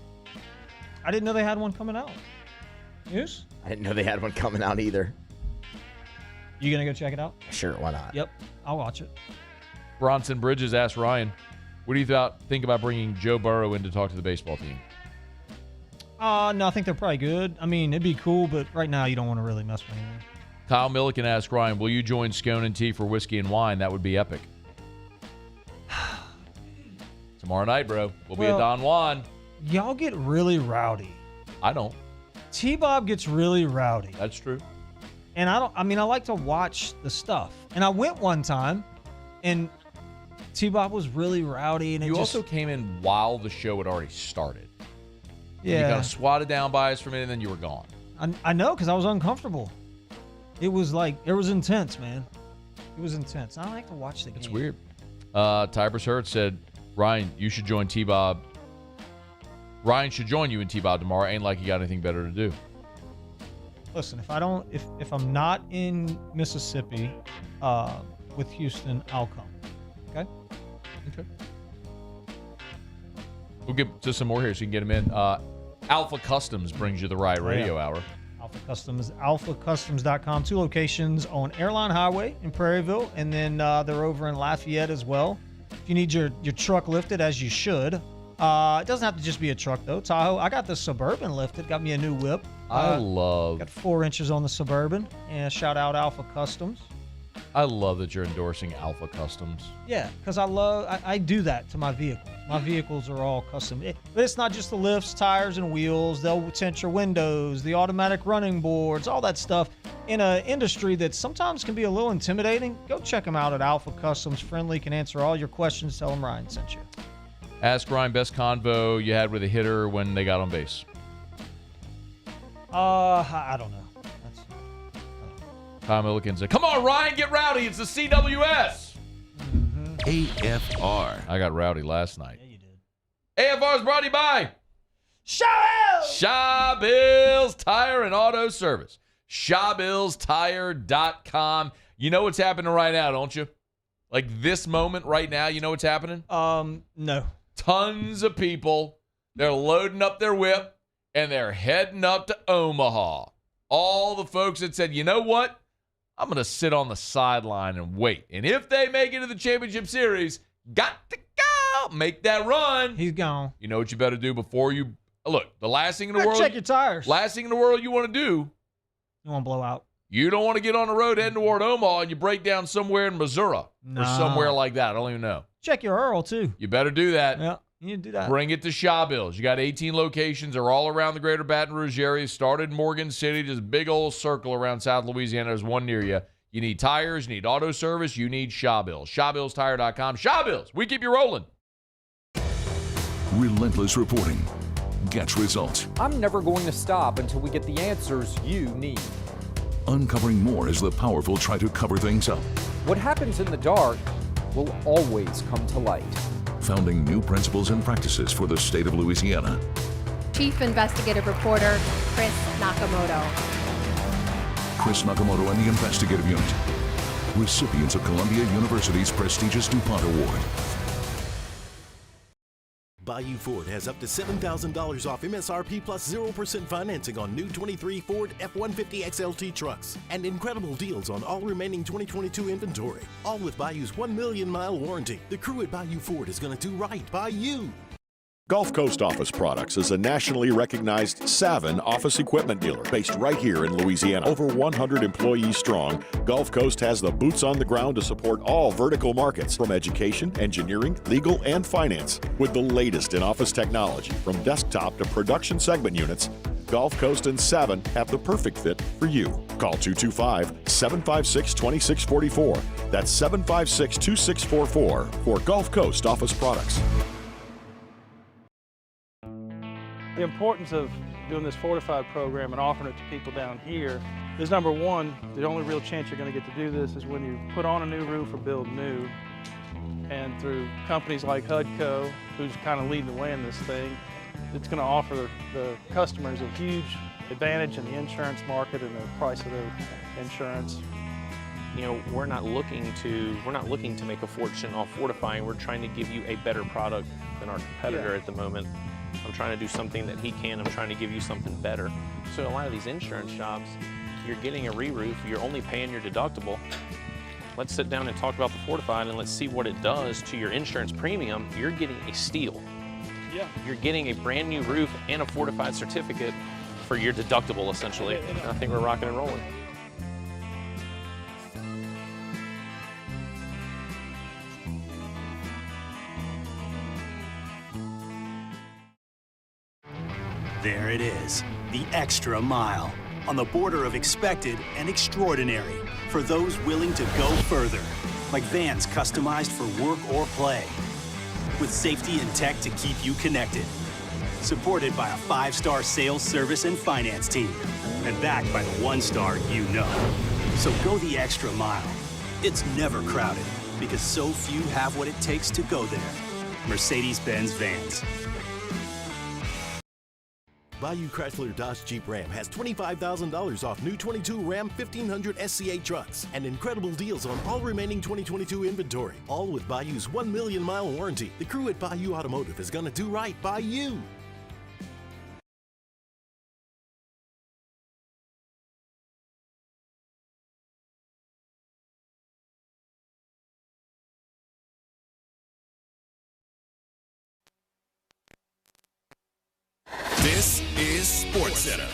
I didn't know they had one coming out. News? I didn't know they had one coming out either. You going to go check it out? Sure, why not? Yep, I'll watch it. Bronson Bridges asked Ryan, what do you think about bringing Joe Burrow in to talk to the baseball team? No, I think they're probably good. I mean, it'd be cool, but right now you don't want to really mess with anything. Kyle Milliken asked Ryan, will you join Scone and Tea for whiskey and wine? That would be epic. Tomorrow night, bro. We'll be at Don Juan. Y'all get really rowdy. I don't. T-Bob gets really rowdy. That's true. And I like to watch the stuff. And I went one time, and T-Bob was really rowdy. And you also came in while the show had already started. Yeah. And you kind of swatted down by us for a minute, and then you were gone. I know, because I was uncomfortable. It was intense, man. It was intense. I like to watch the game. It's weird. Tybers Hurt said, Ryan, you should join T-Bob. Ryan should join you and T-Bob tomorrow. Ain't like you got anything better to do. Listen, if I'm not in Mississippi with Houston, I'll come. Okay? Okay. We'll get to some more here so you can get them in. Alpha Customs brings you the Riot Radio Hour. Alpha Customs, alphacustoms.com. 2 locations on Airline Highway in Prairieville, and then they're over in Lafayette as well. If you need your truck lifted, as you should. It doesn't have to just be a truck, though. Tahoe, I got the Suburban lifted. Got me a new whip. Got 4 inches on the Suburban. And shout out Alpha Customs. I love that you're endorsing Alpha Customs. Yeah, because I do that to my vehicles. My vehicles are all custom. But it's not just the lifts, tires, and wheels. They'll tint your windows, the automatic running boards, all that stuff. In an industry that sometimes can be a little intimidating, go check them out at Alpha Customs. Friendly, can answer all your questions. Tell them Ryan sent you. Ask Ryan, best convo you had with a hitter when they got on base. I don't know. Kyle Milliken said, come on, Ryan, get rowdy. It's the CWS. AFR. I got rowdy last night. Yeah, you did. AFR is brought to you by Shawbills Tire and Auto Service. Shawbillstire.com. You know what's happening right now, don't you? Like this moment right now, you know what's happening? No. Tons of people, they're loading up their whip, and they're heading up to Omaha. All the folks that said, you know what? I'm going to sit on the sideline and wait. And if they make it to the championship series, got to go. Make that run. He's gone. You know what you better do before you look, the last thing in the world. Check your tires. Last thing in the world you want to do. You want to blow out. You don't want to get on the road heading toward Omaha and you break down somewhere in Missouri or somewhere like that. I don't even know. Check your Earl, too. You better do that. Yeah, you need to do that. Bring it to Shawbills. You got 18 locations. They're all around the greater Baton Rouge area. Started in Morgan City. Just a big old circle around South Louisiana. There's one near you. You need tires. You need auto service. You need Shawbills. ShawBillsTire.com. Shawbills. We keep you rolling. Relentless reporting gets results. I'm never going to stop until we get the answers you need. Uncovering more as the powerful try to cover things up. What happens in the dark will always come to light. Founding new principles and practices for the state of Louisiana. Chief Investigative Reporter Chris Nakamoto. Chris Nakamoto and the Investigative Unit. Recipients of Columbia University's prestigious DuPont Award. Bayou Ford has up to $7,000 off MSRP plus 0% financing on new 23 Ford F-150 XLT trucks and incredible deals on all remaining 2022 inventory. All with Bayou's 1 million mile warranty. The crew at Bayou Ford is going to do right by you. Gulf Coast Office Products is a nationally recognized Savin office equipment dealer based right here in Louisiana. Over 100 employees strong, Gulf Coast has the boots on the ground to support all vertical markets from education, engineering, legal, and finance. With the latest in office technology from desktop to production segment units, Gulf Coast and Savin have the perfect fit for you. Call 225-756-2644. That's 756-2644 for Gulf Coast Office Products. The importance of doing this fortified program and offering it to people down here is, number one, the only real chance you're going to get to do this is when you put on a new roof or build new. And through companies like HUDCO, who's kind of leading the way in this thing, it's going to offer the customers a huge advantage in the insurance market and the price of their insurance. You know, we're not looking to make a fortune off fortifying. We're trying to give you a better product than our competitor at the moment. I'm trying to do something that he can. I'm trying to give you something better. So a lot of these insurance shops, you're getting a re-roof, you're only paying your deductible. Let's sit down and talk about the fortified and let's see what it does to your insurance premium. You're getting a steal. Yeah. You're getting a brand new roof and a fortified certificate for your deductible, essentially. And I think we're rocking and rolling. There it is, the extra mile, on the border of expected and extraordinary for those willing to go further, like vans customized for work or play, with safety and tech to keep you connected, supported by a 5-star sales, service, and finance team, and backed by the 1-star you know. So go the extra mile. It's never crowded, because so few have what it takes to go there. Mercedes-Benz Vans. Bayou Chrysler Dodge Jeep Ram has $25,000 off new 22 Ram 1500 SCA trucks and incredible deals on all remaining 2022 inventory. All with Bayou's 1 million mile warranty. The crew at Bayou Automotive is going to do right by you. This is SportsCenter.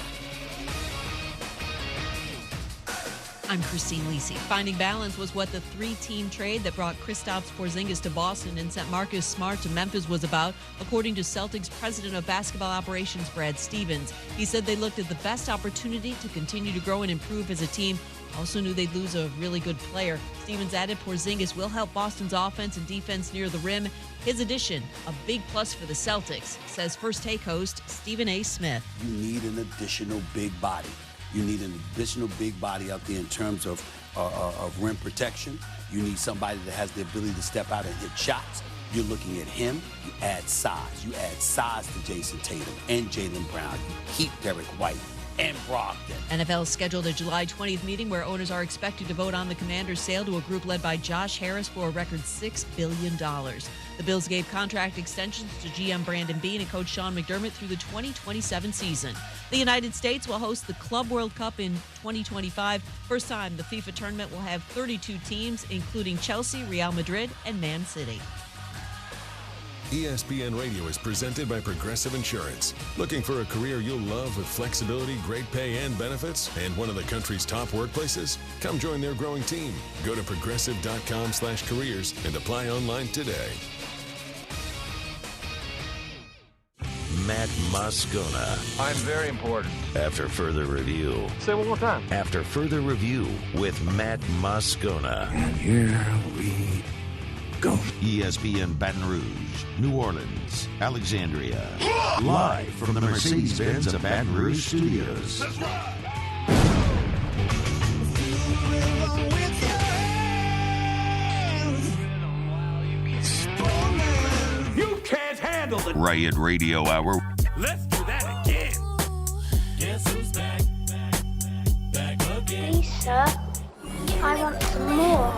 I'm Christine Lisi. Finding balance was what the three-team trade that brought Kristaps Porzingis to Boston and sent Marcus Smart to Memphis was about, according to Celtics president of basketball operations Brad Stevens. He said they looked at the best opportunity to continue to grow and improve as a team. Also knew they'd lose a really good player. Stevens added Porzingis will help Boston's offense and defense near the rim. His addition, a big plus for the Celtics, says First Take host Stephen A. Smith. You need an additional big body. You need an additional big body out there in terms of rim protection. You need somebody that has the ability to step out and hit shots. You're looking at him, you add size. You add size to Jason Tatum and Jaylen Brown. You keep Derek White. and Brockton. NFL scheduled a July 20th meeting where owners are expected to vote on the Commanders' sale to a group led by Josh Harris for a record $6 billion. The Bills gave contract extensions to GM Brandon Beane and coach Sean McDermott through the 2027 season. The United States will host the Club World Cup in 2025. First time the FIFA tournament will have 32 teams, including Chelsea, Real Madrid, and Man City. ESPN Radio is presented by Progressive Insurance. Looking for a career you'll love with flexibility, great pay, and benefits, and one of the country's top workplaces? Come join their growing team. Go to progressive.com/careers and apply online today. Matt Moscona. I'm very important. After further review. Say it one more time. After further review with Matt Moscona. And here we go. ESPN Baton Rouge, New Orleans, Alexandria. Live from the Mercedes-Benz of Baton Rouge studios. That's right. You can't handle the Riot Radio Hour. Let's do that again. Guess who's back? Back again. Lisa, I want some more.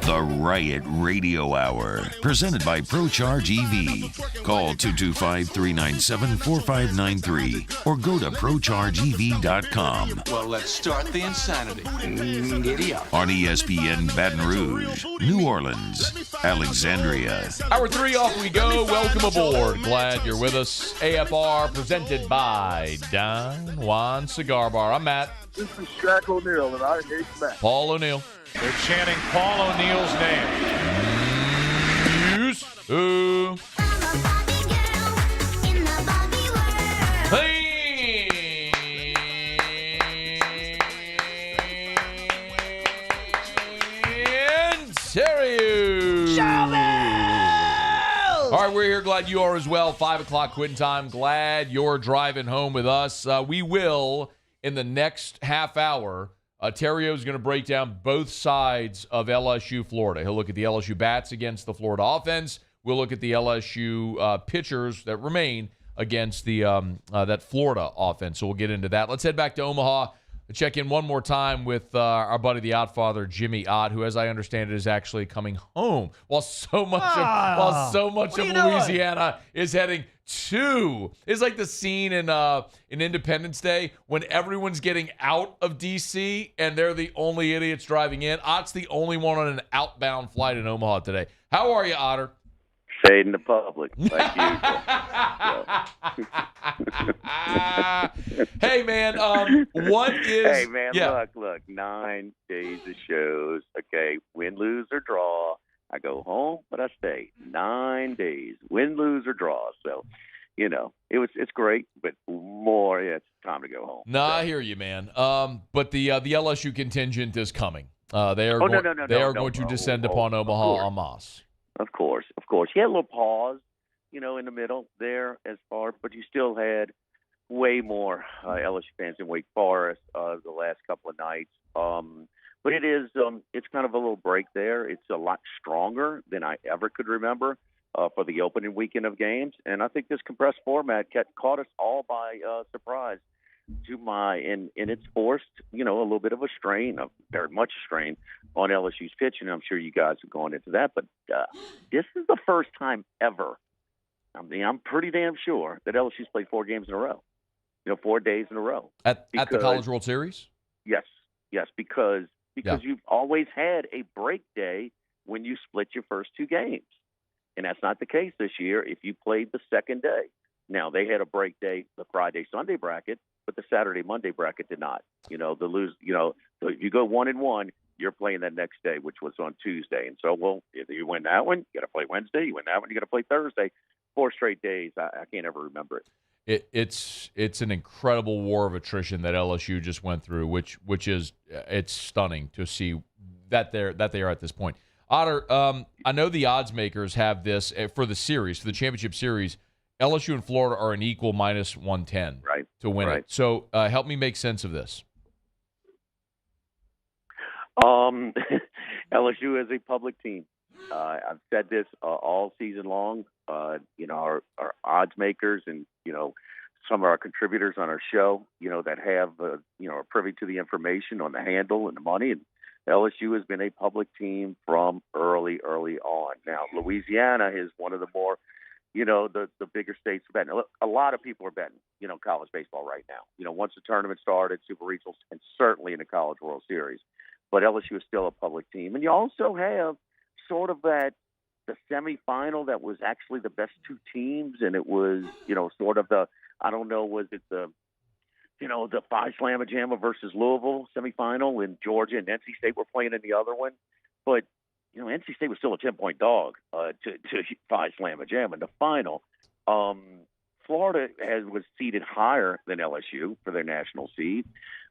The Riot Radio Hour, presented by ProCharge EV. Call 225-397-4593 or go to ProChargeEV.com. Well, let's start the insanity. Giddy up. On ESPN Baton Rouge, New Orleans, Alexandria. Hour 3 off we go. Welcome aboard. Glad you're with us. AFR presented by Don Juan Cigar Bar. I'm Matt. This is Shaq O'Neal, and I hate Matt. Paul O'Neal. They're chanting Paul O'Neal's name. News. And Theriot. All right, we're here. Glad you are as well. 5 o'clock quitting time. Glad you're driving home with us. We will, in the next half hour, Theriot is going to break down both sides of LSU Florida. He'll look at the LSU bats against the Florida offense. We'll look at the LSU pitchers that remain against the that Florida offense. So we'll get into that. Let's head back to Omaha. Check in one more time with our buddy, the Ottfather, Jimmy Ott, who, as I understand it, is actually coming home while so much of Louisiana is heading to. It's like the scene in Independence Day when everyone's getting out of D.C. and they're the only idiots driving in. Ott's the only one on an outbound flight in Omaha today. How are you, Otter? Fading the public, like usual. Hey, man, what is... Hey, man, look, 9 days of shows. Okay, win, lose, or draw. I go home, but I stay. 9 days, win, lose, or draw. So, it's great, but it's time to go home. No, I hear you, man. But the LSU contingent is coming. They are going to descend upon Omaha en masse. Of course. You had a little pause, in the middle there but you still had way more LSU fans in Wake Forest the last couple of nights. But it is, it's kind of a little break there. It's a lot stronger than I ever could remember for the opening weekend of games. And I think this compressed format caught us all by surprise. And it's forced, a little bit of a strain, very much a strain on LSU's pitching. I'm sure you guys have gone into that, but this is the first time ever. I'm pretty damn sure that LSU's played 4 games in a row, 4 days in a row. At the College World Series? Yes, because you've always had a break day when you split your first 2 games. And that's not the case this year if you played the second day. Now, they had a break day, the Friday-Sunday bracket, but the Saturday-Monday bracket did not. So if you go 1-1, you're playing that next day, which was on Tuesday. And so, if you win that one, you got to play Wednesday. You win that one, you got to play Thursday. 4 straight days. I can't ever remember it. It's an incredible war of attrition that LSU just went through, which is it's stunning to see that they are at this point. Otter, I know the odds makers have this for the series, for the championship series. LSU and Florida are an equal -110 to win it. So help me make sense of this. LSU is a public team. I've said this all season long. Our odds makers and, some of our contributors on our show, that have, are privy to the information on the handle and the money. And LSU has been a public team from early on. Now, Louisiana is one of the more, the bigger states betting. A lot of people are betting, college baseball right now. Once the tournament started, Super Regionals, and certainly in the College World Series. But LSU is still a public team. And you also have sort of the semifinal that was actually the best two teams, and it was, sort of was it the Phi Slamma Jamma versus Louisville semifinal, and Georgia and NC State were playing in the other one. But, NC State was still a 10-point dog to Phi Slamma Jamma in the final. Florida was seeded higher than LSU for their national seed.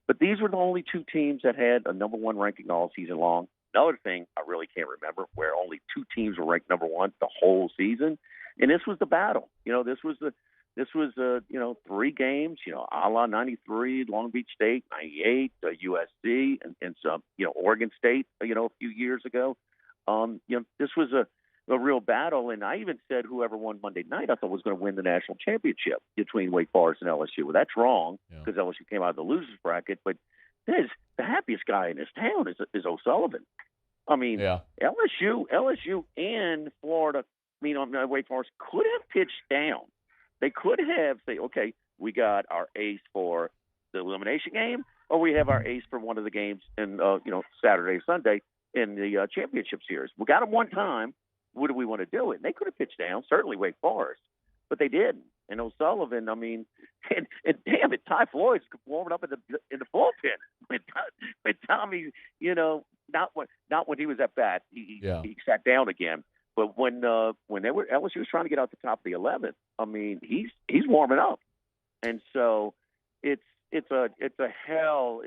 But these were the only two teams that had a number one ranking all season long. Another thing I really can't remember, where only two teams were ranked number one the whole season, and this was the battle. This was 3 games. A la '93, Long Beach State, '98, USC, and some, Oregon State. A few years ago. This was a real battle, and I even said whoever won Monday night, I thought was going to win the national championship between Wake Forest and LSU. Well, that's wrong because LSU came out of the losers bracket, but the happiest guy in this town is O'Sullivan. I mean, LSU and Florida, Wake Forest could have pitched down. They could have said, okay, we got our ace for the elimination game, or we have our ace for one of the games in, Saturday or Sunday in the championship series. We got them one time. What do we want to do? And they could have pitched down, certainly Wake Forest, but they didn't. And O'Sullivan, and damn it, Ty Floyd's warming up in the bullpen. When Tommy, not when he was at bat, he sat down again. But when LSU was trying to get out the top of the 11th, he's warming up, and so it's been a hell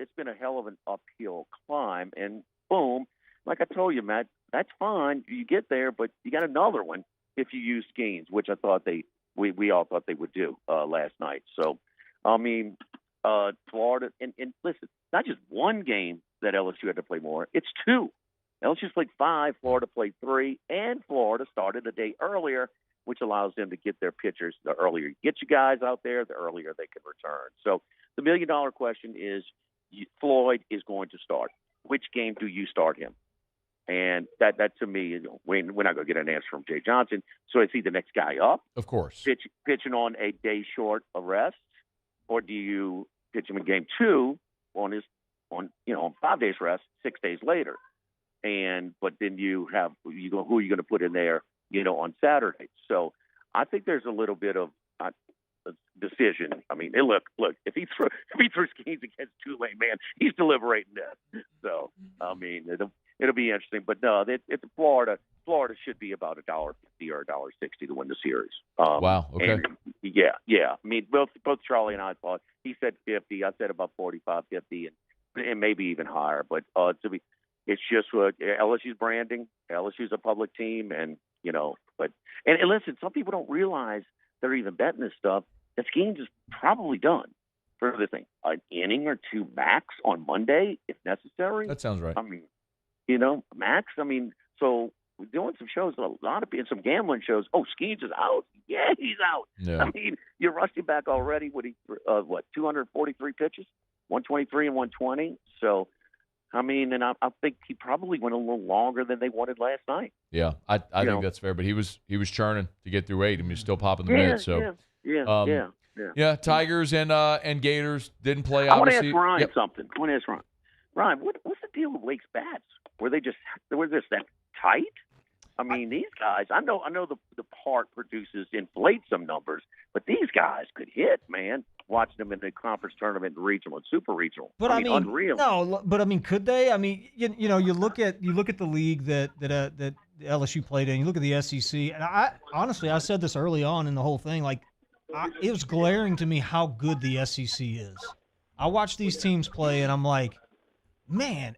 of an uphill climb. And boom, like I told you, Matt, that's fine. You get there, but you got another one if you use Skeens, which I thought we all thought they would do last night. So, Florida, and listen, not just one game that LSU had to play more, it's 2. LSU's played 5, Florida played 3, and Florida started a day earlier, which allows them to get their pitchers. The earlier you get you guys out there, the earlier they can return. So the $1 million question is, Floyd is going to start. Which game do you start him? And that to me, we're not going to get an answer from Jay Johnson. So is he the next guy up? Of course. Pitching on a day short of rest, or do you pitch him in game 2 on 5 days rest, 6 days later? But then who are you going to put in there, on Saturday? So I think there's a little bit of a decision. Look, if he threw Skeens against Tulane, man, he's deliberating this. So it'll be interesting. But no, it's Florida. Florida should be about $1.50 or $1.60 to win the series. Wow. Okay. Yeah. Both Charlie and I thought. He said 50. I said about 45, 50, and maybe even higher. But it's just LSU's branding. LSU's a public team, and listen, some people don't realize they're even betting this stuff. That Skeens is probably done for this thing. An inning or 2 max on Monday if necessary. That sounds right. Max. So we're doing some shows. Some gambling shows. Oh, Skeens is out. Yeah, he's out. Yeah. You're rusting back already. 243 pitches, 123 and 120. So. And I think he probably went a little longer than they wanted last night. Yeah, I think that's fair. But he was churning to get through 8. He's still popping the mid. So yeah. Tigers and Gators didn't play. I want to ask Ryan something. Ryan, what's the deal with Wake's bats? Were they just that tight? These guys. I know the park inflates some numbers, but these guys could hit, man. Watching them in the conference tournament, and regional and super regional. But unreal. No, but could they? You look at the league that LSU played in. You look at the SEC, and I honestly said this early on in the whole thing. It was glaring to me how good the SEC is. I watched these teams play, and I'm like, man,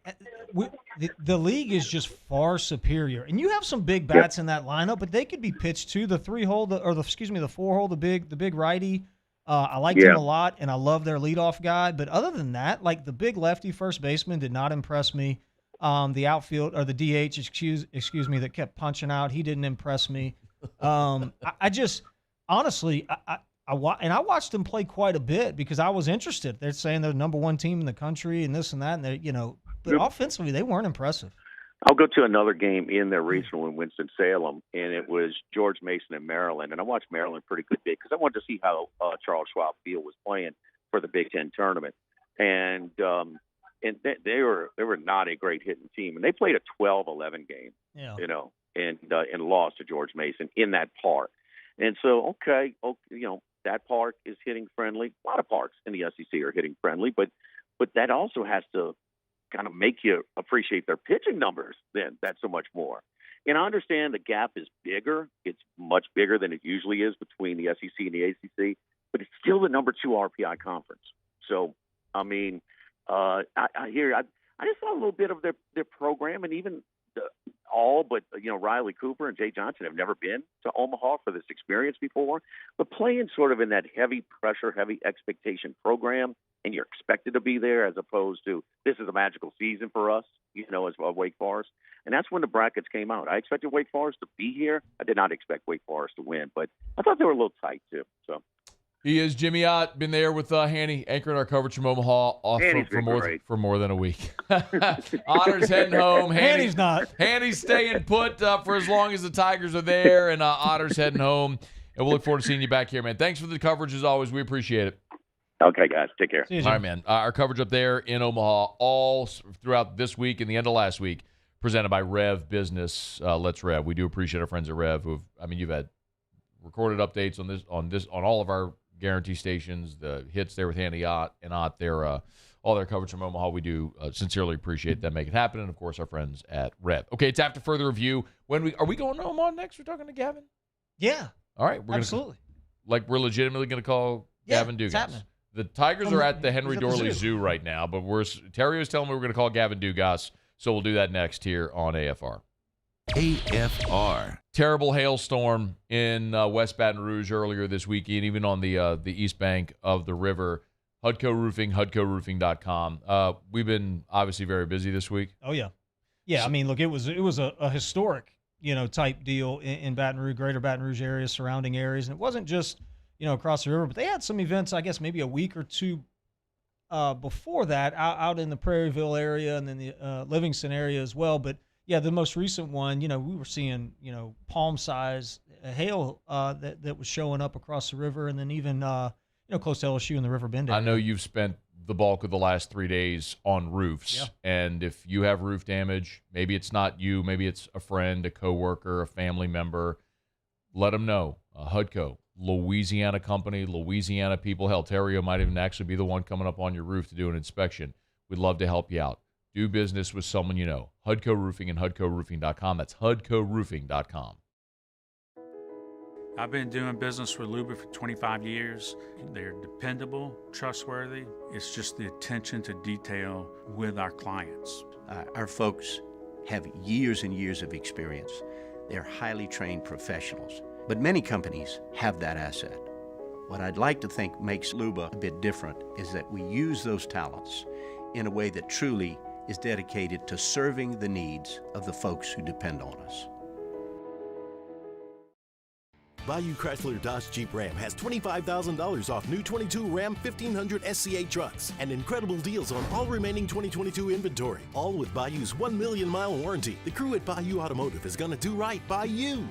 the league is just far superior. And you have some big bats in that lineup, but they could be pitched to the 3-hole, the 4-hole, the big righty. I liked him a lot, and I love their leadoff guy. But other than that, the big lefty first baseman did not impress me. The outfield or the DH, excuse me, that kept punching out. He didn't impress me. I just honestly, I watched them play quite a bit because I was interested. They're saying they're the number one team in the country and this and that, and they, but offensively they weren't impressive. I'll go to another game in their regional in Winston-Salem, and it was George Mason in Maryland. And I watched Maryland pretty good bit because I wanted to see how Charles Schwab Field was playing for the Big Ten tournament. And they were not a great hitting team, and they played a 12-11 game, and lost to George Mason in that park. And so, that park is hitting friendly. A lot of parks in the SEC are hitting friendly, but that also has to kind of make you appreciate their pitching numbers then that so much more. And I understand the gap is bigger. It's much bigger than it usually is between the SEC and the ACC, but it's still the number 2 RPI conference. So, I mean, I just saw a little bit of their program, and even Riley Cooper and Jay Johnson have never been to Omaha for this experience before, but playing sort of in that heavy pressure, heavy expectation program, and you're expected to be there as opposed to this is a magical season for us, as Wake Forest. And that's when the brackets came out. I expected Wake Forest to be here. I did not expect Wake Forest to win, but I thought they were a little tight too. So. He is Jimmy Ott, been there with Hanny, anchoring our coverage from Omaha for more than a week. Otter's heading home. Hanny's not. Hanny's staying put for as long as the Tigers are there, and Otter's heading home. And we'll look forward to seeing you back here, man. Thanks for the coverage as always. We appreciate it. Okay, guys. Take care. All right, man. Our coverage up there in Omaha all throughout this week and the end of last week, presented by Rev Business. Let's Rev. We do appreciate our friends at Rev. You've had recorded updates on all of our guarantee stations, the hits there with Hanny Ott and Ott, all their coverage from Omaha. We do sincerely appreciate them making it happen, and of course our friends at Rev. Okay, it's after further review. Are we going to Omaha next? We're talking to Gavin. Yeah. All right, absolutely. We're legitimately going to call Gavin Dugas. The Tigers are at the Henry Dorley Zoo right now, but Theriot's telling me we're going to call Gavin Dugas, so we'll do that next here on AFR. AFR. Terrible hailstorm in West Baton Rouge earlier this weekend, even on the east bank of the river. Hudco Roofing, HudcoRoofing.com. We've been obviously very busy this week. Oh yeah, yeah. I mean, look, it was a historic type deal in Baton Rouge, greater Baton Rouge area, surrounding areas, and it wasn't just across the river, but they had some events, I guess, maybe a week or two before that out in the Prairieville area and then the Livingston area as well, but. Yeah, the most recent one, we were seeing, palm-size hail that was showing up across the river, and then even, close to LSU in the River Bend area. I know you've spent the bulk of the last 3 days on roofs, and if you have roof damage, maybe it's not you, maybe it's a friend, a coworker, a family member, let them know. Hudco, Louisiana company, Louisiana people. Hell, Theriot might even actually be the one coming up on your roof to do an inspection. We'd love to help you out. Do business with someone you know. Hudco Roofing and HudcoRoofing.com. That's HudcoRoofing.com. I've been doing business with Luba for 25 years. They're dependable, trustworthy. It's just the attention to detail with our clients. Our folks have years and years of experience. They're highly trained professionals. But many companies have that asset. What I'd like to think makes Luba a bit different is that we use those talents in a way that truly is dedicated to serving the needs of the folks who depend on us. Bayou Chrysler Dodge Jeep Ram has $25,000 off new 22 Ram 1500 SCA trucks and incredible deals on all remaining 2022 inventory, all with Bayou's 1 million mile warranty. The crew at Bayou Automotive is going to do right by you.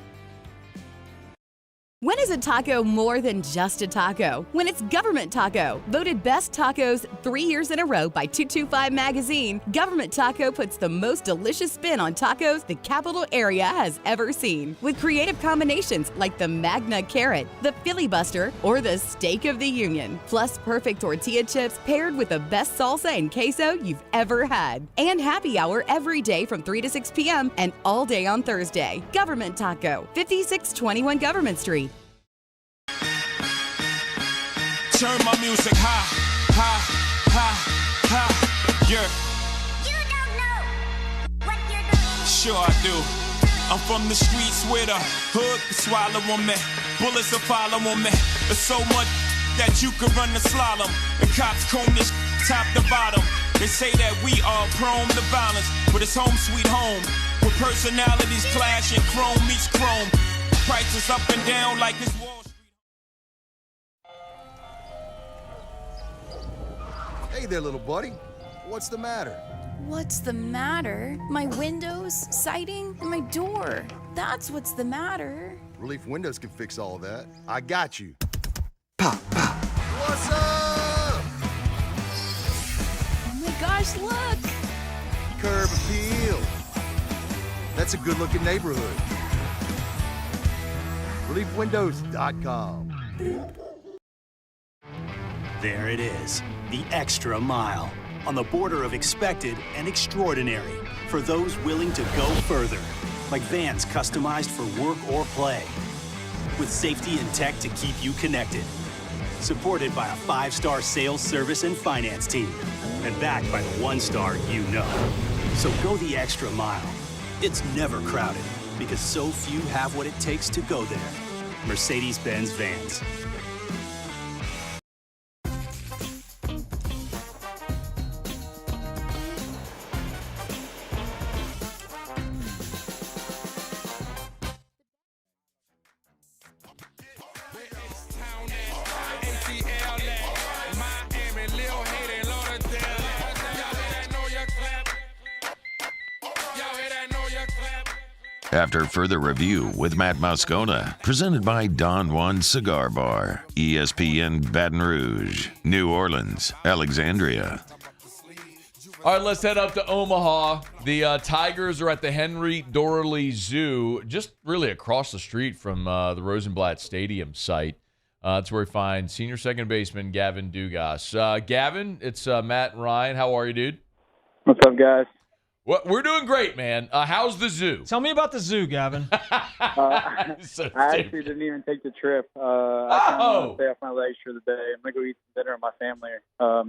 When is a taco more than just a taco? When it's Government Taco. Voted best tacos 3 years in a row by 225 Magazine, Government Taco puts the most delicious spin on tacos the capital area has ever seen. With creative combinations like the Magna Carrot, the Filibuster, or the Steak of the Union. Plus perfect tortilla chips paired with the best salsa and queso you've ever had. And happy hour every day from 3 to 6 p.m. and all day on Thursday. Government Taco, 5621 Government Street. Turn my music high, high, high, high, yeah. You don't know what you're doing. Sure I do. I'm from the streets where the hood swallow on me. Bullets will follow on me. There's so much that you could run the slalom. The cops comb this top to bottom. They say that we are prone to violence, but it's home sweet home. Where personalities clash and chrome meets chrome. Prices up and down like it's Wall Street. Hey there, little buddy. What's the matter? What's the matter? My windows, siding, and my door. That's what's the matter. Relief Windows can fix all of that. I got you. Pop, pop. What's up? Oh my gosh, look! Curb appeal. That's a good-looking neighborhood. ReliefWindows.com. There it is, the extra mile. On the border of expected and extraordinary for those willing to go further. Like vans customized for work or play. With safety and tech to keep you connected. Supported by a 5-star sales, service, and finance team. And backed by the 1-star you know. So go the extra mile. It's never crowded because so few have what it takes to go there. Mercedes-Benz Vans. After further review with Matt Moscona, presented by Don Juan Cigar Bar, ESPN Baton Rouge, New Orleans, Alexandria. All right, let's head up to Omaha. The Tigers are at the Henry Doorly Zoo, just really across the street from the Rosenblatt Stadium site. That's where we find senior second baseman Gavin Dugas. Gavin, it's Matt and Ryan. How are you, dude? What's up, guys? Well, we're doing great, man. How's the zoo? Tell me about the zoo, Gavin. I actually didn't even take the trip. I kind of want to stay off my legs for the day. I'm going to go eat some dinner with my family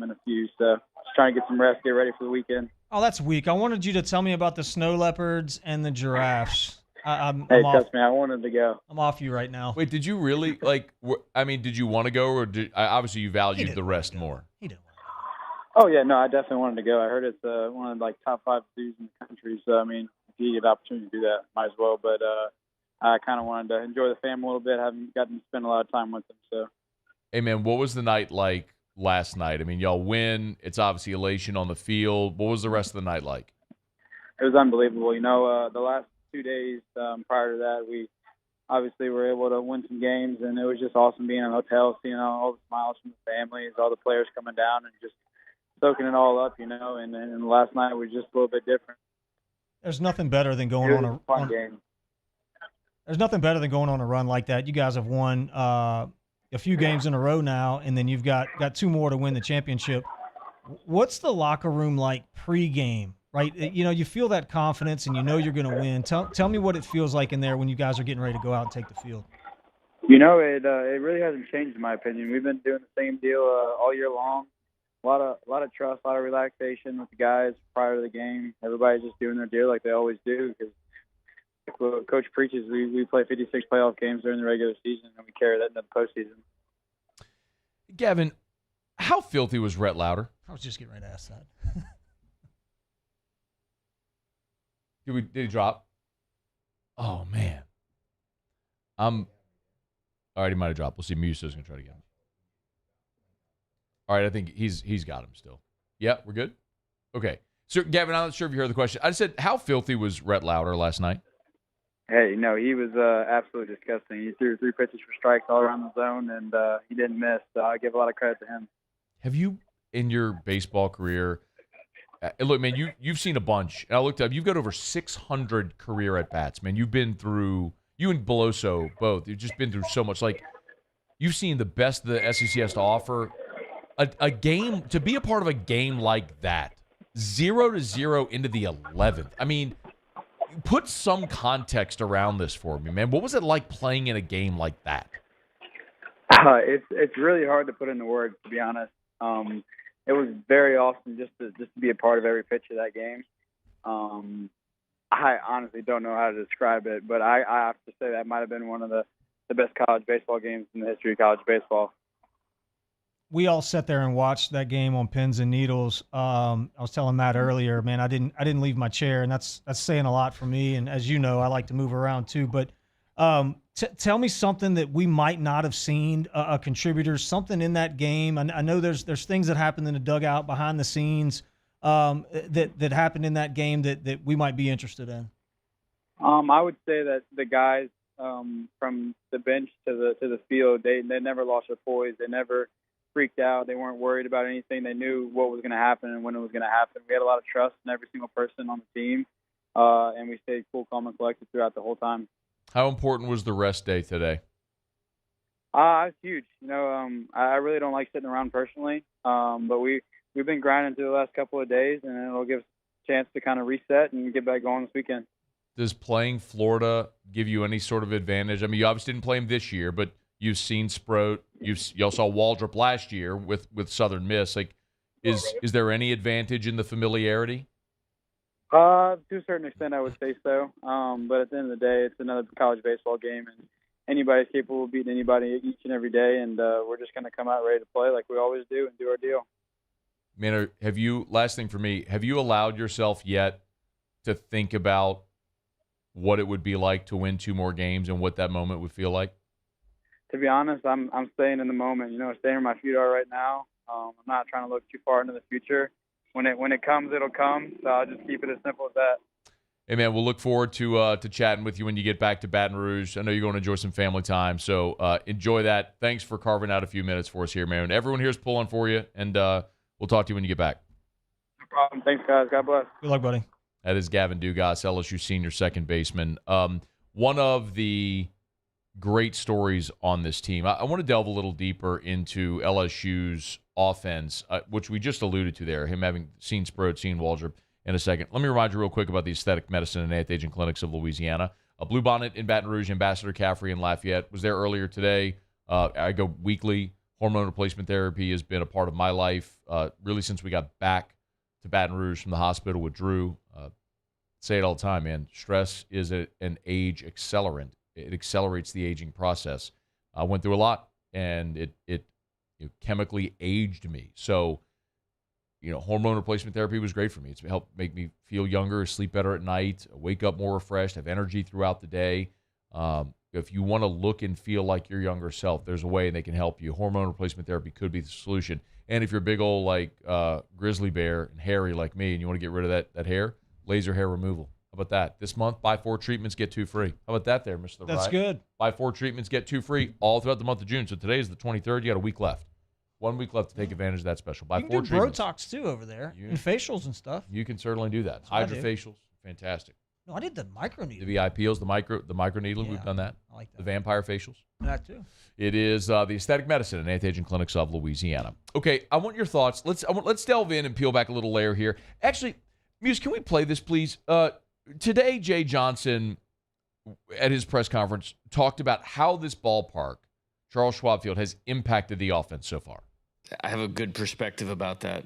in a few. So just trying to get some rest, get ready for the weekend. Oh, that's weak. I wanted you to tell me about the snow leopards and the giraffes. I'm trust me, I wanted to go. I'm off you right now. Wait, did you really, did you want to go, or obviously you valued the rest more? He didn't. Oh, yeah, no, I definitely wanted to go. I heard it's one of the top 5 zoos in the country. So, I mean, if you get the opportunity to do that, might as well. But I kind of wanted to enjoy the family a little bit. I haven't gotten to spend a lot of time with them. So, hey, man, what was the night like last night? I mean, y'all win. It's obviously elation on the field. What was the rest of the night like? It was unbelievable. You know, the last 2 days prior to that, we obviously were able to win some games. And it was just awesome being in a hotel, seeing all the smiles from the families, all the players coming down, and just soaking it all up, you know, and last night was just a little bit different. There's nothing better than going on a fun game. There's nothing better than going on a run like that. You guys have won a few games in a row now, and then you've got 2 more to win the championship. What's the locker room like pregame, right? You know, you feel that confidence, and you know you're going to win. Tell me what it feels like in there when you guys are getting ready to go out and take the field. You know, it really hasn't changed in my opinion. We've been doing the same deal all year long. A lot of trust, a lot of relaxation with the guys prior to the game. Everybody's just doing their deal like they always do because what Coach preaches, we play 56 playoff games during the regular season, and we carry that into the postseason. Gavin, how filthy was Rhett Lauder? I was just getting ready to ask that. Did he drop? Oh, man. All right, he might have dropped. We'll see. Musa's going to try to get him. All right, I think he's got him still. Yeah, we're good? Okay. So, Gavin, I'm not sure if you heard the question. I just said, how filthy was Rhett Lauder last night? Hey, no, he was absolutely disgusting. He threw 3 pitches for strikes all around the zone, and he didn't miss. So I give a lot of credit to him. Have you, in your baseball career, look, man, you've seen a bunch. And I looked up, you've got over 600 career at-bats, man. You've been through, you and Beloso both, you've just been through so much. Like, you've seen the best the SEC has to offer. A game, to be a part of a game like that, 0-0 into the 11th. I mean, put some context around this for me, man. What was it like playing in a game like that? It's really hard to put into words, to be honest. It was very awesome just to be a part of every pitch of that game. I honestly don't know how to describe it, but I have to say that might have been one of the best college baseball games in the history of college baseball. we all sat there and watched that game on pins and needles. I was telling Matt earlier, man, I didn't leave my chair, and that's saying a lot for me. And as you know, I like to move around too. But tell me something that we might not have seen, a contributor, something in that game. I know there's things that happened in the dugout behind the scenes that happened in that game that we might be interested in. I would say that the guys from the bench to the field, they never lost their poise. They never freaked out. They weren't worried about anything. They knew what was going to happen and when it was going to happen. We had a lot of trust in every single person on the team, and we stayed cool, calm, and collected throughout the whole time. How important was the rest day today? It's huge. I really don't like sitting around personally, but we've been grinding through the last couple of days, and it'll give us a chance to kind of reset and get back going this weekend. Does playing Florida give you any sort of advantage? I mean, you obviously didn't play him this year, but you've seen Sproat. You all saw Waldrop last year with Southern Miss. Like, is there any advantage in the familiarity? To a certain extent, I would say so. But at the end of the day, it's another college baseball game, and anybody's capable of beating anybody each and every day. And we're just going to come out ready to play like we always do and do our deal. Man, last thing for me, have you allowed yourself yet to think about what it would be like to win 2 more games and what that moment would feel like? To be honest, I'm staying in the moment. Staying where my feet are right now. I'm not trying to look too far into the future. When it comes, it'll come. So I'll just keep it as simple as that. Hey, man, we'll look forward to chatting with you when you get back to Baton Rouge. I know you're going to enjoy some family time, so enjoy that. Thanks for carving out a few minutes for us here, man. Everyone here's pulling for you, and we'll talk to you when you get back. No problem. Thanks, guys. God bless. Good luck, buddy. That is Gavin Dugas, LSU senior second baseman. One of the great stories on this team. I want to delve a little deeper into LSU's offense, which we just alluded to there, him having seen Sproat, seen Waldrop in a second. Let me remind you real quick about the Aesthetic Medicine and Anti-Aging Clinics of Louisiana. Bluebonnet in Baton Rouge, Ambassador Caffrey in Lafayette was there earlier today. I go weekly. Hormone replacement therapy has been a part of my life really since we got back to Baton Rouge from the hospital with Drew. Say it all the time, man. Stress is an age accelerant. It accelerates the aging process. I went through a lot, and it chemically aged me. So, hormone replacement therapy was great for me. It's helped make me feel younger, sleep better at night, wake up more refreshed, have energy throughout the day. If you want to look and feel like your younger self, there's a way they can help you. Hormone replacement therapy could be the solution. And if you're a big old grizzly bear and hairy like me and you want to get rid of that hair, laser hair removal. How about that? This month, buy 4 treatments, get 2 free. How about that there, Mr. That's good. Buy 4 treatments, get 2 free all throughout the month of June. So today is the 23rd. You got a week left. 1 week left to take advantage of that special. Buy 4 treatments. You can do Botox, too, over there, and facials and stuff. You can certainly do that. Hydrofacials, fantastic. No, I did the microneedling. The VIPs, the microneedling, we've done that. I like that. The vampire facials. That, too. It is the Aesthetic Medicine and Anti-Aging Clinics of Louisiana. Okay, I want your thoughts. Let's delve in and peel back a little layer here. Actually, Muse, can we play this, please? Today, Jay Johnson, at his press conference, talked about how this ballpark, Charles Schwab Field, has impacted the offense so far. I have a good perspective about that,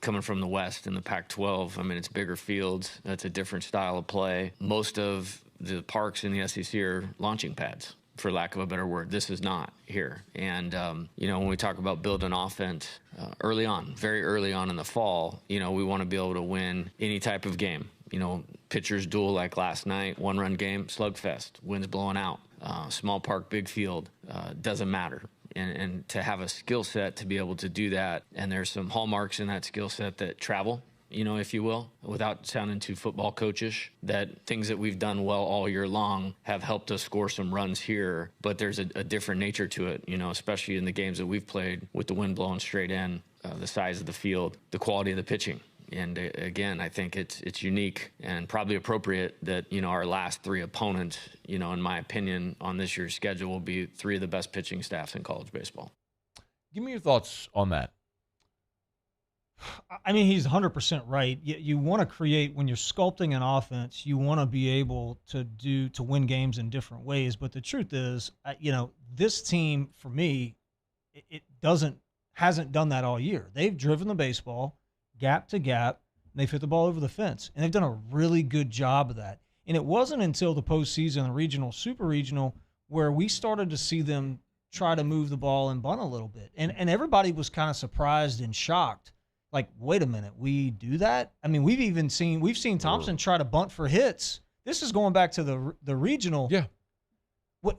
coming from the West and the Pac-12. I mean, it's bigger fields. That's a different style of play. Most of the parks in the SEC are launching pads, for lack of a better word. This is not here. And, when we talk about building offense early on, very early on in the fall, we want to be able to win any type of game. Pitchers duel like last night, 1-run game, slugfest, winds blowing out. Small park, big field, doesn't matter. And to have a skill set to be able to do that, and there's some hallmarks in that skill set that travel, if you will, without sounding too football coachish, that things that we've done well all year long have helped us score some runs here, but there's a different nature to it, especially in the games that we've played with the wind blowing straight in, the size of the field, the quality of the pitching. And again, I think it's unique and probably appropriate that, our last 3 opponents, in my opinion, on this year's schedule will be 3 of the best pitching staffs in college baseball. Give me your thoughts on that. I mean, he's 100% right. You want to create, when you're sculpting an offense, you want to be able to win games in different ways. But the truth is, this team, for me, it hasn't done that all year. They've driven the baseball gap to gap, and they've hit the ball over the fence. And they've done a really good job of that. And it wasn't until the postseason, the regional, super regional, where we started to see them try to move the ball and bunt a little bit. And everybody was kind of surprised and shocked. Like, wait a minute, we do that? I mean, we've seen Thompson try to bunt for hits. This is going back to the regional. Yeah.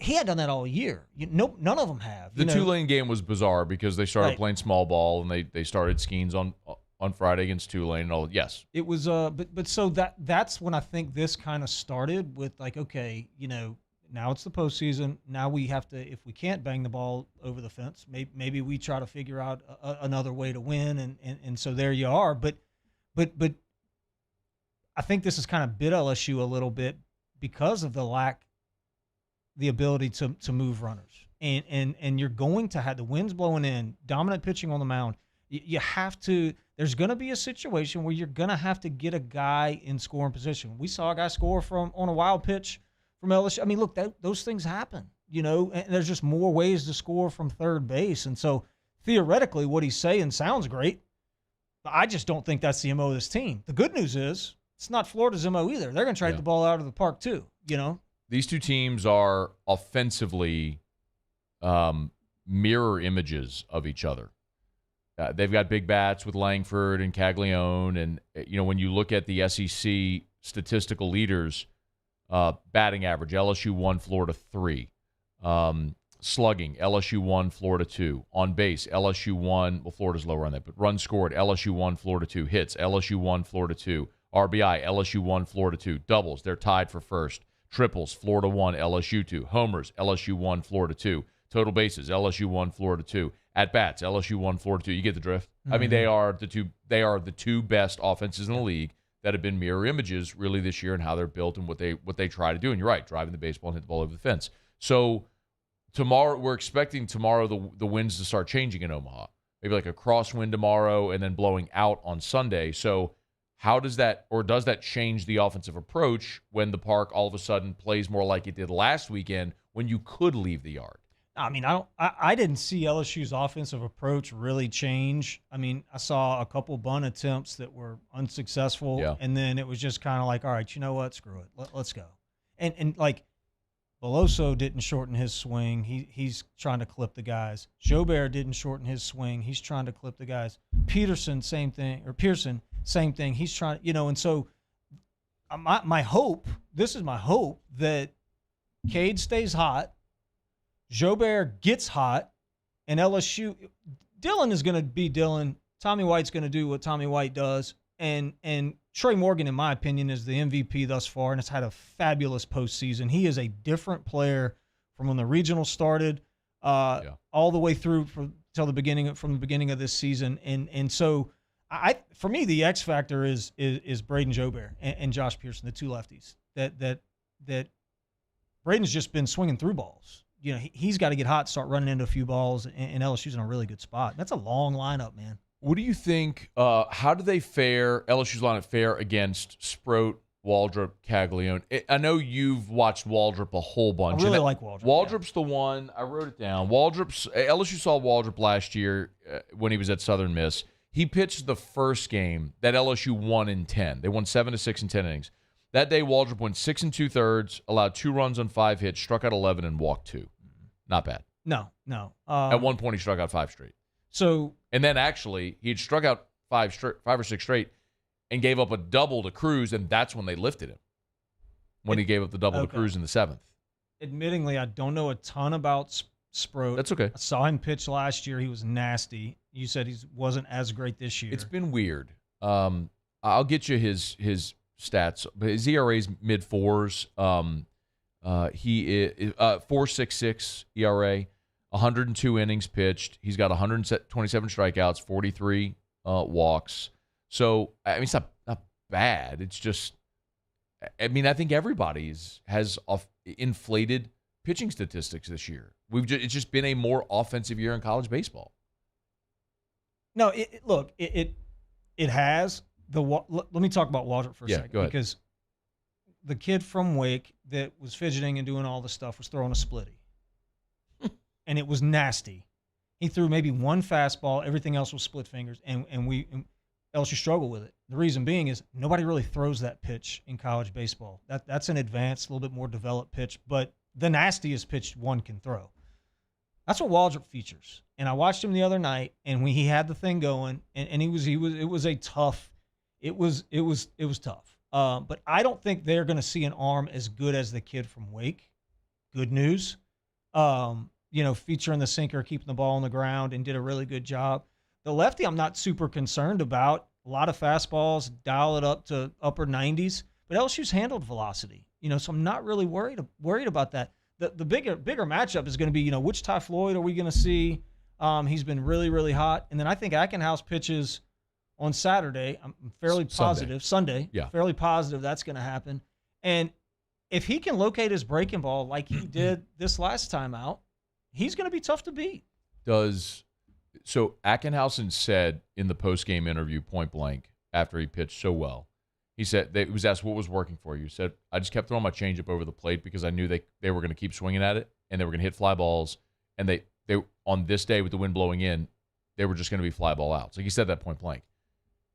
He had done that all year. None of them have. The Tulane game was bizarre because they started playing small ball and they started Skeens on Friday against Tulane and all. Yes, it was. But so that's when I think this kind of started with like, okay, now it's the postseason. Now we have to, if we can't bang the ball over the fence, maybe we try to figure out another way to win. And so there you are. But I think this has kind of bit LSU a little bit because of the ability to move runners. And you're going to have the winds blowing in, dominant pitching on the mound. You have to, there's going to be a situation where you're going to have to get a guy in scoring position. We saw a guy score on a wild pitch from LSU. I mean, look, those things happen, and there's just more ways to score from third base. And so theoretically what he's saying sounds great, but I just don't think that's the MO of this team. The good news is it's not Florida's MO either. They're going to try to get the ball out of the park too, These two teams are offensively mirror images of each other. They've got big bats with Langford and Caglione, and when you look at the SEC statistical leaders, batting average, LSU 1, Florida 3. Slugging, LSU 1, Florida 2. On base, LSU 1, well, Florida's lower on that, but runs scored, LSU 1, Florida 2. Hits, LSU 1, Florida 2. RBI, LSU 1, Florida 2. Doubles, they're tied for first. Triples, Florida 1, LSU 2. Homers, LSU 1, Florida 2. Total bases, LSU 1, Florida 2. At bats, LSU 1, Florida 2. You get the drift. Mm-hmm. I mean, they are the two best offenses in the league that have been mirror images really this year and how they're built and what they try to do. And you're right, driving the baseball and hit the ball over the fence. So tomorrow, we're expecting the winds to start changing in Omaha. Maybe like a crosswind tomorrow and then blowing out on Sunday. So how does that change the offensive approach when the park all of a sudden plays more like it did last weekend when you could leave the yard? I mean, I didn't see LSU's offensive approach really change. I mean, I saw a couple bunt attempts that were unsuccessful, and then it was just kind of like, all right, you know what, screw it, let's go. And like Beloso didn't shorten his swing. He's trying to clip the guys. Jobert didn't shorten his swing. He's trying to clip the guys. Pearson, same thing. He's trying, and so my hope, this is my hope, that Cade stays hot, Jobert gets hot, and LSU, Dylan is going to be Dylan. Tommy White's going to do what Tommy White does, and Trey Morgan, in my opinion, is the MVP thus far, and has had a fabulous postseason. He is a different player from when the regional started, all the way through from the beginning of this season, and so for me, the X factor is Braden Jobert and Josh Pearson, the two lefties. That Braden's just been swinging through balls. He's got to get hot, start running into a few balls, and LSU's in a really good spot. That's a long lineup, man. What do you think? How do they fare? LSU's lineup fare against Sproat, Waldrop, Caglione. I know you've watched Waldrop a whole bunch. I really like Waldrop. Waldrop's the one. I wrote it down. LSU saw Waldrop last year when he was at Southern Miss. He pitched the first game that LSU won in 10. They won 7-6 in 10 innings. That day, Waldrop went 6 2/3, allowed 2 runs on 5 hits, struck out 11, and walked 2. Not bad. No. At one point, he struck out 5 straight. And then actually, he had struck out 5 or 6 straight and gave up a double to Cruz, and that's when they lifted him, when he gave up the double to Cruz in the 7th. Admittingly, I don't know a ton about Sproat. That's okay. I saw him pitch last year. He was nasty. You said he wasn't as great this year. It's been weird. I'll get you his stats, but his ERA is mid-4s. He is 4.66 ERA, 102 innings pitched. He's got 127 strikeouts, 43 walks. So I mean, it's not bad. It's just, I mean, I think everybody has inflated pitching statistics this year. It's just been a more offensive year in college baseball. No, it has. Let me talk about Waldrop for a second. Go ahead. Because the kid from Wake that was fidgeting and doing all this stuff was throwing a splitty. And it was nasty. He threw maybe one fastball. Everything else was split fingers. And LSU struggled with it. The reason being is nobody really throws that pitch in college baseball. That's an advanced, a little bit more developed pitch. But the nastiest pitch one can throw. That's what Waldrop features. And I watched him the other night, and when he had the thing going, and it was tough. But I don't think they're going to see an arm as good as the kid from Wake. Good news. Featuring the sinker, keeping the ball on the ground, and did a really good job. The lefty I'm not super concerned about. A lot of fastballs, dial it up to upper 90s. But LSU's handled velocity, so I'm not really worried about that. The bigger matchup is going to be, which Ty Floyd are we going to see? He's been really, really hot. And then I think Ackenhouse pitches on Saturday. I'm fairly positive. Sunday. Yeah. Fairly positive that's going to happen. And if he can locate his breaking ball like he did this last time out, he's going to be tough to beat. So Ackenhausen said in the post-game interview, point blank, after he pitched so well, he said, he was asked what was working for you. He said, I just kept throwing my changeup over the plate because I knew they were going to keep swinging at it and they were going to hit fly balls. And they on this day with the wind blowing in, they were just going to be fly ball outs. Like he said that point blank.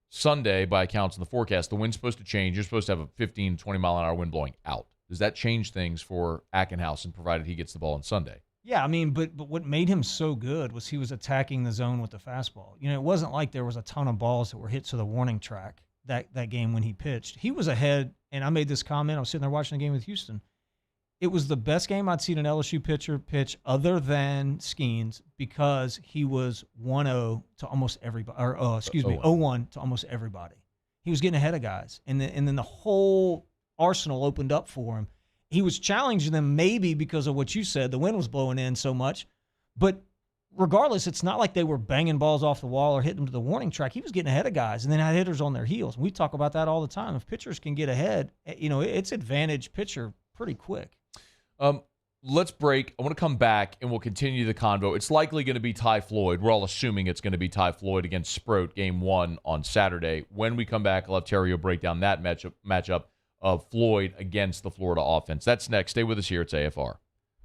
Sunday, by accounts in the forecast, the wind's supposed to change. You're supposed to have a 15, 20-mile-an-hour wind blowing out. Does that change things for Ackenhausen, provided he gets the ball on Sunday? Yeah, I mean, but what made him so good was he was attacking the zone with the fastball. It wasn't like there was a ton of balls that were hit to the warning track that game when he pitched. He was ahead, and I made this comment. I was sitting there watching the game with Houston. It was the best game I'd seen an LSU pitcher pitch other than Skeens because he was 1-0 to almost everybody, 0-1 to almost everybody. He was getting ahead of guys, and then the whole arsenal opened up for him. He was challenging them maybe because of what you said. The wind was blowing in so much. But regardless, it's not like they were banging balls off the wall or hitting them to the warning track. He was getting ahead of guys and then had hitters on their heels. We talk about that all the time. If pitchers can get ahead, it's advantage pitcher pretty quick. Let's break. I want to come back, and we'll continue the convo. It's likely going to be Ty Floyd. We're all assuming it's going to be Ty Floyd against Sproat, Game 1 on Saturday. When we come back, I'll have Theriot break down that matchup of Floyd against the Florida offense. That's next. Stay with us here. It's AFR.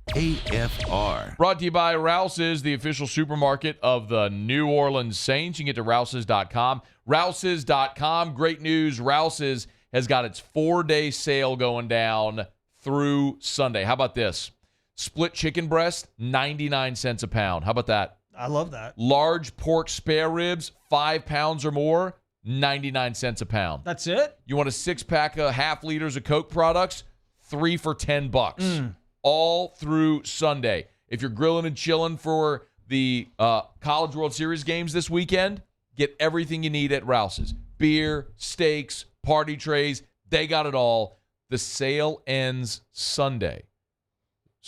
AFR. Brought to you by Rouse's, the official supermarket of the New Orleans Saints. You can get to Rouse's.com. Rouse's.com. Great news. Rouse's has got its 4-day sale going down through Sunday. How about this? Split chicken breast, 99 cents a pound. How about that? I love that. Large pork spare ribs, 5 pounds or more, 99 cents a pound. That's it? You want a 6-pack of half liters of Coke products? 3 for $10. All through Sunday. If you're grilling and chilling for the College World Series games this weekend, get everything you need at Rouse's. Beer, steaks, party trays, they got it all. The sale ends Sunday.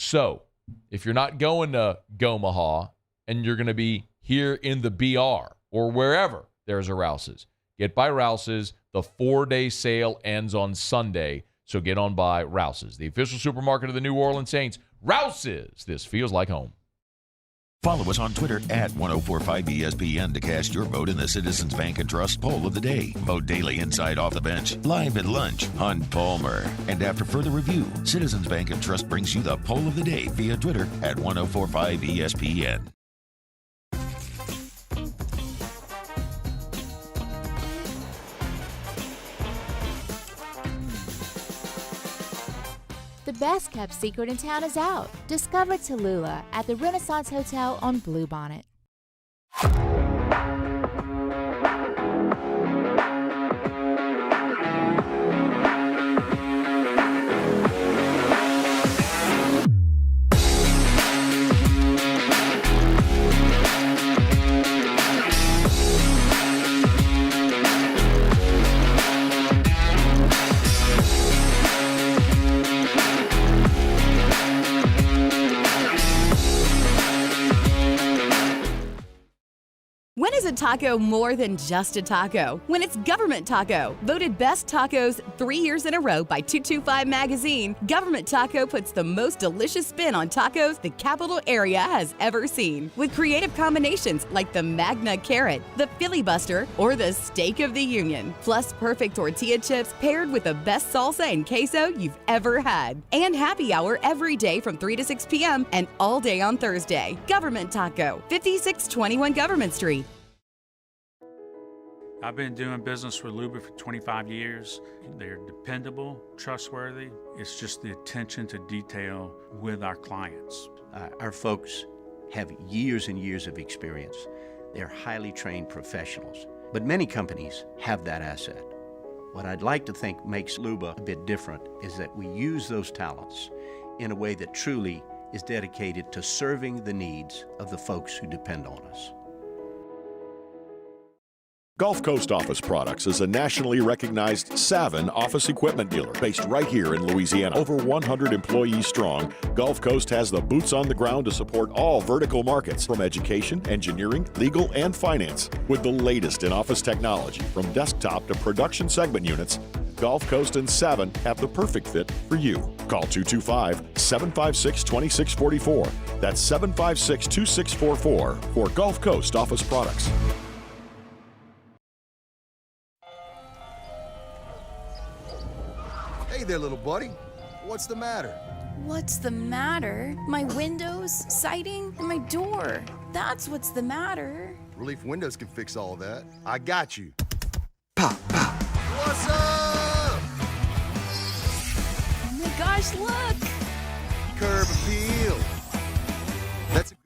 So, if you're not going to Gomaha and you're going to be here in the BR or wherever there's a Rouse's, get by Rouse's. The 4-day sale ends on Sunday, so get on by Rouse's, the official supermarket of the New Orleans Saints. Rouse's, this feels like home. Follow us on Twitter at 1045ESPN to cast your vote in the Citizens Bank and Trust poll of the day. Vote daily inside Off the Bench, live at lunch on Palmer. And after further review, Citizens Bank and Trust brings you the poll of the day via Twitter at 1045ESPN. The best kept secret in town is out. Discover Tallulah at the Renaissance Hotel on Bluebonnet. When is a taco more than just a taco? When it's Government Taco. Voted best tacos 3 years in a row by 225 Magazine, Government Taco puts the most delicious spin on tacos the capital area has ever seen. With creative combinations like the Magna Carrot, the Filibuster, or the Steak of the Union. Plus perfect tortilla chips paired with the best salsa and queso you've ever had. And happy hour every day from 3 to 6 p.m. and all day on Thursday. Government Taco, 5621 Government Street. I've been doing business with Luba for 25 years. They're dependable, trustworthy. It's just the attention to detail with our clients. Our folks have years and years of experience. They're highly trained professionals. But many companies have that asset. What I'd like to think makes Luba a bit different is that we use those talents in a way that truly is dedicated to serving the needs of the folks who depend on us. Gulf Coast Office Products is a nationally recognized Savin office equipment dealer based right here in Louisiana. Over 100 employees strong, Gulf Coast has the boots on the ground to support all vertical markets, from education, engineering, legal, and finance. With the latest in office technology, from desktop to production segment units, Gulf Coast and Savin have the perfect fit for you. Call 225-756-2644. That's 756-2644 for Gulf Coast Office Products. Hey there, little buddy. What's the matter? What's the matter? My windows, siding, and my door. That's what's the matter. Relief Windows can fix all that. I got you. Pop, pop. What's up? Oh my gosh, look! Curb appeal. That's a good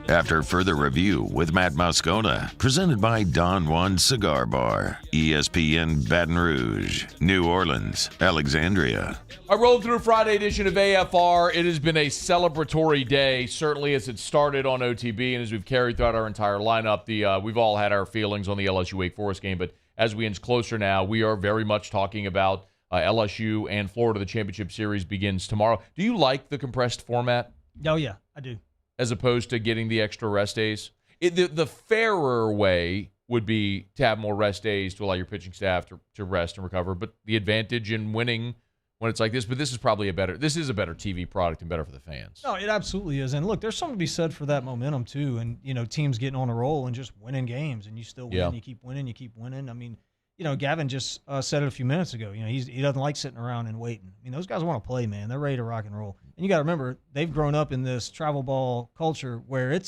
After further review with Matt Moscona, presented by Don Juan Cigar Bar, ESPN Baton Rouge, New Orleans, Alexandria. I rolled through Friday edition of AFR. It has been a celebratory day, certainly as it started on OTB and as we've carried throughout our entire lineup. We've all had our feelings on the LSU Wake Forest game, but as we inch closer now, we are very much talking about LSU and Florida. The championship series begins tomorrow. Do you like the compressed format? Oh, yeah, I do. As opposed to getting the extra rest days? The fairer way would be to have more rest days to allow your pitching staff to rest and recover. But the advantage in winning when it's like this, but this is a better TV product and better for the fans. No, it absolutely is. And look, there's something to be said for that momentum too. And, teams getting on a roll and just winning games, and you still win. Yeah. You keep winning. I mean, Gavin just said it a few minutes ago. He doesn't like sitting around and waiting. I mean, those guys want to play, man. They're ready to rock and roll. And you got to remember, they've grown up in this travel ball culture where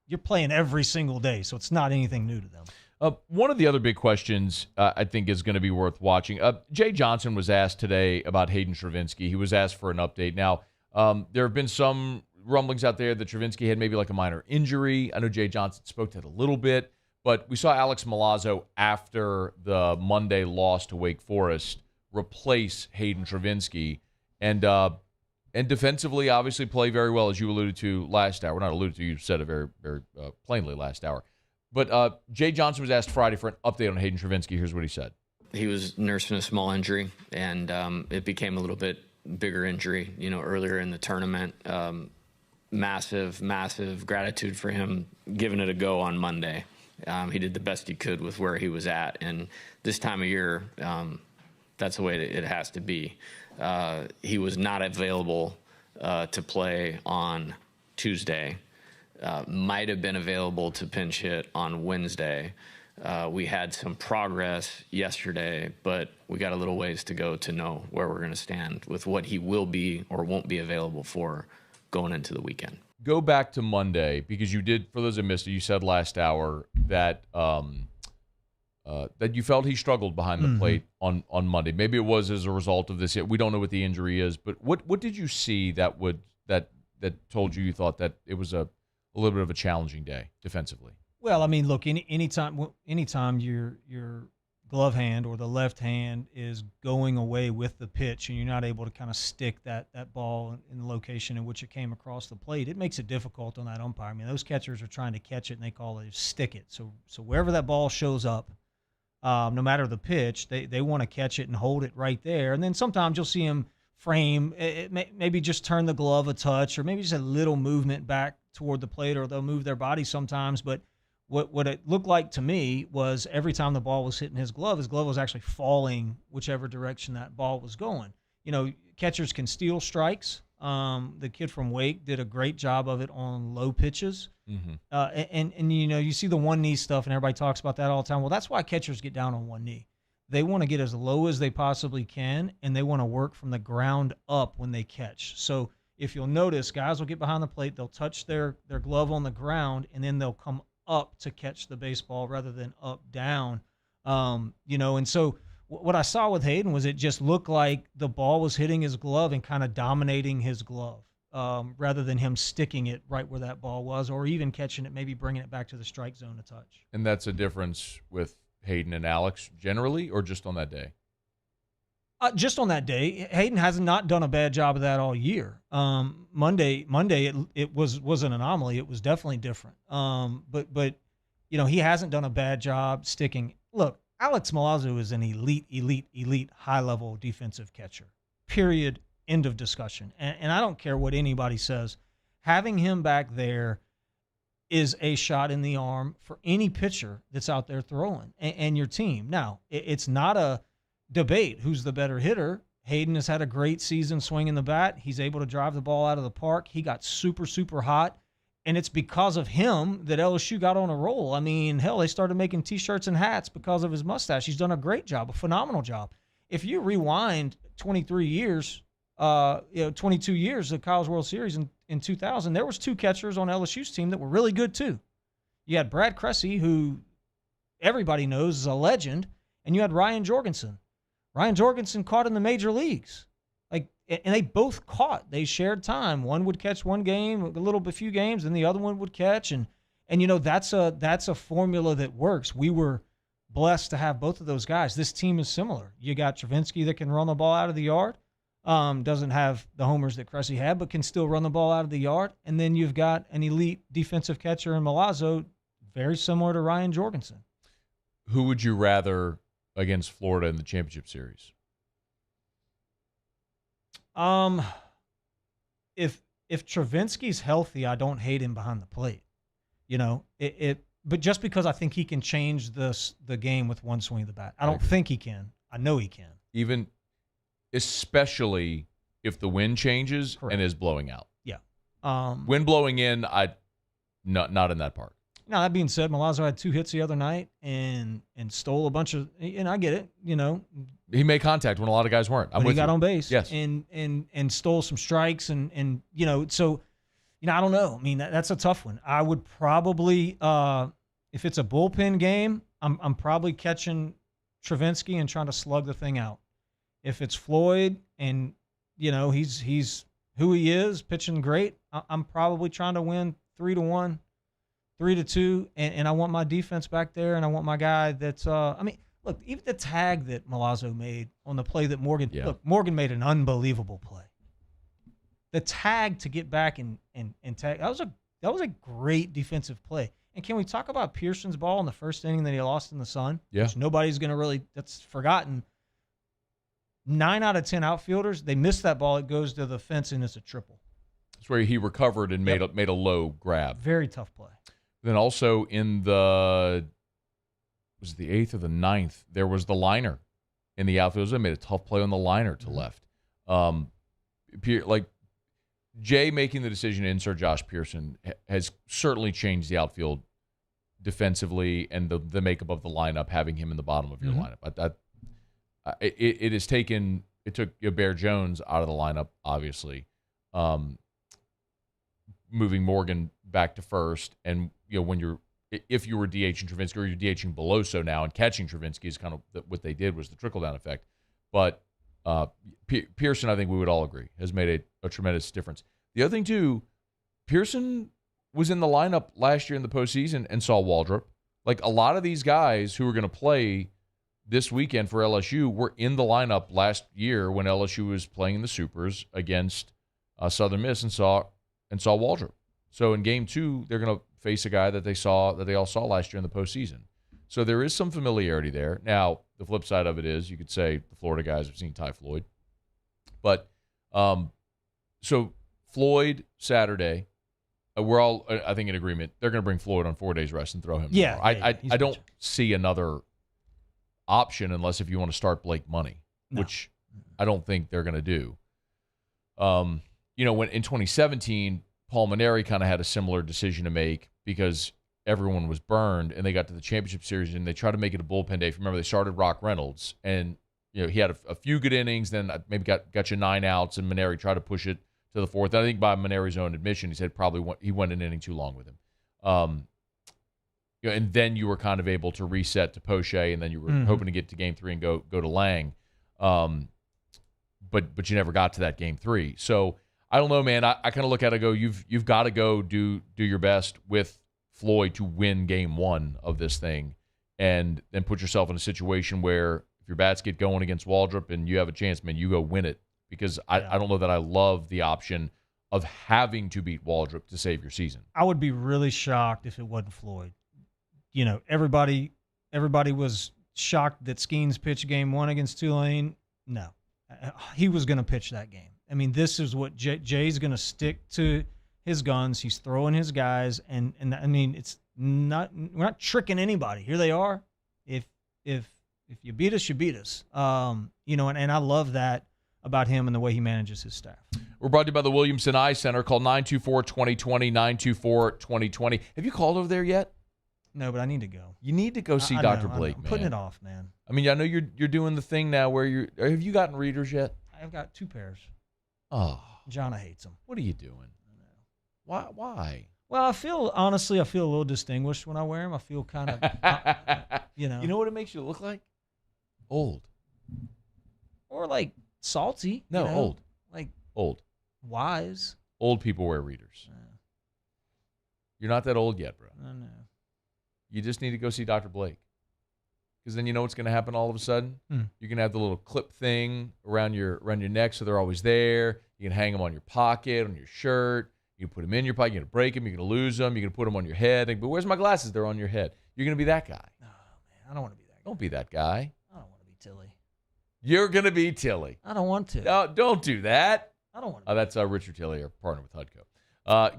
you're playing every single day, so it's not anything new to them. One of the other big questions I think is going to be worth watching. Jay Johnson was asked today about Hayden Travinski. He was asked for an update. Now, there have been some rumblings out there that Travinski had maybe like a minor injury. I know Jay Johnson spoke to it a little bit. But we saw Alex Milazzo, after the Monday loss to Wake Forest, replace Hayden Travinski. And defensively, obviously, play very well, as you alluded to last hour. Not alluded to, you said it very, very plainly last hour. But Jay Johnson was asked Friday for an update on Hayden Travinski. Here's what he said. He was nursing a small injury, and it became a little bit bigger injury, earlier in the tournament. Massive gratitude for him giving it a go on Monday. He did the best he could with where he was at. And this time of year, that's the way it has to be. He was not available to play on Tuesday. Might have been available to pinch hit on Wednesday. We had some progress yesterday, but we got a little ways to go to know where we're going to stand with what he will be or won't be available for going into the weekend. Go back to Monday, because you did, for those that missed it, you said last hour that that you felt he struggled behind the plate on Monday. Maybe it was as a result of this. We don't know what the injury is, but what did you see that told you thought that it was a little bit of a challenging day defensively? Well, I mean, look, anytime your glove hand or the left hand is going away with the pitch and you're not able to kind of stick that ball in the location in which it came across the plate, it makes it difficult on that umpire. I mean, those catchers are trying to catch it, and they call it stick it. So wherever that ball shows up, no matter the pitch, they want to catch it and hold it right there. And then sometimes you'll see them frame, maybe just turn the glove a touch, or maybe just a little movement back toward the plate, or they'll move their body sometimes. But what it looked like to me was every time the ball was hitting his glove was actually falling whichever direction that ball was going. Catchers can steal strikes. The kid from Wake did a great job of it on low pitches. Mm-hmm. And you see the one knee stuff, and everybody talks about that all the time. Well, that's why catchers get down on one knee. They want to get as low as they possibly can, and they want to work from the ground up when they catch. So if you'll notice, guys will get behind the plate, they'll touch their glove on the ground, and then they'll come up to catch the baseball rather than up down. And so what I saw with Hayden was it just looked like the ball was hitting his glove and kind of dominating his glove, rather than him sticking it right where that ball was, or even catching it, maybe bringing it back to the strike zone to touch. And that's a difference with Hayden and Alex generally, or just on that day? Just on that day. Hayden has not done a bad job of that all year. Monday it was an anomaly. It was definitely different. But he hasn't done a bad job sticking. Look, Alex Milazzo is an elite high-level defensive catcher. Period. End of discussion. And I don't care what anybody says. Having him back there is a shot in the arm for any pitcher that's out there throwing and your team. Now, it's not a debate who's the better hitter. Hayden has had a great season swinging the bat. He's able to drive the ball out of the park. He got super, super hot. And it's because of him that LSU got on a roll. I mean, hell, they started making T-shirts and hats because of his mustache. He's done a great job, a phenomenal job. If you rewind 22 years, the College World Series in 2000, there was two catchers on LSU's team that were really good too. You had Brad Cressy, who everybody knows is a legend, and you had Ryan Jorgensen. Ryan Jorgensen caught in the major leagues. And they both caught. They shared time. One would catch one game, a few games, and the other one would catch. And that's a formula that works. We were blessed to have both of those guys. This team is similar. You got Travinski that can run the ball out of the yard. Doesn't have the homers that Cressy had, but can still run the ball out of the yard. And then you've got an elite defensive catcher in Milazzo, very similar to Ryan Jorgensen. Who would you rather against Florida in the championship series? If Travinski's healthy, I don't hate him behind the plate. But just because I think he can change the game with one swing of the bat. I don't think he can. I know he can. Even especially if the wind changes and is blowing out. Yeah. Wind blowing in, not in that park. Now, that being said, Milazzo had 2 hits the other night and stole a bunch of, and I get it, He made contact when a lot of guys weren't. But he got on base. Yes. And stole some strikes and so, I don't know. I mean, that's a tough one. I would probably, if it's a bullpen game, I'm probably catching Travinski and trying to slug the thing out. If it's Floyd and, he's who he is, pitching great, I'm probably trying to win 3-1. 3-2, and I want my defense back there, and I want my guy that's look, even the tag that Milazzo made on the play that Morgan Morgan made an unbelievable play. The tag to get back and tag, that was a great defensive play. And can we talk about Pearson's ball in the first inning that he lost in the sun? Yeah. Which nobody's gonna that's forgotten. 9 out of 10 outfielders, they miss that ball, it goes to the fence and it's a triple. That's where he recovered and made a low grab. Very tough play. Then also in the 8th or the 9th, there was the liner in the outfield. They made a tough play on the liner to left. Jay making the decision to insert Josh Pearson has certainly changed the outfield defensively and the makeup of the lineup, having him in the bottom of your lineup. It took Bear Jones out of the lineup, obviously, moving Morgan back to first, and if you were DHing Travinski or you're DHing Beloso now and catching Travinski is kind of what they did was the trickle-down effect. But Pearson, I think we would all agree, has made a tremendous difference. The other thing, too, Pearson was in the lineup last year in the postseason and saw Waldrop. Like, a lot of these guys who are going to play this weekend for LSU were in the lineup last year when LSU was playing in the Supers against Southern Miss and saw Waldrop. So in Game 2, they're going to face a guy that they all saw last year in the postseason. So there is some familiarity there. Now, the flip side of it is you could say the Florida guys have seen Ty Floyd. But so Floyd Saturday, we're all, I think, in agreement. They're going to bring Floyd on 4 days rest and throw him. Yeah. I don't see another option unless if you want to start Blake Money, which I don't think they're going to do. When in 2017, Paul Maneri kind of had a similar decision to make because everyone was burned and they got to the championship series and they tried to make it a bullpen day. If you remember, they started Rock Reynolds and he had a few good innings, then maybe got you 9 outs, and Maneri tried to push it to the fourth. I think by Maneri's own admission, he said he went an inning too long with him. And then you were kind of able to reset to Poche, and then you were hoping to get to game 3 and go to Lang. But you never got to that game 3. So I don't know, man. I kind of look at it and go, you've got to go do your best with Floyd to win game 1 of this thing, and then put yourself in a situation where if your bats get going against Waldrop and you have a chance, man, you go win it. Because I don't know that I love the option of having to beat Waldrop to save your season. I would be really shocked if it wasn't Floyd. Everybody was shocked that Skeens pitched game 1 against Tulane. No, he was going to pitch that game. I mean, this is what Jay's going to stick to his guns. He's throwing his guys, and I mean, it's not, we're not tricking anybody. Here they are. If you beat us, you beat us. And I love that about him and the way he manages his staff. We're brought to you by the Williamson Eye Center. Call 924-2020, 924-2020. Have you called over there yet? No, but I need to go. You need to go see Dr. Blake, I'm man. putting it off, man. I mean, I know you're doing the thing now where have you gotten readers yet? I've got 2 pairs. Oh. Jonna hates them. What are you doing? Why? Well, honestly, I feel a little distinguished when I wear them. I feel kind of, You know what it makes you look like? Old. Or like salty. No, old. Like old. Wise. Old people wear readers. You're not that old yet, bro. I know. You just need to go see Dr. Blake. Because then you know what's going to happen all of a sudden? You can have the little clip thing around your neck so they're always there. You can hang them on your pocket, on your shirt. You can put them in your pocket. You're going to break them. You're going to lose them. You're going to put them on your head. But where's my glasses? They're on your head. You're going to be that guy. Oh, man. I don't want to be that guy. Don't be that guy. I don't want to be Tilly. You're going to be Tilly. I don't want to. No, don't do that. I don't want to. That's Richard Tilly, our partner with HUDCO.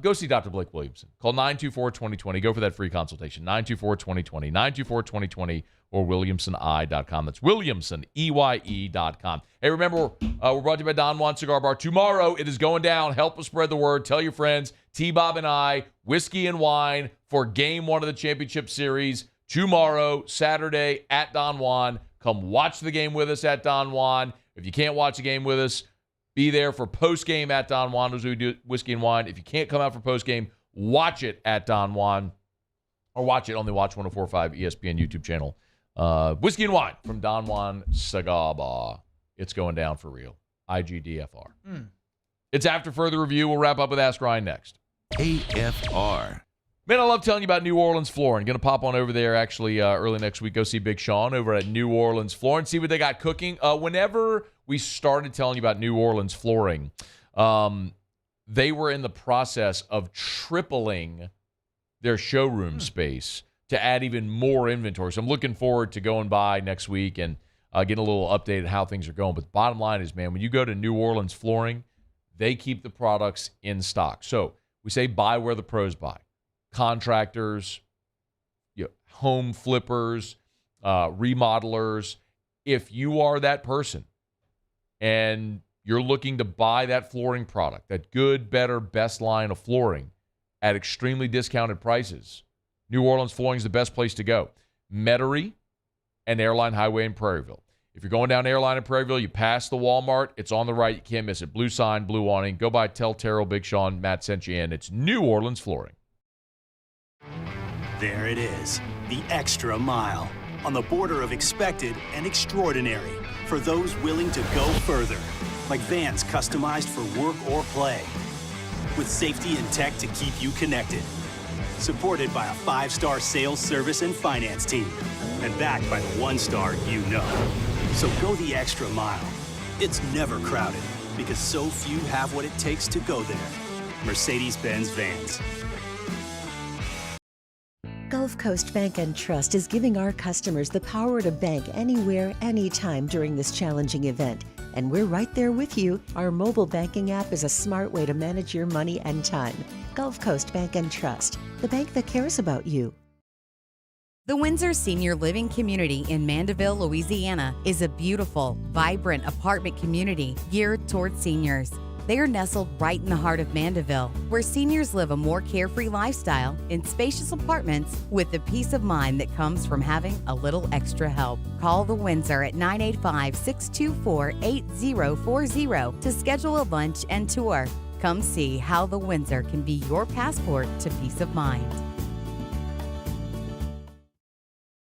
Go see Dr. Blake Williamson. Call 924-2020. Go for that free consultation. 924-2020. 924-2020 or WilliamsonEye.com. That's WilliamsonEye.com. Hey, remember, we're brought to you by Don Juan Cigar Bar. Tomorrow, it is going down. Help us spread the word. Tell your friends. T-Bob and I, whiskey and wine for game 1 of the championship series. Tomorrow, Saturday, at Don Juan. Come watch the game with us at Don Juan. If you can't watch the game with us, be there for post-game at Don Juan as we do whiskey and wine. If you can't come out for post-game, watch it at Don Juan or watch it on the Watch 104.5 ESPN YouTube channel. Whiskey and wine from Don Juan Cigar Bar. It's going down for real. IGDFR. It's after further review. We'll wrap up with Ask Ryan next. AFR. Man, I love telling you about New Orleans Flooring. Going to pop on over there actually early next week. Go see Big Sean over at New Orleans Flooring. See what they got cooking. Whenever we started telling you about New Orleans Flooring, they were in the process of tripling their showroom space to add even more inventory. So I'm looking forward to going by next week and getting a little update on how things are going. But the bottom line is, man, when you go to New Orleans Flooring, they keep the products in stock. So we say buy where the pros buy. Contractors, home flippers, remodelers. If you are that person and you're looking to buy that flooring product, that good, better, best line of flooring at extremely discounted prices, New Orleans Flooring is the best place to go. Metairie and Airline Highway in Prairieville. If you're going down Airline in Prairieville, you pass the Walmart. It's on the right. You can't miss it. Blue sign, blue awning. Go by, tell Terrell, Big Sean, Matt sent you in. It's New Orleans Flooring. There it is, the extra mile, on the border of expected and extraordinary for those willing to go further, like vans customized for work or play, with safety and tech to keep you connected, supported by a 5-star sales, service, and finance team, and backed by the 1-star you know. So go the extra mile. It's never crowded, because so few have what it takes to go there. Mercedes-Benz Vans. Gulf Coast Bank and Trust is giving our customers the power to bank anywhere, anytime during this challenging event. And we're right there with you. Our mobile banking app is a smart way to manage your money and time. Gulf Coast Bank and Trust, the bank that cares about you. The Windsor Senior Living Community in Mandeville, Louisiana is a beautiful, vibrant apartment community geared toward seniors. They are nestled right in the heart of Mandeville, where seniors live a more carefree lifestyle in spacious apartments with the peace of mind that comes from having a little extra help. Call the Windsor at 985-624-8040 to schedule a lunch and tour. Come see how the Windsor can be your passport to peace of mind.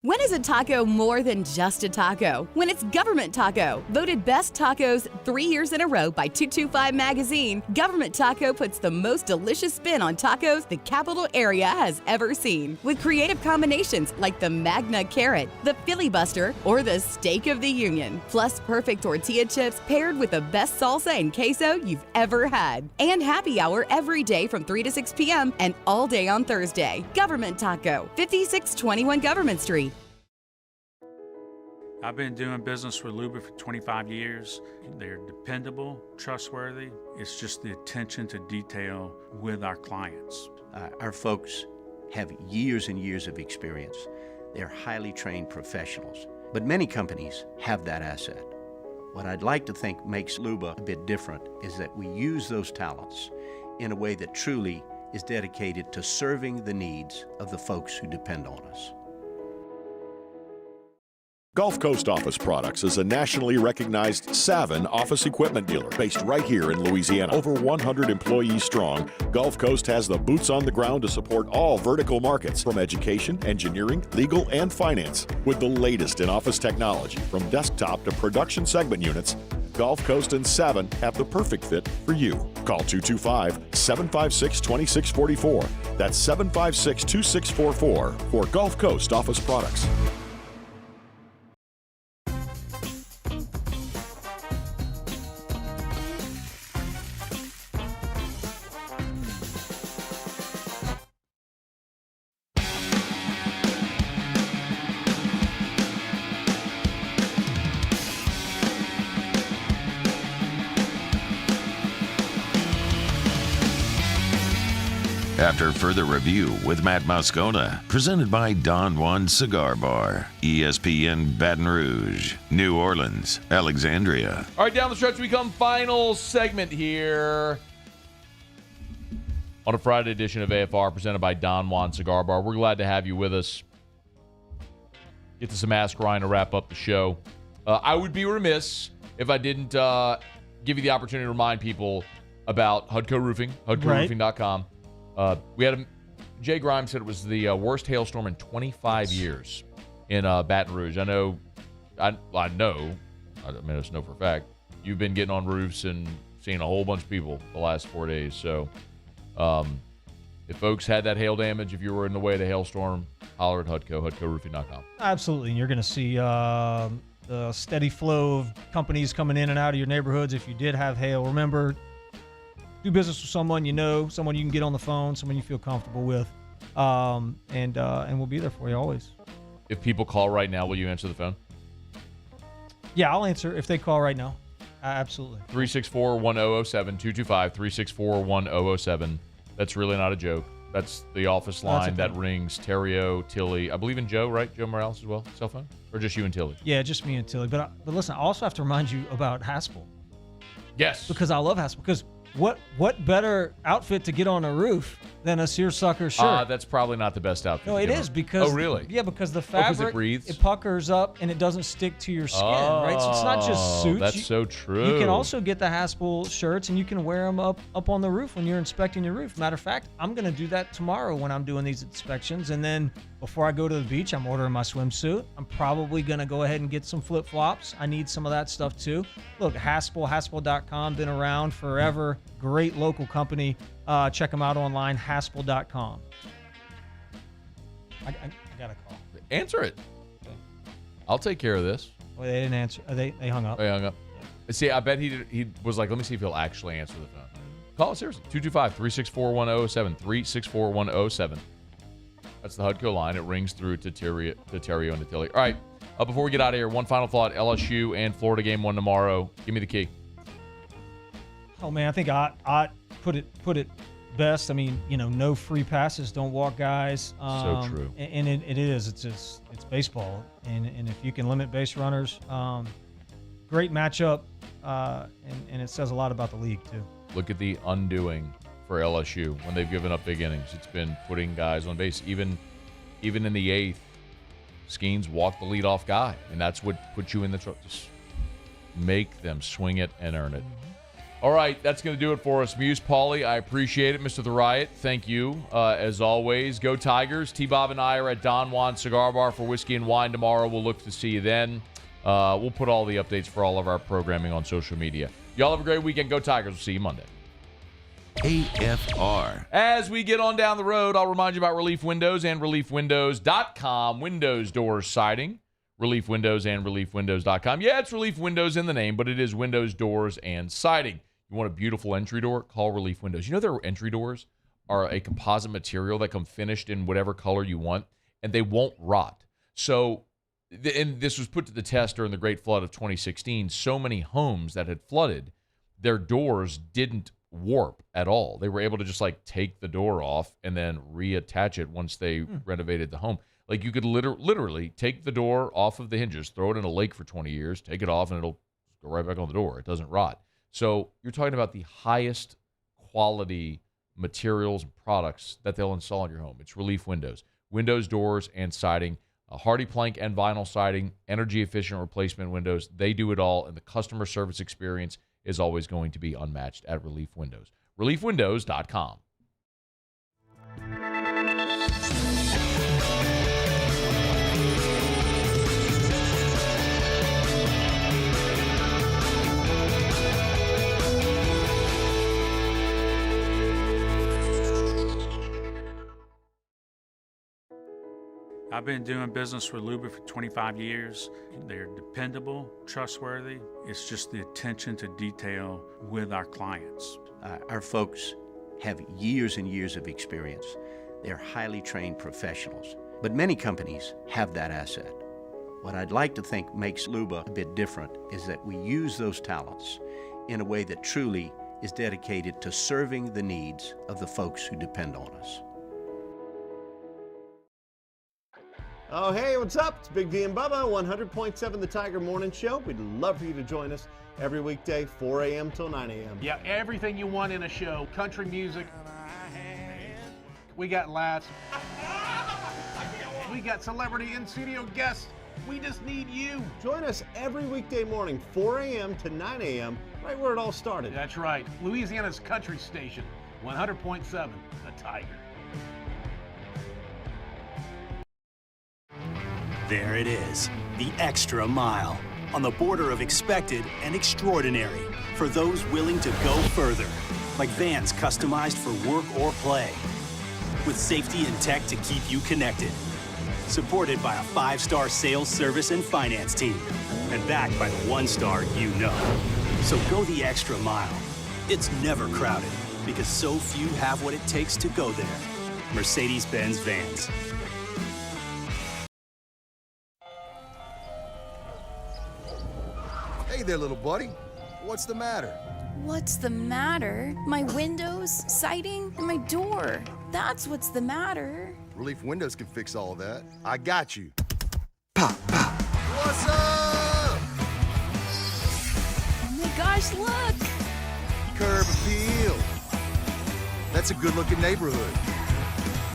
When is a taco more than just a taco? When it's Government Taco. Voted best tacos 3 years in a row by 225 Magazine, Government Taco puts the most delicious spin on tacos the capital area has ever seen. With creative combinations like the Magna Carrot, the Filibuster, or the Steak of the Union. Plus perfect tortilla chips paired with the best salsa and queso you've ever had. And happy hour every day from 3 to 6 p.m. and all day on Thursday. Government Taco, 5621 Government Street. I've been doing business with Luba for 25 years. They're dependable, trustworthy. It's just the attention to detail with our clients. Our folks have years and years of experience. They're highly trained professionals, but many companies have that asset. What I'd like to think makes Luba a bit different is that we use those talents in a way that truly is dedicated to serving the needs of the folks who depend on us. Gulf Coast Office Products is a nationally recognized Savin office equipment dealer based right here in Louisiana. Over 100 employees strong, Gulf Coast has the boots on the ground to support all vertical markets, from education, engineering, legal, and finance. With the latest in office technology, from desktop to production segment units, Gulf Coast and Savin have the perfect fit for you. Call 225-756-2644. That's 756-2644 for Gulf Coast Office Products. After further review with Matt Moscona, presented by Don Juan Cigar Bar, ESPN Baton Rouge, New Orleans, Alexandria. All right, down the stretch we come. Final segment here on a Friday edition of AFR, presented by Don Juan Cigar Bar. We're glad to have you with us. Get to some Ask Ryan to wrap up the show. I would be remiss if I didn't give you the opportunity to remind people about Hudco Roofing, HudcoRoofing.com. We had Jay Grimes said it was the worst hailstorm in 25 years in Baton Rouge. I know, I mean, I just know for a fact, you've been getting on roofs and seeing a whole bunch of people the last 4 days. So if folks had that hail damage, if you were in the way of the hailstorm, holler at Hudco, HudcoRoofing.com. Absolutely. And you're going to see the steady flow of companies coming in and out of your neighborhoods. If you did have hail, remember, do business with someone you know, someone you can get on the phone, someone you feel comfortable with, and we'll be there for you always. If people call right now, will you answer the phone? Yeah, I'll answer if they call right now. Absolutely. 364-1007, 225-364-1007. That's really not a joke. That's the office line that rings. Theriot, Tilly. I believe in Joe, right? Joe Morales as well, cell phone? Or just you and Tilly? Yeah, just me and Tilly. But listen, I also have to remind you about Haspel. Yes. Because I love Haspel. Because what better outfit to get on a roof than a seersucker shirt? That's probably not the best outfit. No, it is because. Oh, really? Yeah, because the fabric, it breathes. It puckers up and it doesn't stick to your skin, right? So it's not just suits. That's so true. You can also get the Haspel shirts and you can wear them up on the roof when you're inspecting your roof. Matter of fact, I'm going to do that tomorrow when I'm doing these inspections. And then before I go to the beach, I'm ordering my swimsuit. I'm probably going to go ahead and get some flip-flops. I need some of that stuff too. Look, Haspel.com, been around forever. Great local company. Check them out online, Haspel.com. I got a call. Answer it. Okay. I'll take care of this. Well, they didn't answer. They hung up. They hung up. Yeah. See, I bet he was like, let me see if he'll actually answer the phone. Call us seriously. 225-364-1007, 364-1007. That's the Hudco line. It rings through to Theriot and to Tilly. All right. Before we get out of here, one final thought. LSU and Florida game one tomorrow. Give me the key. Oh, man, I think I put it best. I mean, no free passes, don't walk guys. So true. And it is. It's baseball. And if you can limit base runners, great matchup. And it says a lot about the league, too. Look at the undoing for LSU when they've given up big innings. It's been putting guys on base. Even in the eighth, Skeens walked the leadoff guy, and that's what put you in the trouble. Just make them swing it and earn it. All right, that's going to do it for us. Muse, Paulie, I appreciate it. Mr. Theriot, thank you, as always. Go Tigers. T-Bob and I are at Don Juan Cigar Bar for Whiskey and Wine tomorrow. We'll look to see you then. We'll put all the updates for all of our programming on social media. Y'all have a great weekend. Go Tigers. We'll see you Monday. AFR. As we get on down the road, I'll remind you about Relief Windows and ReliefWindows.com. Windows, doors, siding. Relief Windows and ReliefWindows.com. Yeah, it's Relief Windows in the name, but it is windows, doors, and siding. You want a beautiful entry door? Call Relief Windows. You know their entry doors are a composite material that come finished in whatever color you want, and they won't rot. So, and this was put to the test during the Great Flood of 2016. So many homes that had flooded, their doors didn't warp at all. They were able to just like take the door off and then reattach it once they renovated the home. Like you could literally take the door off of the hinges, throw it in a lake for 20 years, take it off, and it'll go right back on the door. It doesn't rot. So you're talking about the highest quality materials and products that they'll install in your home. It's Relief Windows. Windows, doors, and siding. Hardy plank and vinyl siding, energy-efficient replacement windows. They do it all, and the customer service experience is always going to be unmatched at Relief Windows. ReliefWindows.com. I've been doing business with Luba for 25 years. They're dependable, trustworthy. It's just the attention to detail with our clients. Our folks have years and years of experience. They're highly trained professionals, but many companies have that asset. What I'd like to think makes Luba a bit different is that we use those talents in a way that truly is dedicated to serving the needs of the folks who depend on us. Oh, hey, what's up? It's Big D and Bubba, 100.7 The Tiger Morning Show. We'd love for you to join us every weekday, 4 a.m. till 9 a.m. Yeah, everything you want in a show. Country music. We got laughs. We got celebrity in-studio guests. We just need you. Join us every weekday morning, 4 a.m. to 9 a.m., right where it all started. That's right. Louisiana's country station, 100.7 The Tiger. There it is, the extra mile, on the border of expected and extraordinary, for those willing to go further, like vans customized for work or play, with safety and tech to keep you connected, supported by a 5-star sales, service, and finance team, and backed by the 1-star you know. So go the extra mile. It's never crowded, because so few have what it takes to go there. Mercedes-Benz Vans. Hey there, little buddy. What's the matter? What's the matter? My windows, siding, and my door. That's what's the matter. Relief Windows can fix all of that. I got you. Pop, pop. What's up? Oh my gosh, look! Curb appeal. That's a good-looking neighborhood.